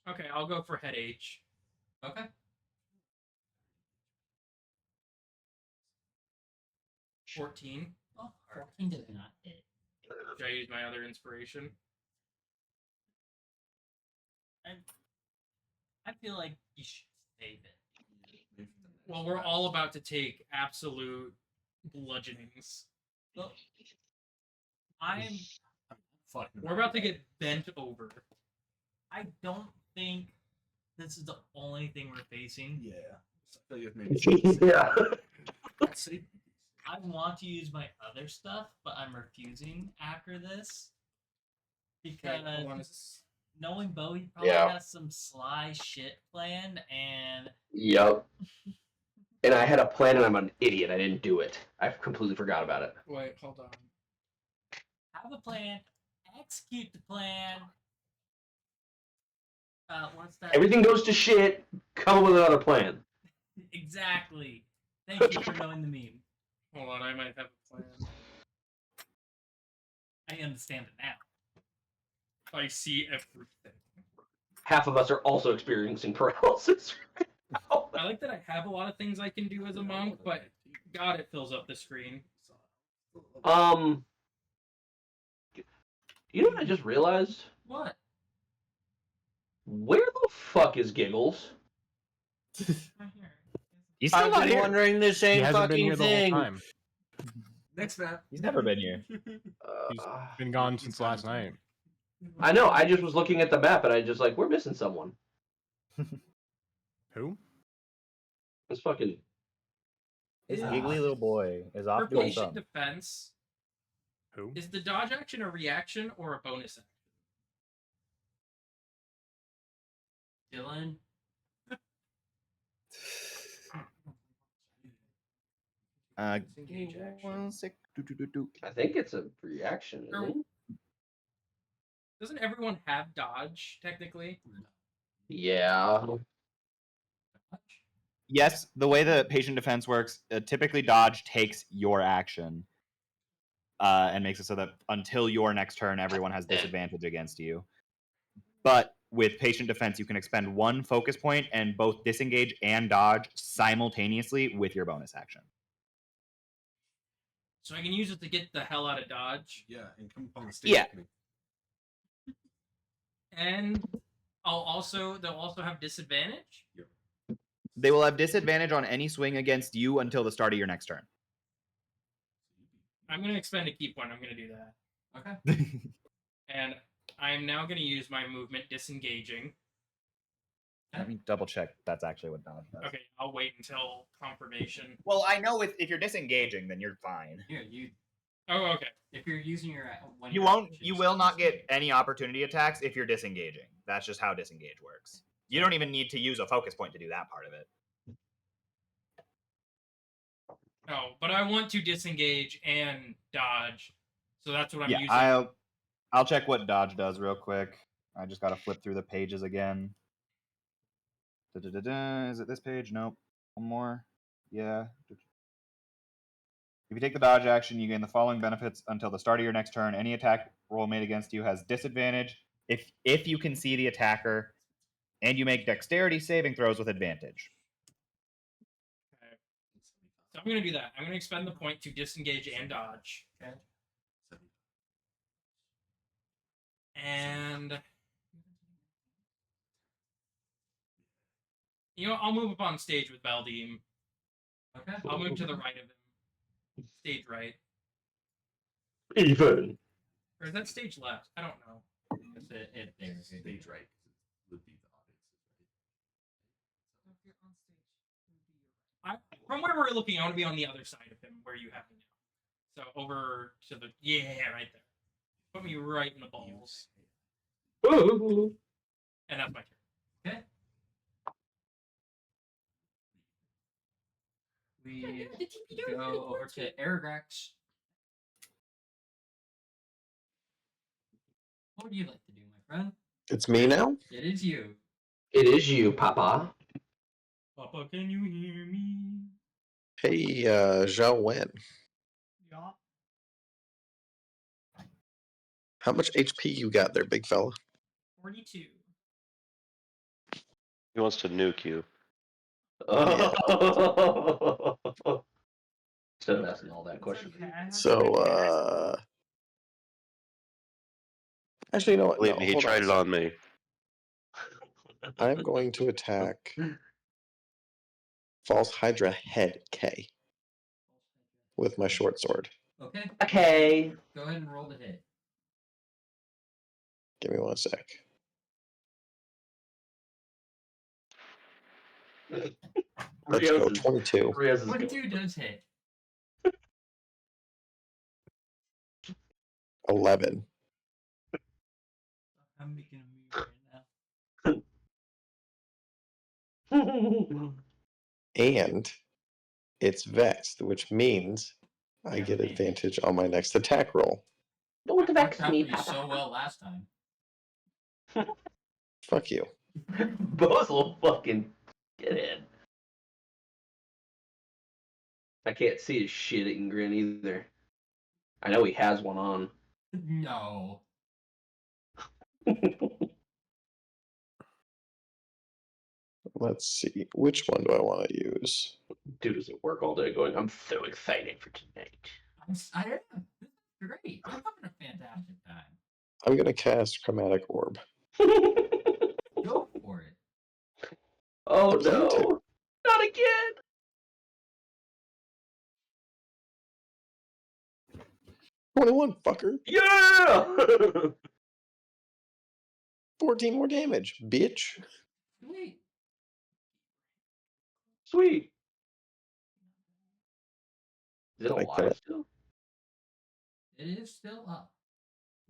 C: Okay, I'll go for head H.
A: Okay.
C: – 14.
A: Oh, 14 does not hit.
C: Should I use my other inspiration?
F: I feel like you should save it.
C: Well, we're all about to take absolute bludgeonings.
A: Look,
C: We're about to get bent over.
A: I don't think this is the only thing we're facing.
H: Yeah. I feel like maybe
M: Yeah.
A: I want to use my other stuff, but I'm refusing after this because knowing Bo, he probably has some sly shit planned, and
M: Yep. And I had a plan, and I'm an idiot. I didn't do it. I completely forgot about it.
C: Wait, hold on.
A: have a plan, execute the plan. What's that?
M: Everything goes to shit. Come up with another plan.
A: Exactly. Thank you for knowing the meme.
C: Hold on, I might have a plan.
A: I understand it now.
C: I see everything.
M: Half of us are also experiencing paralysis right now.
C: I like that I have a lot of things I can do as a monk, but God, it fills up the screen.
M: You know what I just realized?
A: What?
M: Where the fuck is Giggles?
G: He's still not here.
E: Wondering the same fucking thing.
H: Next map.
G: He's never been here.
B: He's been gone since last night.
M: I know. I just was looking at the map and I just like, we're missing someone.
B: Who?
M: It's fucking.
G: This giggly little boy is off
C: For
G: doing
C: patient
G: something.
C: defense,
B: Who?
C: is the dodge action a reaction or a bonus action?
A: Dylan?
C: Disengage action.
G: 1 sec. Do.
M: I think it's a reaction. Isn't it?
C: Doesn't everyone have dodge, technically?
M: Yeah.
G: Yes, the way the patient defense works, typically dodge takes your action and makes it so that until your next turn, everyone has disadvantage against you. But with patient defense, you can expend 1 focus point and both disengage and dodge simultaneously with your bonus action.
C: So I can use it to get the hell out of dodge.
H: Yeah, and come up on the stage.
G: Yeah.
H: with me.
C: And they'll also have disadvantage?
H: Yep.
G: They will have disadvantage on any swing against you until the start of your next turn.
C: I'm going to expend a key point. I'm going to do that.
A: Okay.
C: And I'm now going to use my movement disengaging.
G: Let me double check that's actually what dodge does.
C: Okay, I'll wait until confirmation.
G: Well, I know if you're disengaging, then you're fine.
A: Here, you.
C: Oh, okay.
A: If you're using your.
G: You will not get any opportunity attacks if you're disengaging. That's just how disengage works. You don't even need to use a focus point to do that part of it.
C: No, but I want to disengage and dodge. So that's what I'm using.
G: I'll check what dodge does real quick. I just gotta flip through the pages again. Is it this page? Nope. One more. Yeah. If you take the dodge action, you gain the following benefits until the start of your next turn. Any attack roll made against you has disadvantage if you can see the attacker, and you make dexterity saving throws with advantage.
C: Okay. So I'm going to do that. I'm going to expend the point to disengage and dodge.
A: Okay.
C: And you know, I'll move up on stage with Baldeem.
A: Okay.
C: I'll move to the right of him. Stage right.
M: Even.
C: Or is that stage left? I don't know.
A: It's
H: Stage right. Would be the
C: From where we're looking, I want to be on the other side of him, where you have me now. So over to the right there. Put me right in the balls.
M: Ooh.
C: And that's my turn.
A: Okay. We go over to Aragrax. What would you like to do, my friend?
K: It's me now?
A: It is you.
M: It is you, Papa.
C: Papa, can you hear me?
K: Hey, Zhao Wen.
A: Yeah.
K: How much HP you got there, big fella?
C: 42.
J: He wants to nuke you.
M: Instead of asking all that question.
K: So, actually, you know what?
J: Believe
K: No,
J: me, he
K: hold
J: tried
K: on.
J: it on me.
K: I'm going to attack False Hydra Head K. with my short sword.
A: Okay.
M: Okay.
A: Go ahead and roll the hit.
K: Give me 1 sec. Let's go 22.
A: 22 does hit.
K: 11.
F: I'm making a move right now.
K: And it's vexed, which means I get advantage on my next attack roll.
M: Don't vex
A: Worked out
M: me,
A: for you so well last time.
K: Fuck you.
M: Both will fucking get in. I can't see his shit-eating grin either. I know he has one on.
A: No.
K: Let's see. Which one do I want to use?
M: Dude is at work all day going, I'm so excited for tonight.
A: I am. This is great. I'm having a fantastic time.
K: I'm going to cast Chromatic Orb.
A: Go for it.
M: Oh no. Not again.
K: 21, fucker.
M: Yeah!
K: 14 more damage, bitch.
A: Sweet.
M: Sweet. Is it
K: I kill
M: alive
K: it.
M: still?
A: It is still up.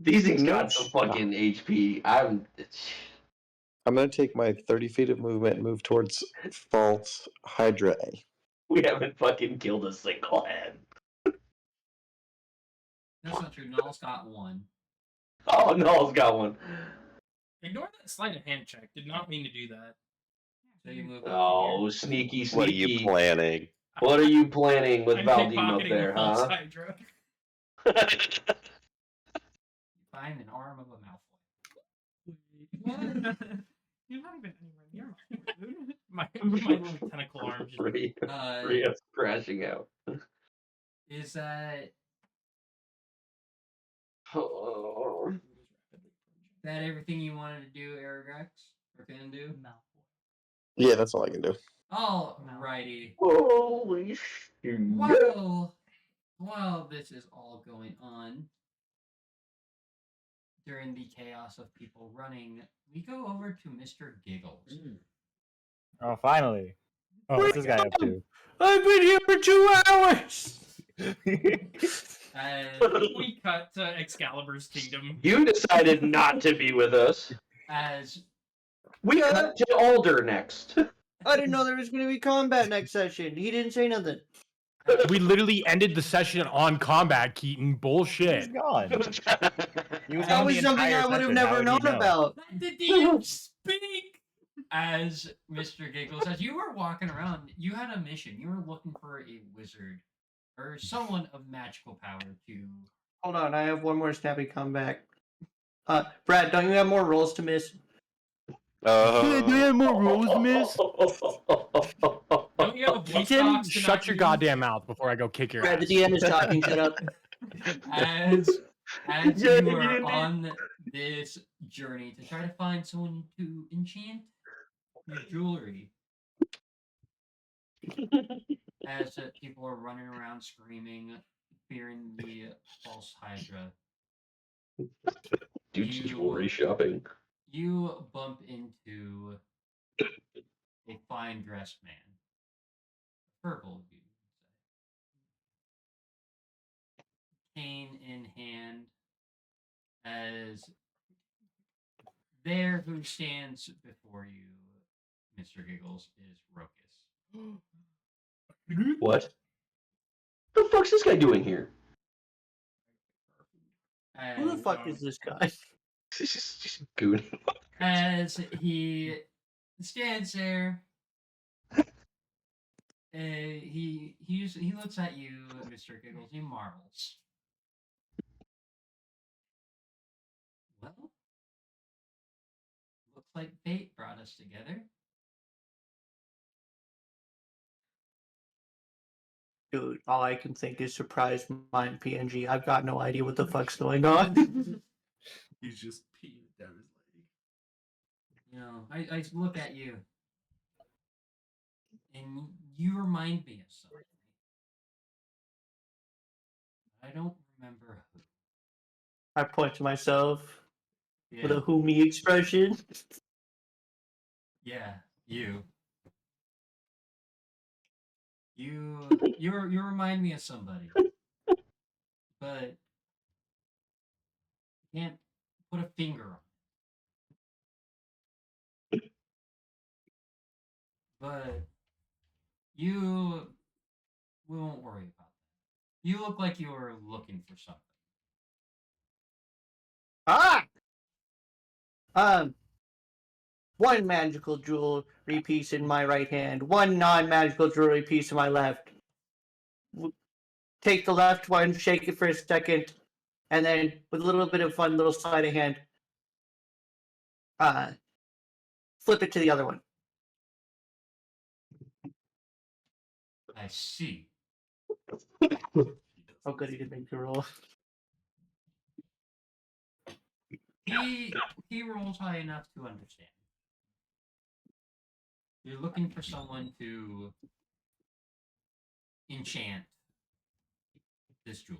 M: These things
K: No
M: got some fucking HP.
K: I'm going to take my 30 feet of movement and move towards False Hydra A.
M: We haven't fucking killed a single head.
A: That's not true. Null's got one.
M: Oh, Null's got one.
C: Ignore that sleight of hand check. Did not mean to do that.
A: So you move up
M: Oh,
A: to
M: sneaky, sneaky.
J: What are you planning?
M: What are you planning with
C: I'm
M: Valdeme up
C: pickpocketing
M: there,
C: the false
M: huh?
C: Hydra.
A: You find an arm of a Malfoy.
L: You're not even anywhere near
C: my little tentacle arm.
M: Ria's crashing out.
A: Is that
M: Oh.
A: that everything you wanted to do, Aragax? Or can do?
K: Yeah, that's all I can do.
A: Alrighty.
M: Holy shit.
A: While this is all going on, during the chaos of people running, we go over to Mr. Giggles.
G: Oh, finally. Oh, what's this guy up to?
B: I've been here for 2 hours!
C: We cut to Excalibur's kingdom.
M: You decided not to be with us.
A: As
M: we cut to Alder next.
E: I didn't know there was going to be combat next session. He didn't say nothing.
B: We literally ended the session on combat, Keaton. Bullshit.
G: He's gone.
E: That was something I would have never known about.
A: Let the DM speak! As Mr. Giggles, as you were walking around, you had a mission. You were looking for a wizard or someone of magical power to.
E: Hold on, I have one more snappy comeback. Brad, don't you have more rolls to miss?
B: Do you have more rolls to miss?
C: Don't you have a voice
B: Keaton,
C: box to
B: shut
C: not
B: your
C: use?
B: goddamn mouth before I go kick your
E: Brad,
B: ass.
E: the DM is talking. Shut up.
A: As you are on this journey to try to find someone to enchant your jewelry, as people are running around screaming, fearing the false Hydra.
M: Dude's jewelry shopping.
A: You bump into a fine dressed man. Purple, you would say. Cane in hand, as there who stands before you, Mr. Giggles, is Rokus.
M: What? What the fuck's this guy doing here?
E: Who the fuck is this guy?
M: He's just gooning.
A: As he stands there, he looks at you, Mr. Giggles. He marvels. Well, looks like fate brought us together.
E: Dude, all I can think is surprise mine PNG. I've got no idea what the fuck's going on.
H: He's just peeing down his leg.
A: You know, I look at you, and you remind me of something. I don't remember who.
E: I point to myself with
A: Yeah,
E: a who me expression.
A: yeah, you. You remind me of somebody, but can't put a finger on it. But you, we won't worry about that. You look like you were looking for something.
E: Ah! One magical jewelry piece in my right hand, one non-magical jewelry piece in my left. Take the left one, shake it for a second, and then with a little bit of fun little sleight of hand, flip it to the other one.
A: I see.
E: Oh, good, he didn't make the roll.
A: He rolls high enough to understand. You're looking for someone to enchant this jewel.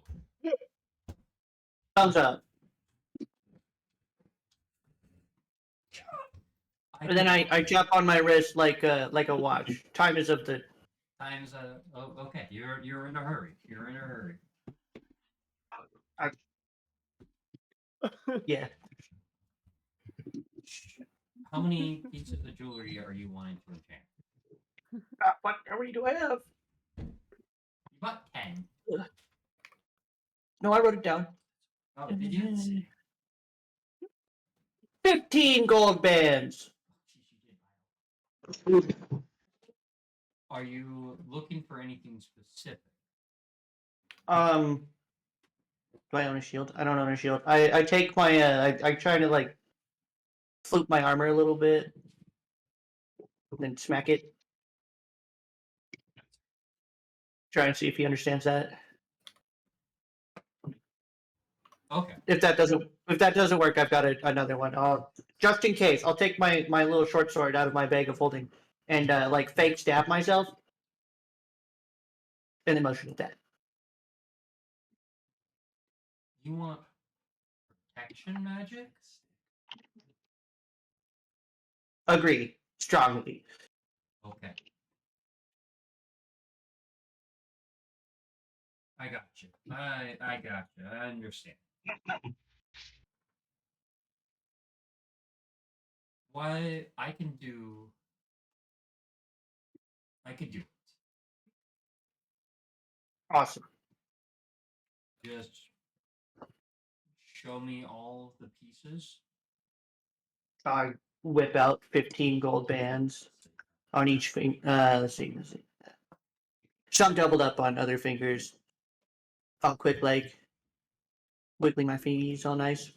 E: Thumbs up. And then I jump on my wrist like a watch. Time is of the.
A: Time's oh, okay. You're in a hurry. You're in a hurry.
E: Yeah.
A: How many pieces of jewelry are you wanting to enchant?
E: What jewelry do I have?
A: You bought 10.
E: No, I wrote it down.
A: Oh, did you?
E: 15 gold bands.
A: Are you looking for anything specific?
E: Do I own a shield? I don't own a shield. I take my I try to like flute my armor a little bit, then smack it. Try and see if he understands that.
A: Okay.
E: If that doesn't work, I've got another one. Just in case, I'll take my little short sword out of my bag of holding and like fake stab myself, and then motion attack.
A: You want protection magic?
E: Agree strongly.
A: Okay. I got you. I got you. I understand. What I can do. I could do it.
E: Awesome.
A: Just show me all the pieces.
E: I whip out 15 gold bands on each finger. Let's see. Some doubled up on other fingers. All quick like wiggling my fingers all nice.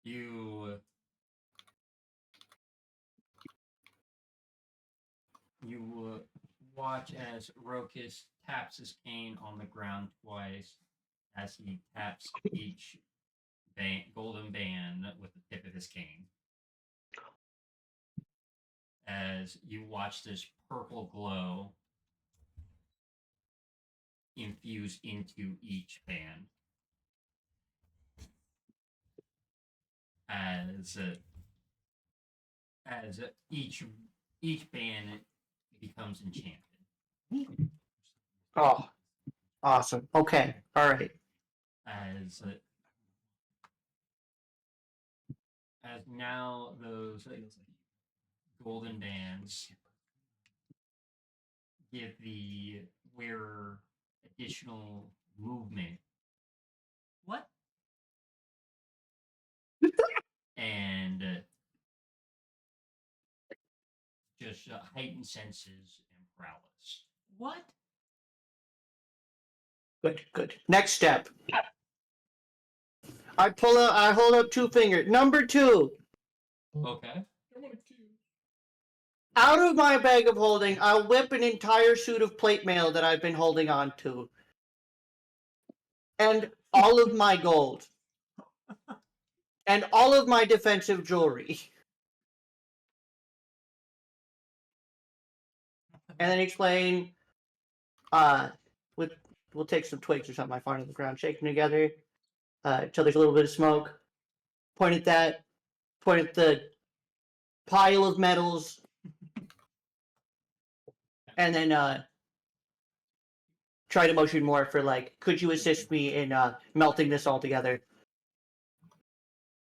A: You watch as Rokus taps his cane on the ground twice as he taps each golden band with the tip of his cane. As you watch this purple glow infuse into each band. As each band becomes enchanted.
E: Oh, awesome. Okay, all right.
A: As now those golden bands give the wearer additional movement. What? And just heightened senses and prowess. What?
E: Good. Next step. I hold up 2 fingers. Number 2.
A: Okay.
E: Out of my bag of holding, I'll whip an entire suit of plate mail that I've been holding on to. And all of my gold. And all of my defensive jewelry. And then explain with we'll take some twigs or something I find on the ground, shake them together until there's a little bit of smoke. Point at that. Point at the pile of metals, and then try to motion more for like, could you assist me in melting this all together?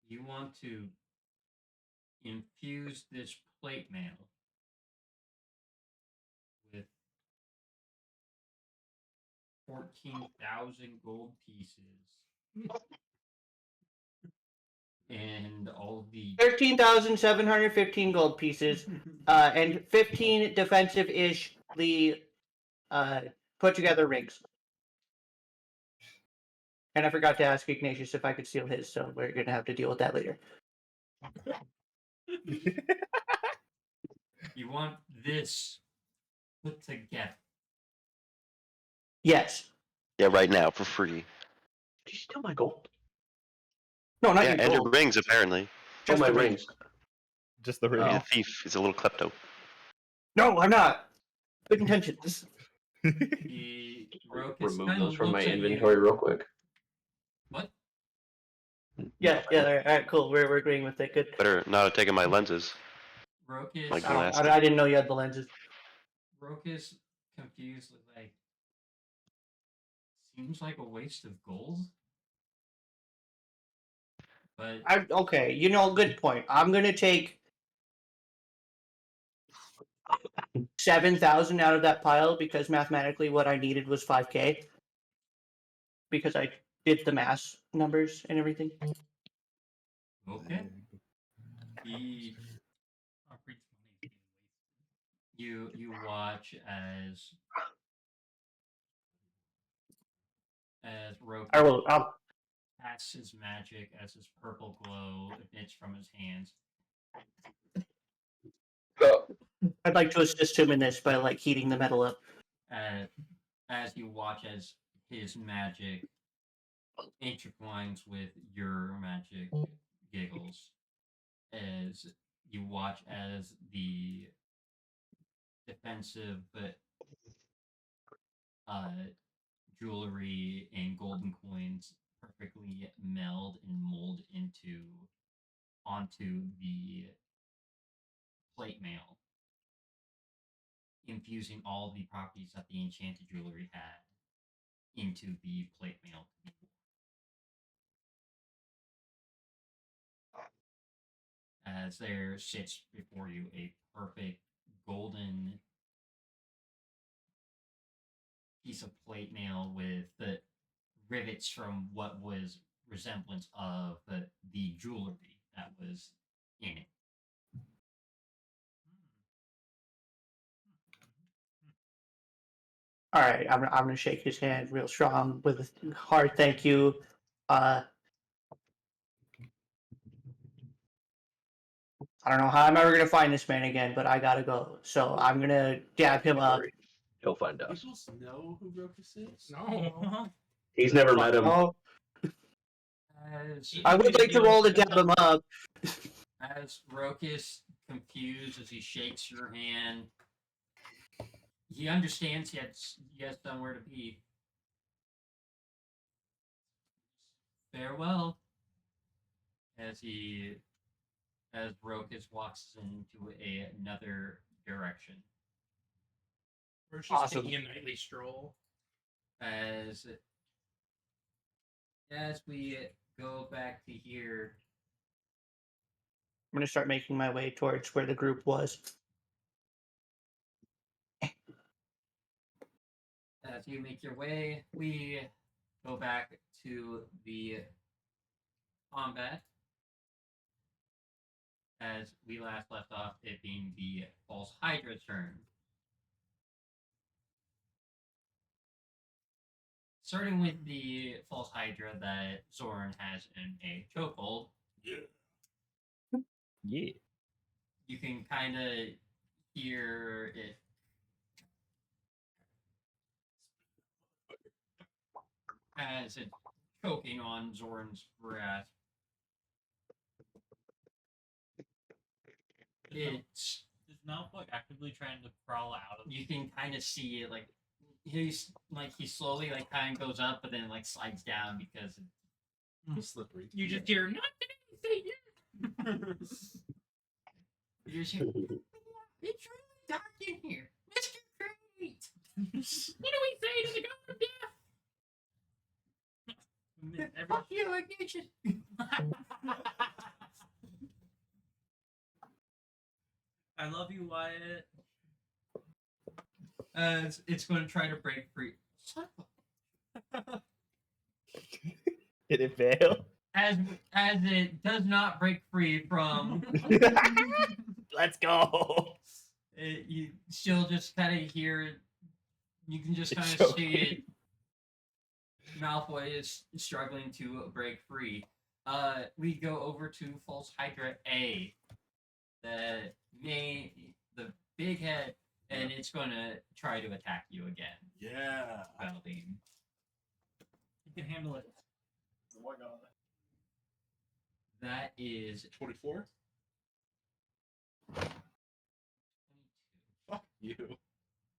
A: You want to infuse this plate mail with 14,000 gold pieces and all the
E: 13,715 gold pieces, and 15 defensive-ish put together rings. And I forgot to ask Ignatius if I could steal his, so we're gonna have to deal with that later.
A: You want this put together.
E: Yes.
J: Yeah, right now for free.
M: Did you steal my gold?
E: No, not
J: Yeah,
E: your
J: and your
E: gold.
J: rings apparently.
M: Just my
E: the
M: rings.
G: Just the
J: He's
G: ring.
J: a thief. He's a little klepto.
E: No, I'm not. Good intentions.
A: The Rokus
M: Remove
A: kind
M: those
A: of
M: from my
A: looks at
M: inventory
A: you.
M: real quick.
A: What?
E: Yeah, all right, cool. We're agreeing with it. Good.
J: Better not have taken my lenses.
A: Rokus.
J: My
E: Oh,
J: glasses.
E: I didn't know you had the lenses.
A: Rokus confused, like, seems like a waste of gold. But
E: Okay, you know, good point. I'm gonna take 7,000 out of that pile because mathematically what I needed was 5K. Because I did the mass numbers and everything.
A: okay. You watch as Rokus casts his magic as his purple glow emits from his hands.
E: I'd like to assist him in this by like heating the metal up.
A: As you watch as his magic intertwines with your magic, Giggles, as you watch as the defensive jewelry and golden coins perfectly meld and mold onto the plate mail, infusing all the properties that the enchanted jewelry had into the plate mail. As there sits before you a perfect golden piece of plate mail with the rivets from what was resemblance of the jewelry that was in it.
E: All right, I'm gonna shake his hand real strong with a hard thank you. I don't know how I'm ever gonna find this man again, but I gotta go. So I'm gonna dab him up.
M: He'll find us.
H: People know who Rokus is?
C: No.
M: He's never met him.
E: Oh,
A: As
E: I would like to roll to dab him up.
A: As Rokus, confused as he shakes your hand, he understands he has somewhere to be. Farewell. As Rokus walks into another direction.
C: We're just
E: Awesome.
C: taking a nightly stroll.
A: As we go back to here,
E: I'm gonna start making my way towards where the group was.
A: as you make your way, we go back to the combat. As we last left off, it being the false Hydra turn. Starting with the false Hydra that Zoran has in a chokehold.
G: Yeah.
A: You can kind of hear it as it's choking on Zoran's grasp. It's
F: Is Malfoy actively trying to crawl out of?
A: You can kind of see it, like he's like he slowly like kind of goes up, but then like slides down because
H: It's slippery.
C: You just hear not today,
A: you just hear, it's really dark in here, Mr. Great.
C: What do we say to the god of death?
A: Fuck you, Ignatius.
F: I love you, Wyatt.
A: It's going to try to break free.
G: Did it fail?
A: As it does not break free from,
G: Let's go.
A: you still just kind of hear. You can just
G: It's
A: kind of
G: choking.
A: see it. Malfoy is struggling to break free. We go over to False Hydra A, the big head, and it's going to try to attack you again.
H: Yeah.
A: Valdine.
F: You can handle it.
H: Oh my god.
A: That is
H: 24? Fuck you.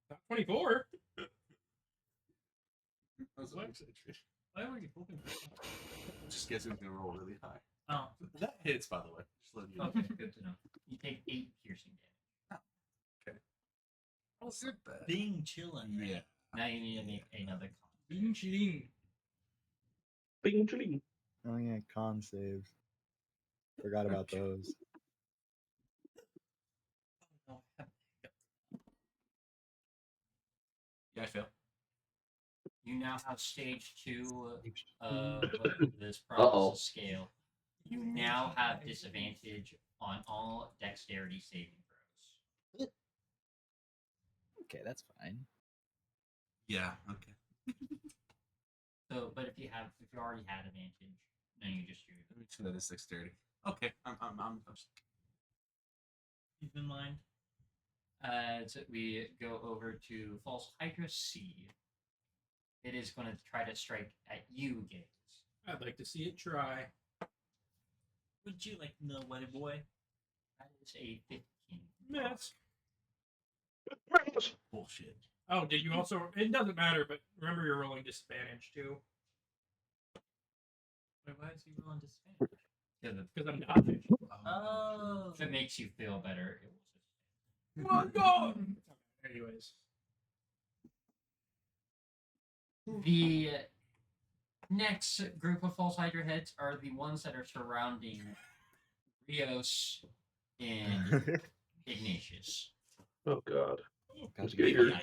C: Not 24.
H: I was like, exaggerating.
F: Why were you hoping for that?
H: Just guessing it's gonna roll really high.
F: Oh,
H: That hits, by the way. Just letting you know.
A: okay. Good to know. You take 8 piercing damage.
H: Was it bad?
F: being chillin'.
H: Yeah.
A: Now you need to make another con.
C: Bing chilling.
M: Bing, chling.
G: Oh yeah, con saves. Forgot about those.
H: Yeah, I fail.
A: You now have stage 2 of this
M: Uh-oh.
A: process scale. You now have disadvantage on all dexterity saving throws.
G: Okay, that's fine.
H: Yeah, okay.
A: So, but if you already had advantage, then you just use it.
H: Let me see that as dexterity. Okay, I'm
F: Keep in mind.
A: So we go over to False Hydra C. It is going to try to strike at you, Gaze.
C: I'd like to see it try.
F: Would you like to know, Whitey boy?
A: That is a 15.
C: Miss.
H: bullshit.
C: Oh, did you also? It doesn't matter, but remember you're rolling disadvantage too.
F: Wait, why is he rolling disadvantage?
C: Because I'm dodging.
F: Oh.
A: If it makes you feel better, it will
C: Oh my god! Anyways.
A: The next group of False Hydra heads are the ones that are surrounding Rios and Ignatius.
M: Oh god.
G: That's
M: good.
G: good.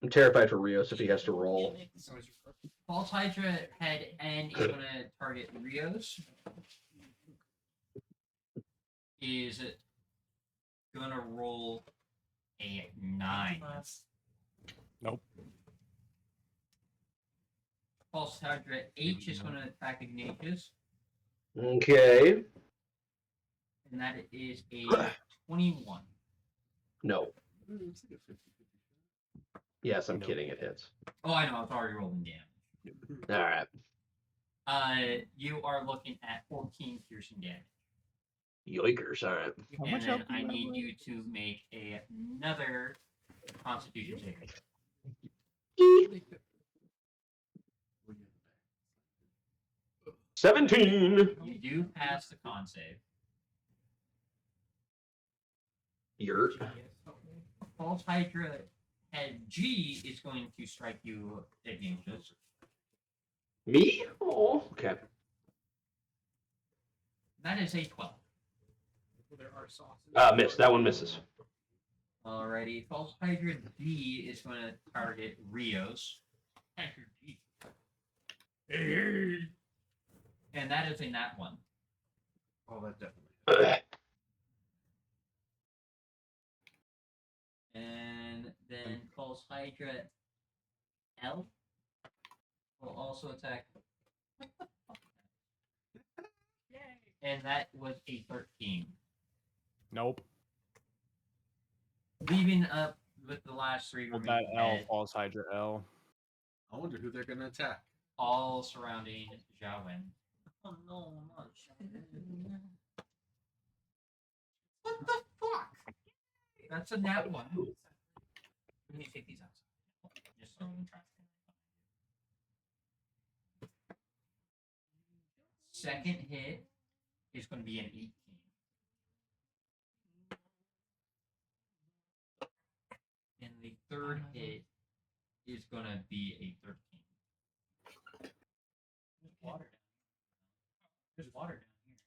M: I'm terrified for Rios if he has to roll.
A: False Hydra head N is going to target Rios. Is going to roll a 9.
B: Nope.
A: False Hydra H is going to attack Ignatius,
M: Okay.
A: and that is a 21.
M: No. Yes, I'm
B: Nope.
M: kidding. It hits.
A: Oh, I know. I was already rolling damage.
M: All right.
A: You are looking at 14 piercing damage.
M: Yoikers. All right.
G: How
A: And
G: much
A: then
G: health do
A: I
G: you have
A: need
G: left?
A: you to make another Constitution saving.
M: 17.
A: You do pass the con save.
M: Yurt.
A: False Hydra head G is going to strike you, Ignatius.
M: Me? Oh, okay.
A: That is a 12.
C: There are sauces.
M: Miss. That one misses.
A: Alrighty, False Hydra D is going to target Rios.
F: Hydra D.
A: And that is a nat 1.
H: Oh, that definitely.
A: And then False Hydra L will also attack. And that was a 13.
B: Nope.
A: Leaving up with the last 3
B: Well, that
A: remaining
B: L,
A: heads,
B: False Hydra L.
H: I wonder who they're gonna attack.
A: all surrounding Xiaowen.
F: Oh no, not
A: What the fuck? That's a nat 1.
C: We need to take these out.
A: Just so the trash can. Second hit is going to be an 18. And the third hit is going to be a 13. There's water down here. There's water down here.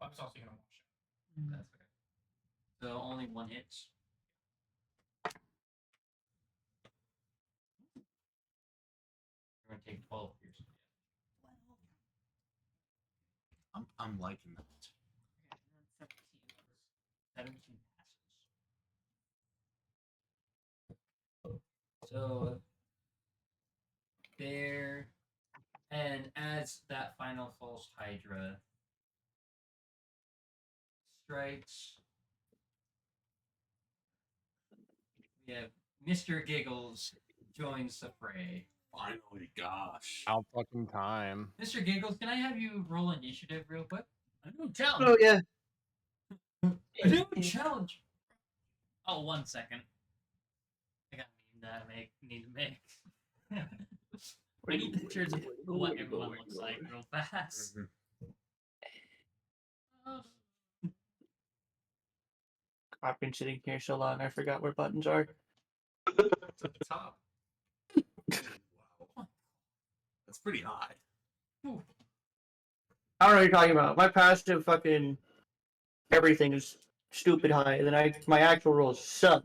C: I was also gonna wash it.
A: That's okay. So only one hits. We're going to take 12 piercing.
H: I'm liking that.
L: Okay, and then 17.
A: 17 passes. So there, and as that final false Hydra strikes, we have Mr. Giggles joins the fray.
H: Finally, gosh.
B: Out fucking time.
A: Mr. Giggles, can I have you roll initiative real quick?
F: A new challenge.
E: Oh yeah.
A: A new challenge.
F: Oh, 1 second. I got a meme that I need to make. I need pictures of what everyone looks like real fast.
E: I've been sitting here so long, I forgot where buttons are.
H: It's at the top. Wow. That's pretty high.
E: I don't know what you're talking about. My passive fucking everything is stupid high, and then my actual rolls suck.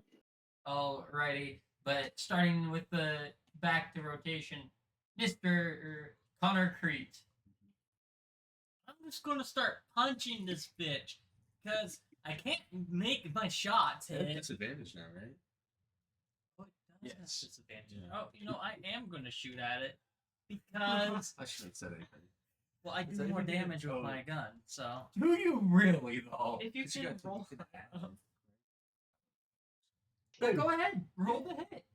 A: Alrighty, but starting with the back to rotation, Mr. Connor Crete.
F: I'm just gonna start punching this bitch because I can't make my shots
H: You have
F: hit.
H: disadvantage now, right?
F: Oh, it does have
A: Yes.
F: disadvantage.
H: Yeah.
F: Oh, I am gonna shoot at it because
H: I shouldn't have said anything.
F: well, I
H: Is
F: do more
H: anything-
F: damage with
H: oh.
F: my gun. So
A: Do you really, though?
F: if you
H: Because you
F: can
H: got to
F: roll,
H: look at that.
A: Go ahead, roll the hit.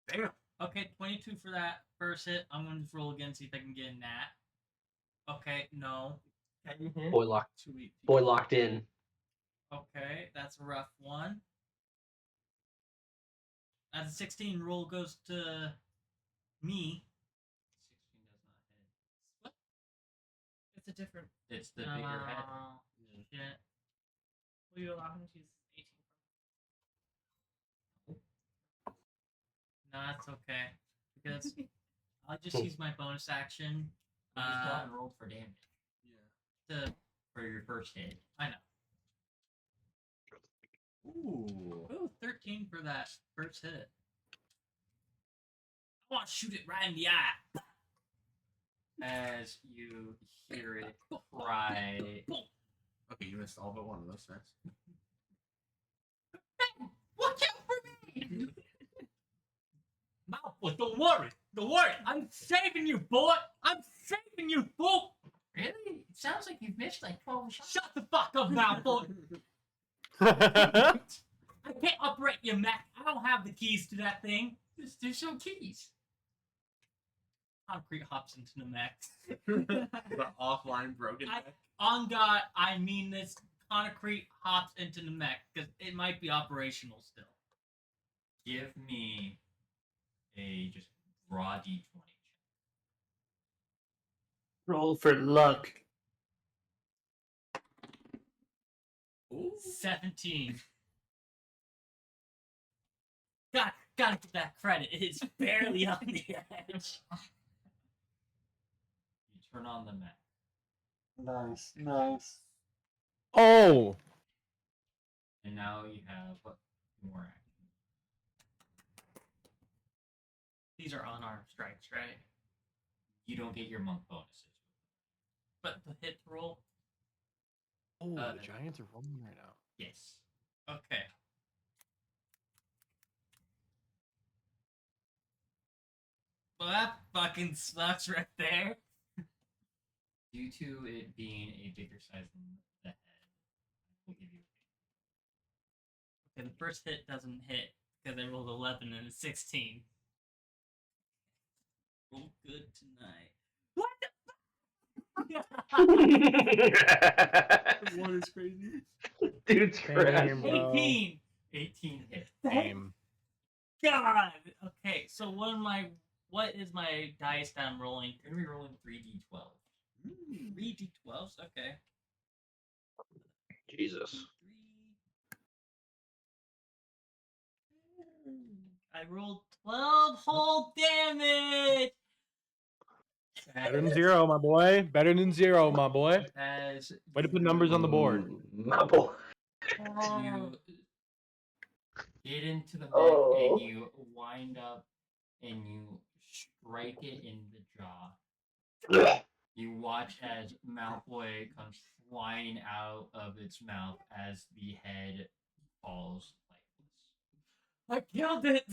H: Damn.
F: okay, 22 for that first hit. I'm gonna just roll again, see if I can get a nat. Okay, no.
M: Boy locked.
H: 218.
M: Boy locked in.
F: Okay, that's a rough one. As a 16 roll goes to me.
A: 16 does not hit.
F: What? It's a different.
A: It's the bigger head.
F: Shit.
L: Will you allow him to use 18?
F: No, that's okay. Because I'll just use my bonus action
A: You just got rolled for damage
H: Yeah.
F: to.
A: for your first hit.
F: I know.
H: Ooh.
F: Ooh, 13 for that first hit. I want to shoot it right in the eye.
A: As you hear it cry.
H: Okay, you missed all but one of those things.
F: Watch out for me! Mouthful, don't worry. Don't worry. I'm saving you, boy. I'm saving you, fool.
A: Really? It sounds like you've missed like 12 shots.
F: Shut the fuck up, Mouthful.
B: That's
F: I can't operate your mech. I don't have the keys to that thing.
A: There's no keys.
F: Concrete hops into the mech.
H: The offline broken
F: I-
H: deck.
F: On God, I mean this. Concrete hops into the mech because it might be operational still.
A: Give me a just raw d20 check.
E: Roll for luck.
H: Ooh.
F: 17. Gotta get that credit. It's barely on the edge.
A: You turn on the mech.
K: Nice, nice.
B: Oh,
A: And now you have more action.
F: These are unarmed strikes, right?
A: You don't get your monk bonuses.
F: But the hit roll.
B: oh,
A: Uh,
B: the Giants are rolling right now.
A: Yes.
F: Okay. Well, that fucking sucks right there.
A: Due to it being a bigger size than the head, I will give you
F: Okay, the first hit doesn't hit because I rolled 11 and a 16. Roll good tonight. What the fuck?
H: One is crazy.
M: Dude's crazy.
B: Damn, bro.
F: 18. 18 hit.
B: Damn.
F: God. Okay, so what is my dice that I'm rolling? I'm gonna be rolling 3d12. 3d12s. Okay.
M: Jesus.
F: I rolled 12 whole damage.
B: Better than 0, my boy. Better than 0, my boy.
A: As
B: Way to put numbers on the board.
M: My boy.
A: you get into the mech
M: Oh.
A: and you wind up and you strike it in the jaw. You watch as Malfoy comes flying out of its mouth as the head falls lifeless.
F: I killed it.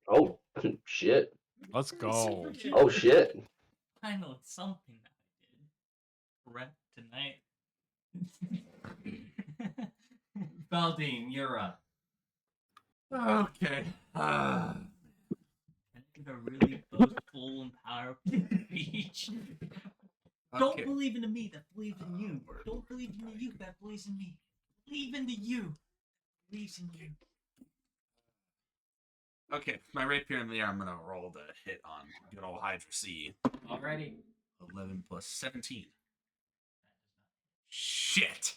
M: Oh, shit.
B: Let's go.
M: Oh, shit.
F: I know it's something that I did. Correct tonight.
A: Baldine, you're up.
H: Okay.
F: I did a really boastful and powerful speech. Don't
H: Okay.
F: believe in the me that believes in you. Don't believe in the you that believes in me. Believe in the you that believes in you.
H: Okay, my rapier in the air, I'm gonna roll the hit on good old Hydra C.
A: Already.
H: 11 plus 17. Shit!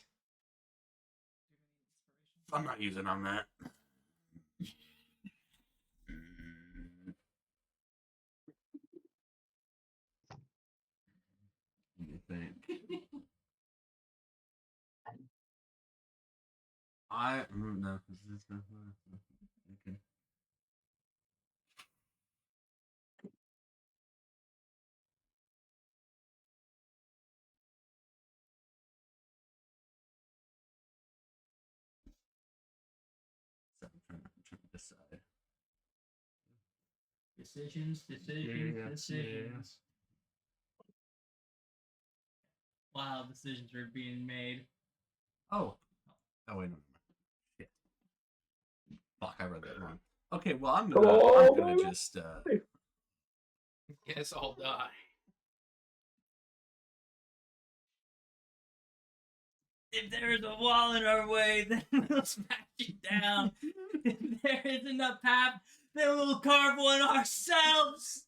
H: I'm not using on that. Let me think. No. Okay. So I'm trying to decide.
A: Decisions.
F: Wow, decisions are being made.
H: Oh, wait, no. Shit. Fuck, I read that wrong. Okay, well, I'm gonna just
C: Guess I'll die.
F: If there is a wall in our way, then we'll smash it down. If there isn't a path, then we'll carve one ourselves.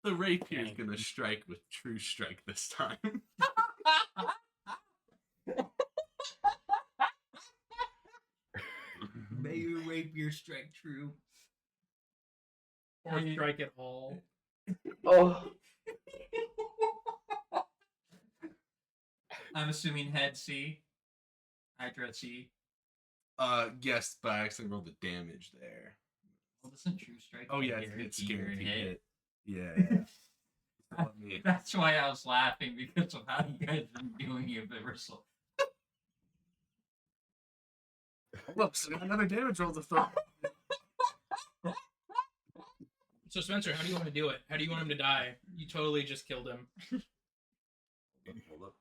H: the rapier is gonna strike with true strike this time.
A: May your rapier strike true.
C: Or strike at all.
M: Oh.
A: I'm assuming head C. Hydra C.
H: Yes, but I actually rolled the damage there.
A: Well, doesn't true strike?
H: Oh yeah, it's guaranteed hit. Yeah. Let me-
A: That's why I was laughing, because of how you guys been doing it ever so.
H: Look, so another damage roll to throw.
C: So Spencer, how do you want to do it? How do you want him to die? You totally just killed him.
H: Hold up.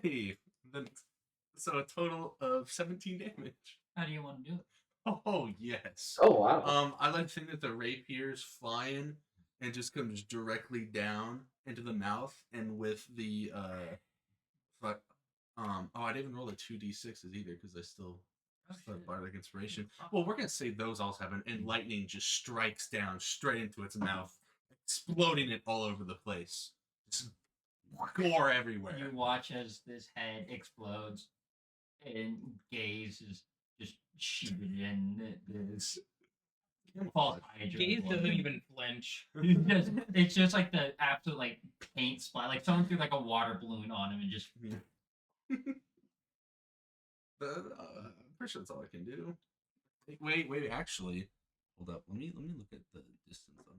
H: Hey, then so a total of 17 damage.
A: How do you want to do it?
H: Oh yes.
M: Oh wow.
H: I like to think that the rapier's flying and just comes directly down into the mouth, and with the I didn't even roll the 2d6s either because I still have bardic inspiration. Well, we're gonna say those also happen, and lightning just strikes down straight into its mouth, exploding it all over the place. Just gore everywhere.
A: You watch as this head explodes, and Gaze is just sheeted in this false Hydra.
C: Gaze doesn't even flinch.
A: It's just like the absolute like paint splat. Like someone threw like a water balloon on him and just.
H: I'm pretty sure that's all I can do. Wait, actually, hold up. Let me look at the distance on that.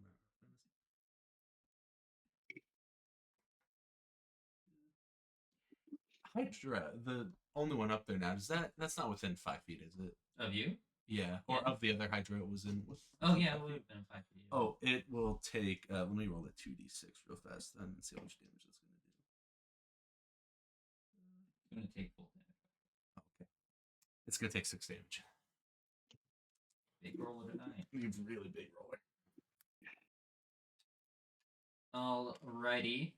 H: Hydra, the only one up there now. That's not within 5 feet, is it?
A: Of you?
H: Yeah, or
A: Yeah.
H: of the other Hydra it was in.
A: Oh yeah, it would have been 5 feet.
H: Oh, it will take. Let me roll a 2d6 real fast then and see how much damage it's going to do.
A: It's gonna take full damage.
H: Okay, it's going to take 6 damage.
A: Big roller tonight.
H: Really big roller.
A: Alrighty.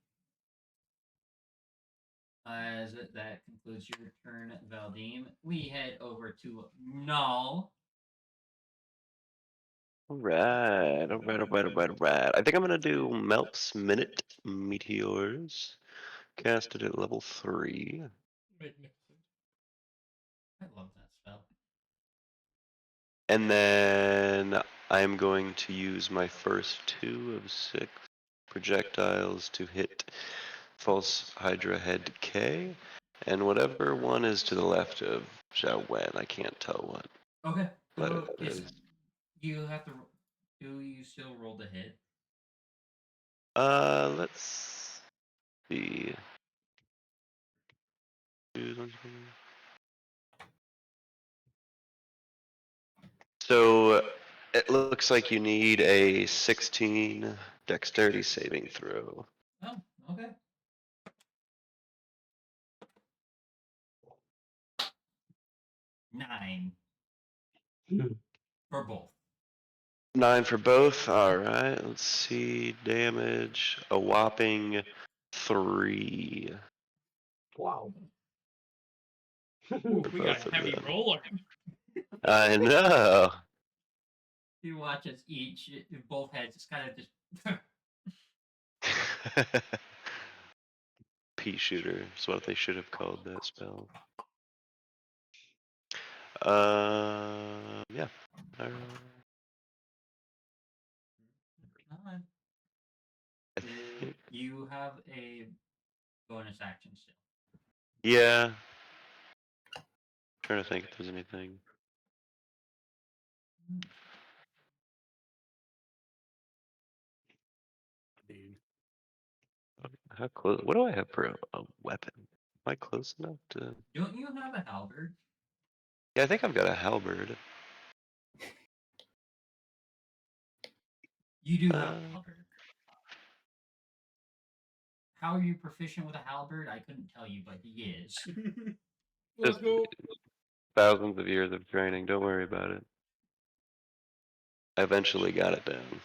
A: As that concludes your turn, Valdim, we head over to Null.
J: Alright. I think I'm gonna do Melt's Minute Meteors. Casted at level 3.
C: Magnificent.
A: I love that spell.
J: And then I'm going to use my first 2 of 6 projectiles to hit False Hydra Head K. And whatever one is to the left of Zhao Wen, I can't tell what.
A: Okay.
J: But
A: So
J: it is.
A: you have to. Do you still roll the hit?
J: Let's see. So it looks like you need a 16 dexterity saving throw.
A: Oh, okay. Nine. For both.
J: 9 for both. All right. Let's see. Damage. A whopping 3.
M: Wow.
C: Ooh, we got
J: Both
C: a
J: of
C: heavy
J: them.
C: roller.
J: I know.
A: You watch as both heads just kind of just.
J: Pea shooter is what they should have called that spell. Yeah.
A: You have a bonus action still.
J: Yeah. Trying to think if there's anything.
B: Dude.
J: How close? What do I have for a weapon? Am I close enough to?
A: Don't you have a halberd?
J: Yeah, I think I've got a halberd.
A: You do have a halberd. How are you proficient with a halberd? I couldn't tell you, but he is.
C: Let's
J: Just
C: go.
J: thousands of years of training. Don't worry about it. I eventually got it down.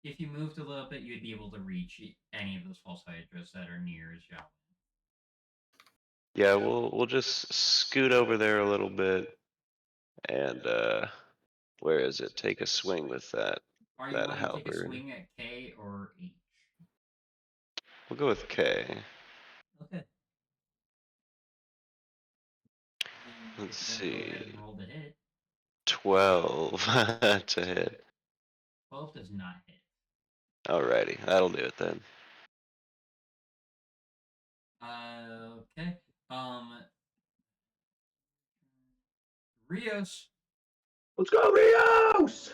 A: If you moved a little bit, you'd be able to reach any of those false hydras that are near Zhao.
J: Yeah, we'll just scoot over there a little bit, and where is it? Take a swing with that
A: Are you wanting to take a
J: halberd.
A: swing at K or H?
J: We'll go with K.
A: Okay.
J: Let's
A: Then go ahead
J: see.
A: and roll the hit.
J: 12 to hit.
A: 12 does not hit.
J: Alrighty, that'll do it then.
A: Okay. Rios.
M: Let's go, Rios!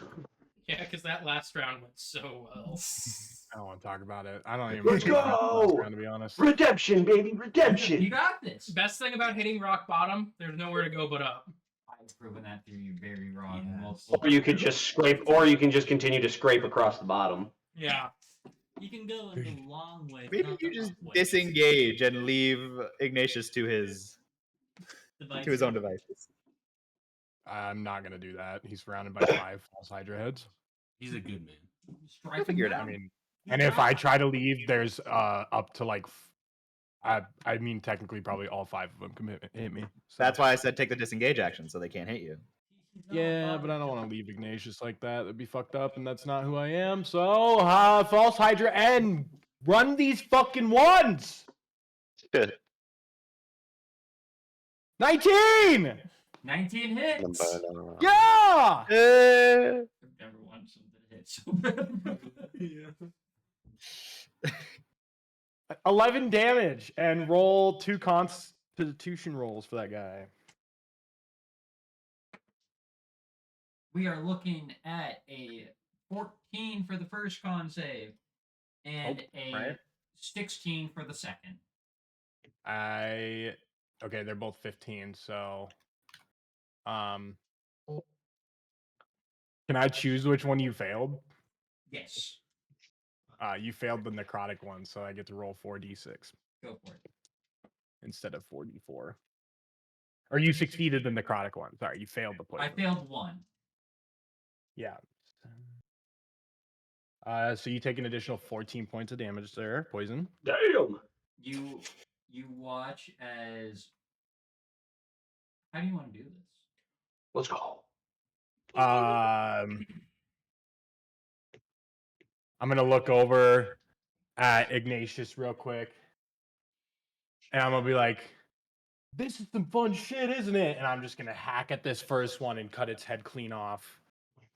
C: Yeah, because that last round went so well.
B: I don't want to talk about it. I don't even
M: Let's
B: remember what happened last
M: go!
B: round, to be honest.
M: Redemption, baby, redemption!
A: You got this.
C: Best thing about hitting rock bottom, there's nowhere to go but up.
A: I've proven that theory very wrong.
M: Yeah.
A: Multiple
M: Or you could just scrape, or you can just continue to scrape across the bottom.
C: Yeah.
F: You can go in the long way.
G: Maybe
F: not
G: you
F: the
G: just
F: up way.
G: disengage and leave Ignatius to his own devices.
B: I'm not gonna do that. He's surrounded by 5 false hydra heads.
H: He's a good man.
A: Strike
G: figure
A: him
G: it out.
B: I
A: down.
B: mean, and if I try to leave, there's up to like, I mean, technically, probably all 5 of them can hit me. So.
G: That's why I said take the disengage action so they can't hit you.
B: Yeah, but I don't want to leave Ignatius like that. That'd be fucked up, and that's not who I am. So, false hydra and run these fucking ones. 19.
A: 19 hits.
B: Yeah.
A: I've never wanted something to hit so bad.
B: 11 damage, and roll 2 Constitution rolls for that guy.
A: We are looking at a 14 for the first con save and a 16 for the second.
B: Okay, they're both 15, so can I choose which one you failed?
A: Yes.
B: You failed the necrotic one, so I get to roll 4d6.
A: Go for it.
B: Instead of 4d4. Or you succeeded the necrotic one. Sorry, you failed the poison.
A: I failed one.
B: Yeah. So you take an additional 14 points of damage there, poison.
M: Damn!
A: You you watch as. How do you want to do this?
M: Let's go.
B: I'm gonna look over at Ignatius real quick, and I'm gonna be like, "This is some fun shit, isn't it?" And I'm just gonna hack at this first one and cut its head clean off,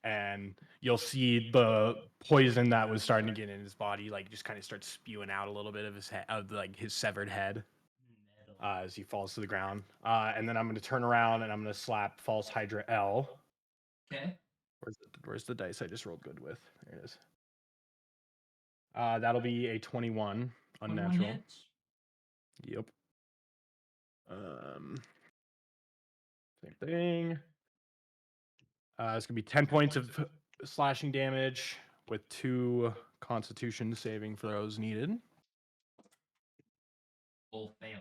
B: and you'll see the poison that was starting to get in his body, like, just kind of start spewing out a little bit of his head, of like his severed head, as he falls to the ground. And then I'm gonna turn around and I'm gonna slap False Hydra L.
A: Okay.
B: Where's the dice I just rolled good with? There it is. That'll be a 21 unnatural.
A: Hits.
B: Yep. Same thing. It's gonna be 10 points of slashing damage with 2 Constitution saving throws needed.
A: Both fail.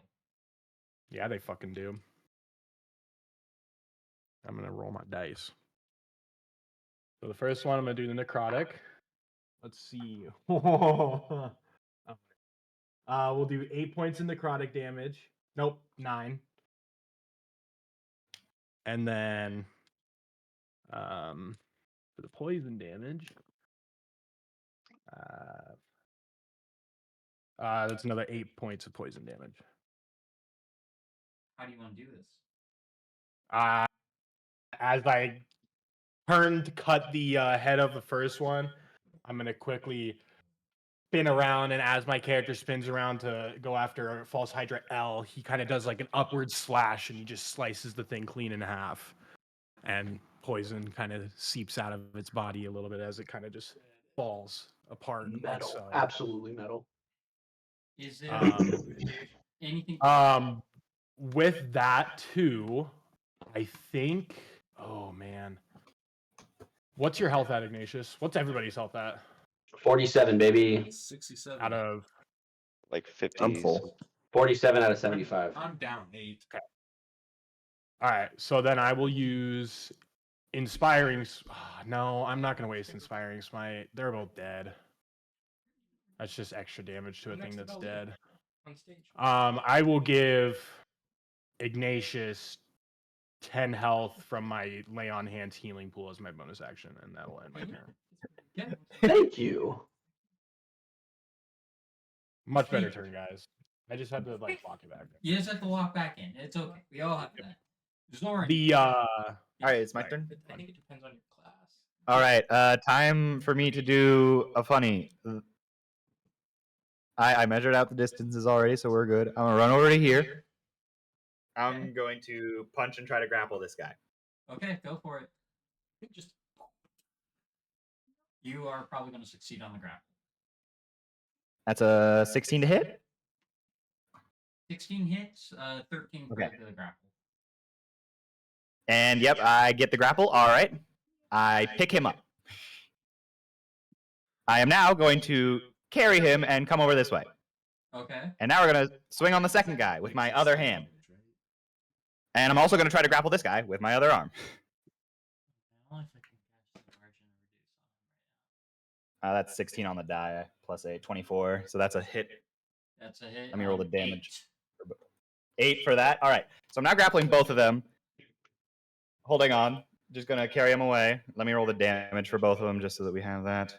B: Yeah, they fucking do. I'm gonna roll my dice. So the first one, I'm gonna do the necrotic. Let's see. We'll do 8 points in necrotic damage. Nope, 9. And then for the poison damage, that's another 8 points of poison damage.
A: How do you want to do this?
B: As I turn to cut the head of the first one, I'm gonna quickly spin around, and as my character spins around to go after False Hydra L, he kind of does like an upward slash, and he just slices the thing clean in half, and poison kind of seeps out of its body a little bit as it kind of just falls apart.
M: Metal.
B: So,
M: Absolutely metal.
A: Is there anything?
B: With that too, I think. Oh man, what's your health at, Ignatius? What's everybody's health at?
M: 47, baby.
H: 67.
B: Out of
J: like 50s.
K: I'm full.
M: 47 out of 75.
H: I'm down 8.
B: Okay. All right, so then I will use Inspiring. No, I'm not going to waste Inspiring Smite. They're both dead. That's just extra damage to a thing that's dead.
C: On stage.
B: I will give Ignatius 10 health from my Lay on Hands healing pool as my bonus action, and that'll end my turn.
A: Yeah.
M: Thank you.
B: Much better turn, guys. I just had to like walk it back.
A: You just have to walk back in. It's okay. We all have that. Zoran.
G: All right, it's my turn.
C: I think it depends on your class.
G: All right, time for me to do a funny. I measured out the distances already, so we're good. I'm gonna run over to here. I'm going to punch and try to grapple this guy.
A: Okay, go for it. Just you are probably going to succeed on the grapple.
G: That's a 16 to hit.
A: 16 hits, 13 for
G: Okay.
A: the grapple.
G: And yep, I get the grapple. All right. I pick him up. I am now going to carry him and come over this way.
A: Okay.
G: And now we're going to swing on the second guy with my other hand. And I'm also going to try to grapple this guy with my other arm. That's 16 on the die, plus a 24. So that's a hit.
A: That's a hit.
G: Let me roll the damage. 8 for that. All right. So I'm now grappling both of them. Holding on. Just going to carry them away. Let me roll the damage for both of them just so that we have that.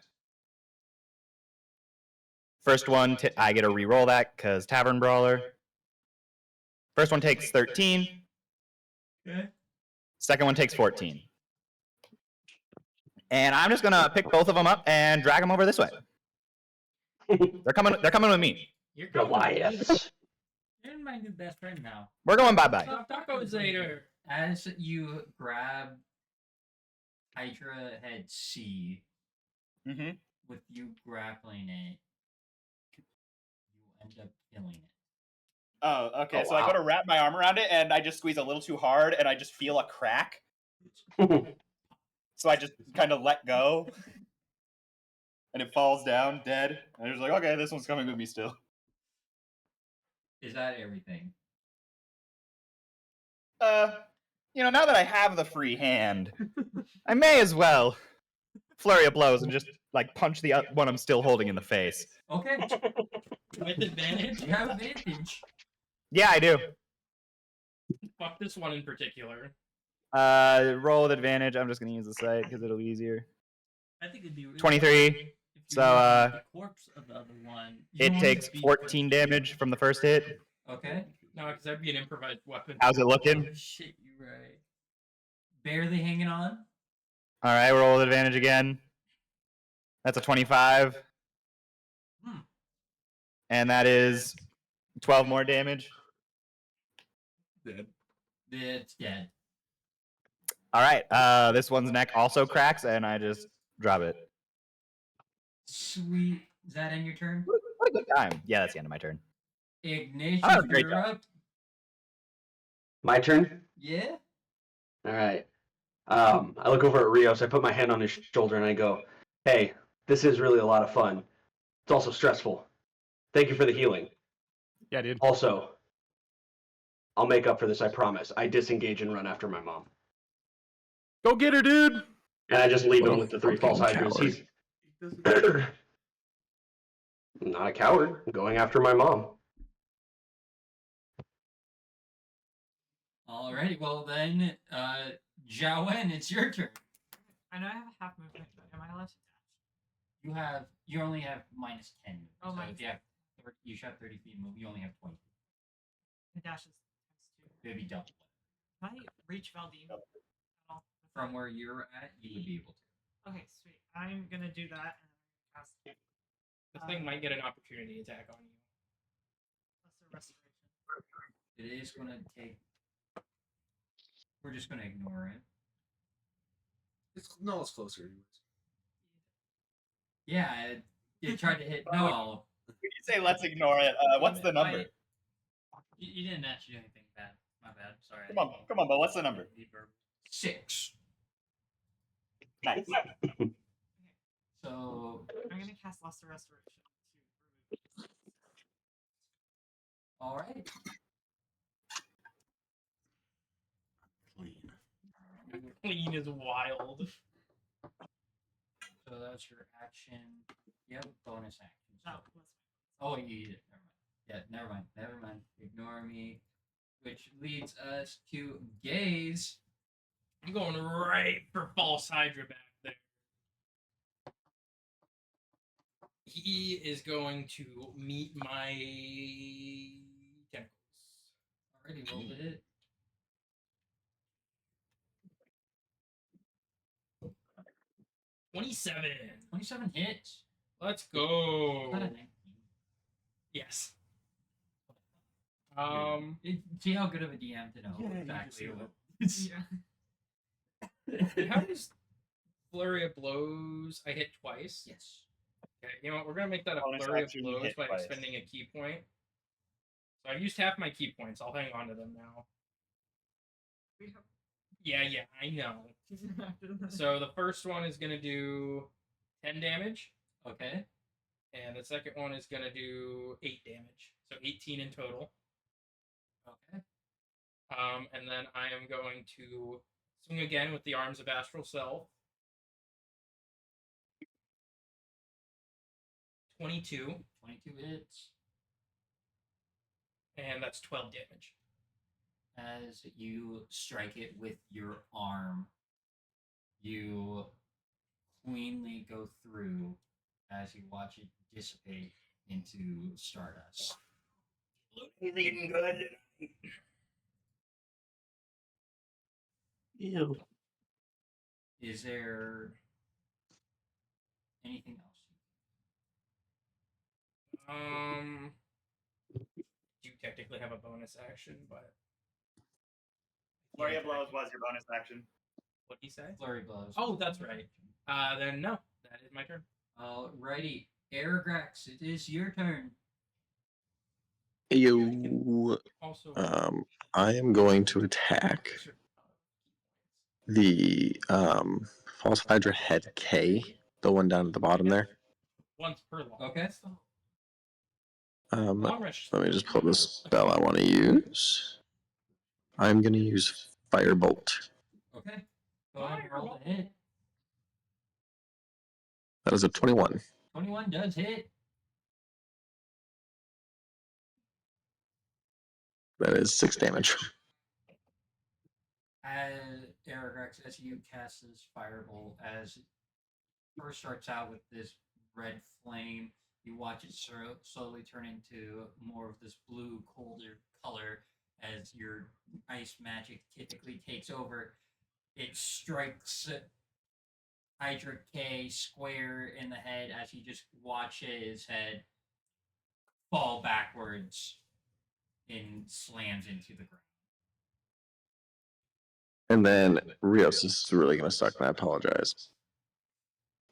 G: First one, I get to re-roll that because Tavern Brawler. First one takes 13.
A: Okay.
G: Second one takes 14. And I'm just going to pick both of them up and drag them over this way. They're coming with me.
A: You're
M: Goliaths.
A: You're my new best friend now.
G: We're going bye-bye.
C: Taco Zader.
A: As you grab Hydra Head C, with you grappling it, you end up killing it.
G: Oh, okay.
M: Oh,
G: so I
M: wow.
G: go to wrap my arm around it, and I just squeeze a little too hard, and I just feel a crack. So I just kind of let go, and it falls down dead. And I was like, okay, this one's coming with me still.
A: Is that everything?
G: Now that I have the free hand, I may as well flurry of blows and just like punch the one I'm still holding in the face.
A: Okay.
C: With advantage?
A: You have advantage.
G: Yeah, I do.
C: Fuck this one in particular.
G: Roll with advantage. I'm just gonna use the site because it'll be easier.
F: I think it'd be really
G: 23.
F: if you
G: So,
F: had the corpse of the other one. You
G: It
F: don't want
G: takes
F: to be
G: 14 damage from the first hit.
A: Okay.
C: No, because that'd be an improvised weapon.
G: How's it looking?
A: Oh, shit, you're right. Barely hanging on.
G: All right, roll with advantage again. That's a 25. And that is 12 more damage.
H: Dead.
A: It's dead.
G: All right, this one's neck also cracks, and I just drop it.
A: Sweet. Is that end your turn?
G: What a good time. Yeah, that's the end of my turn.
A: Ignatius,
G: Oh, great
A: you're
G: job.
A: up.
M: My turn.
A: Yeah.
M: All right. I look over at Rios. I put my hand on his shoulder and I go, "Hey, this is really a lot of fun. It's also stressful. Thank you for the healing.
B: Yeah, dude.
M: Also, I'll make up for this. I promise. I disengage and run after my mom.
B: Go get her, dude.
M: And I just leave him
K: Oh,
M: with the 3
K: fucking
M: false hydras.
K: coward.
M: He's not a coward. I'm going after my mom.
A: Alrighty, well then, Jiawen, it's your turn.
L: I know I have a half movement, but am I allowed to dash?
A: You only have minus 10.
L: Oh,
A: so
L: minus
A: if you shot 30 feet move, you only have 20.
L: The dash is ×2.
A: It'd be double.
L: Can I reach Valdine at all?
A: From where you're at, you would be able to.
L: Okay, sweet. I'm gonna do that and then cast
C: This thing might get an opportunity attack on you.
L: Lesser Restoration.
A: It is going to take. We're just going to ignore it.
H: It's closer. Anyways.
A: Yeah, it tried to hit. No.
G: When you say let's ignore it, what's the number?
F: You didn't actually do anything bad. My bad. Sorry.
G: Come on, but what's the number?
A: 6.
G: Nice.
A: So.
L: I'm gonna cast Lesser Restoration to remove it.
A: Alright.
C: Clean is wild.
A: So that's your action. You have a bonus action. So.
L: Oh, that's
A: Oh, you did. Never mind. Yeah, never mind. Ignore me. Which leads us to Gaze.
C: I'm going right for false hydra back there. He is going to meet my tentacles.
A: Already rolled a hit.
C: 27.
A: 27 hits.
C: Let's go.
A: Is that a 19?
C: Yes.
A: See how good of a DM to know exactly what.
C: How does flurry of blows? I hit twice.
A: Yes.
C: Okay, you know what? We're gonna make that a
G: Bonus
C: flurry of
G: action, you
C: blows
G: hit
C: by
G: twice.
C: expending a key point. So I've used half my key points. I'll hang on to them now. Yeah, I know. So the first one is gonna do 10 damage.
A: Okay.
C: And the second one is gonna do 8 damage. So 18 in total.
A: Okay.
C: And then I am going to swing again with the Arms of Astral Self. 22.
A: 22 hits.
C: And that's 12 damage.
A: As you strike it with your arm, you cleanly go through as you watch it dissipate into stardust.
C: He's eating good.
E: Ew.
A: Is there anything else?
C: You technically have a bonus action, but
G: Flurry of blows was your bonus action.
C: what'd he say?
A: Flurry blows.
C: Oh, that's right. Then no, that is my turn.
A: Alrighty. Aragrax, it is your turn.
K: You.
C: Also,
K: I am going to attack the false hydra head K, the one down at the bottom there.
C: once per long.
A: Okay.
C: Long rest.
K: Let me just pull the spell I want to use. I'm going to use Firebolt.
A: Okay. Go ahead and roll the hit.
K: That is a 21.
A: 21 does hit.
K: That is 6 damage.
A: As Eric, as you cast this firebolt, as it first starts out with this red flame, you watch it slowly turn into more of this blue, colder color as your ice magic typically takes over. It strikes Hydra K square in the head as he just watches his head fall backwards and slams into the ground.
K: And then Rios, this is really going to suck, and I apologize.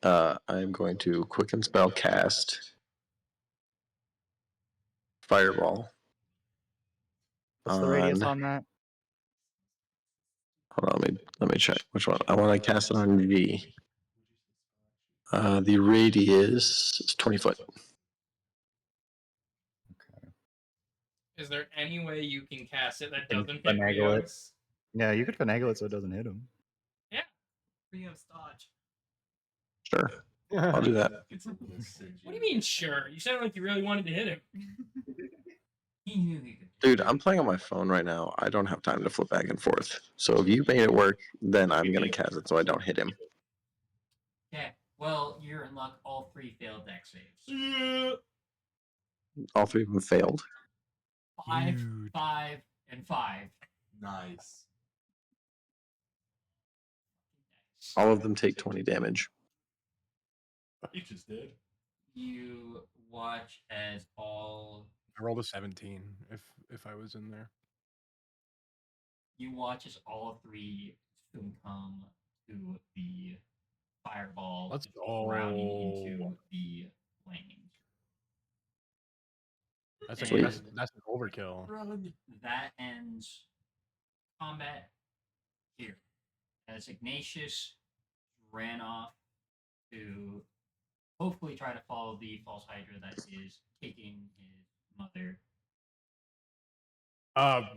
K: I'm going to quicken spell cast Fireball.
G: What's the radius on that?
K: Hold on, let me check which one. I want to cast it on V. The radius is 20 foot.
C: Is there any way you can cast it that doesn't hit
G: Finagle it.
C: Rios?
G: Yeah, you could finagle it so it doesn't hit him.
F: Rios dodge.
K: Sure. I'll do that.
C: What do you mean, sure? You sounded like you really wanted to hit him.
A: He knew he could.
K: Dude, I'm playing on my phone right now. I don't have time to flip back and forth. So if you made it work, then I'm going to cast it so I don't hit him.
A: Okay, well, you're in luck. All 3 failed deck saves.
K: All 3 of them failed.
A: 5, 5, and 5.
H: Nice.
K: All of them take 20 damage.
H: You just did.
A: You watch as all.
B: I rolled a 17 if I was in there.
A: You watch as all 3 succumb to the fireball.
B: Let's go.
A: Rounding into the flames.
B: That's
A: And
B: that's an overkill.
A: that ends combat here. As Ignatius ran off to hopefully try to follow the false Hydra that is taking his mother.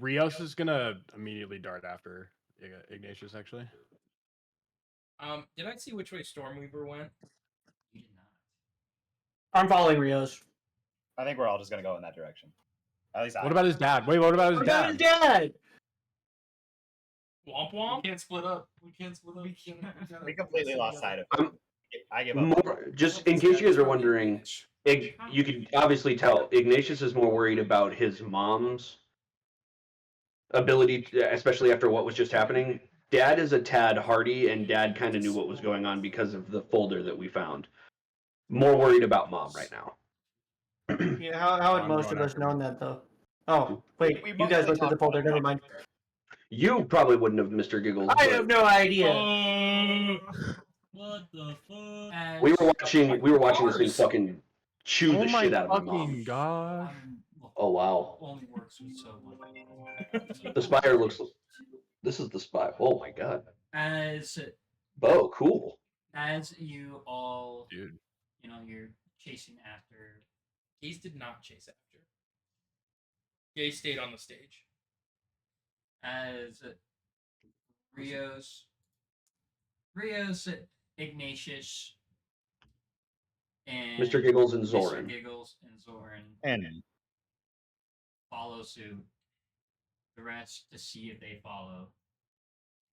B: Rios is gonna immediately dart after Ignatius, actually.
C: Did I see which way Stormweaver went?
A: You did not.
E: I'm following Rios.
G: I think we're all just gonna go in that direction. At least
B: What about his dad? Wait, what about his
E: What about his dad?
C: Womp womp.
H: We can't split up. We
G: We completely lost sight of it. I give up.
M: More, just in case you guys are wondering, you could obviously tell Ignatius is more worried about his mom's ability, especially after what was just happening. Dad is a tad hardy, and Dad kind of knew what was going on because of the folder that we found. More worried about Mom right now.
E: Yeah, how would most of us known that though? Oh, wait, you guys looked at the folder. Never mind.
M: You probably wouldn't have, Mr. Giggles.
E: I have no idea.
F: What the fuck?
M: We were watching this thing fucking chew the shit out of my mom.
B: God.
M: Oh wow.
A: Only works with so much.
M: The Spire looks. This is the Spire. Oh my god.
A: As
M: Oh, cool.
A: As you all,
B: Dude.
A: You're chasing after.
C: Gaze did not chase after. Gaze stayed on the stage.
A: As Rios, Ignatius, and
M: Mr. Giggles and Zoran.
A: Mr. Giggles and Zoran
G: And
A: follow suit. The rest to see if they follow.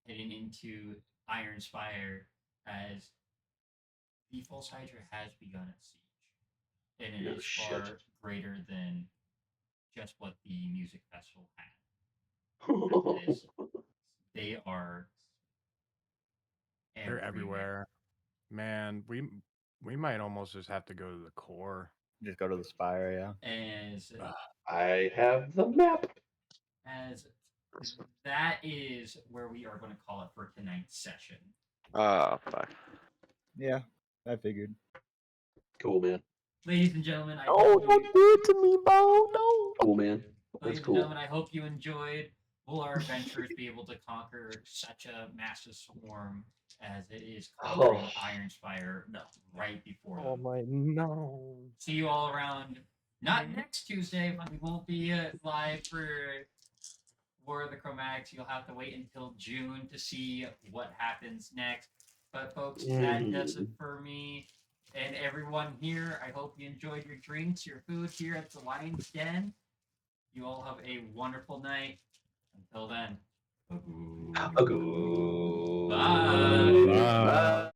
A: Heading into Iron Spire as the False Hydra has begun its siege. And it is far greater than just what the music festival had. They are
B: They're everywhere. Man, we might almost just have to go to the core.
G: just go to the Spire, yeah.
A: As
M: I have the map.
A: As that is where we are going to call it for tonight's session.
J: Fuck.
G: Yeah, I figured.
M: Cool, man.
A: Ladies and gentlemen, I
K: Oh, don't do it to me, Bo. No.
M: Cool, man. That's
A: Ladies and
M: cool.
A: gentlemen, I hope you enjoyed. Will our adventurers be able to conquer such a massive swarm as it is conquering Iron Spire right before them?
B: Oh my no.
A: See you all around. Not next Tuesday, but we won't be live for War of the Chromatics. You'll have to wait until June to see what happens next. But folks, that does it for me and everyone here. I hope you enjoyed your drinks, your food here at the Lion's Den. You all have a wonderful night. Until then.
M: Agoo.
A: Bye.
B: Bye.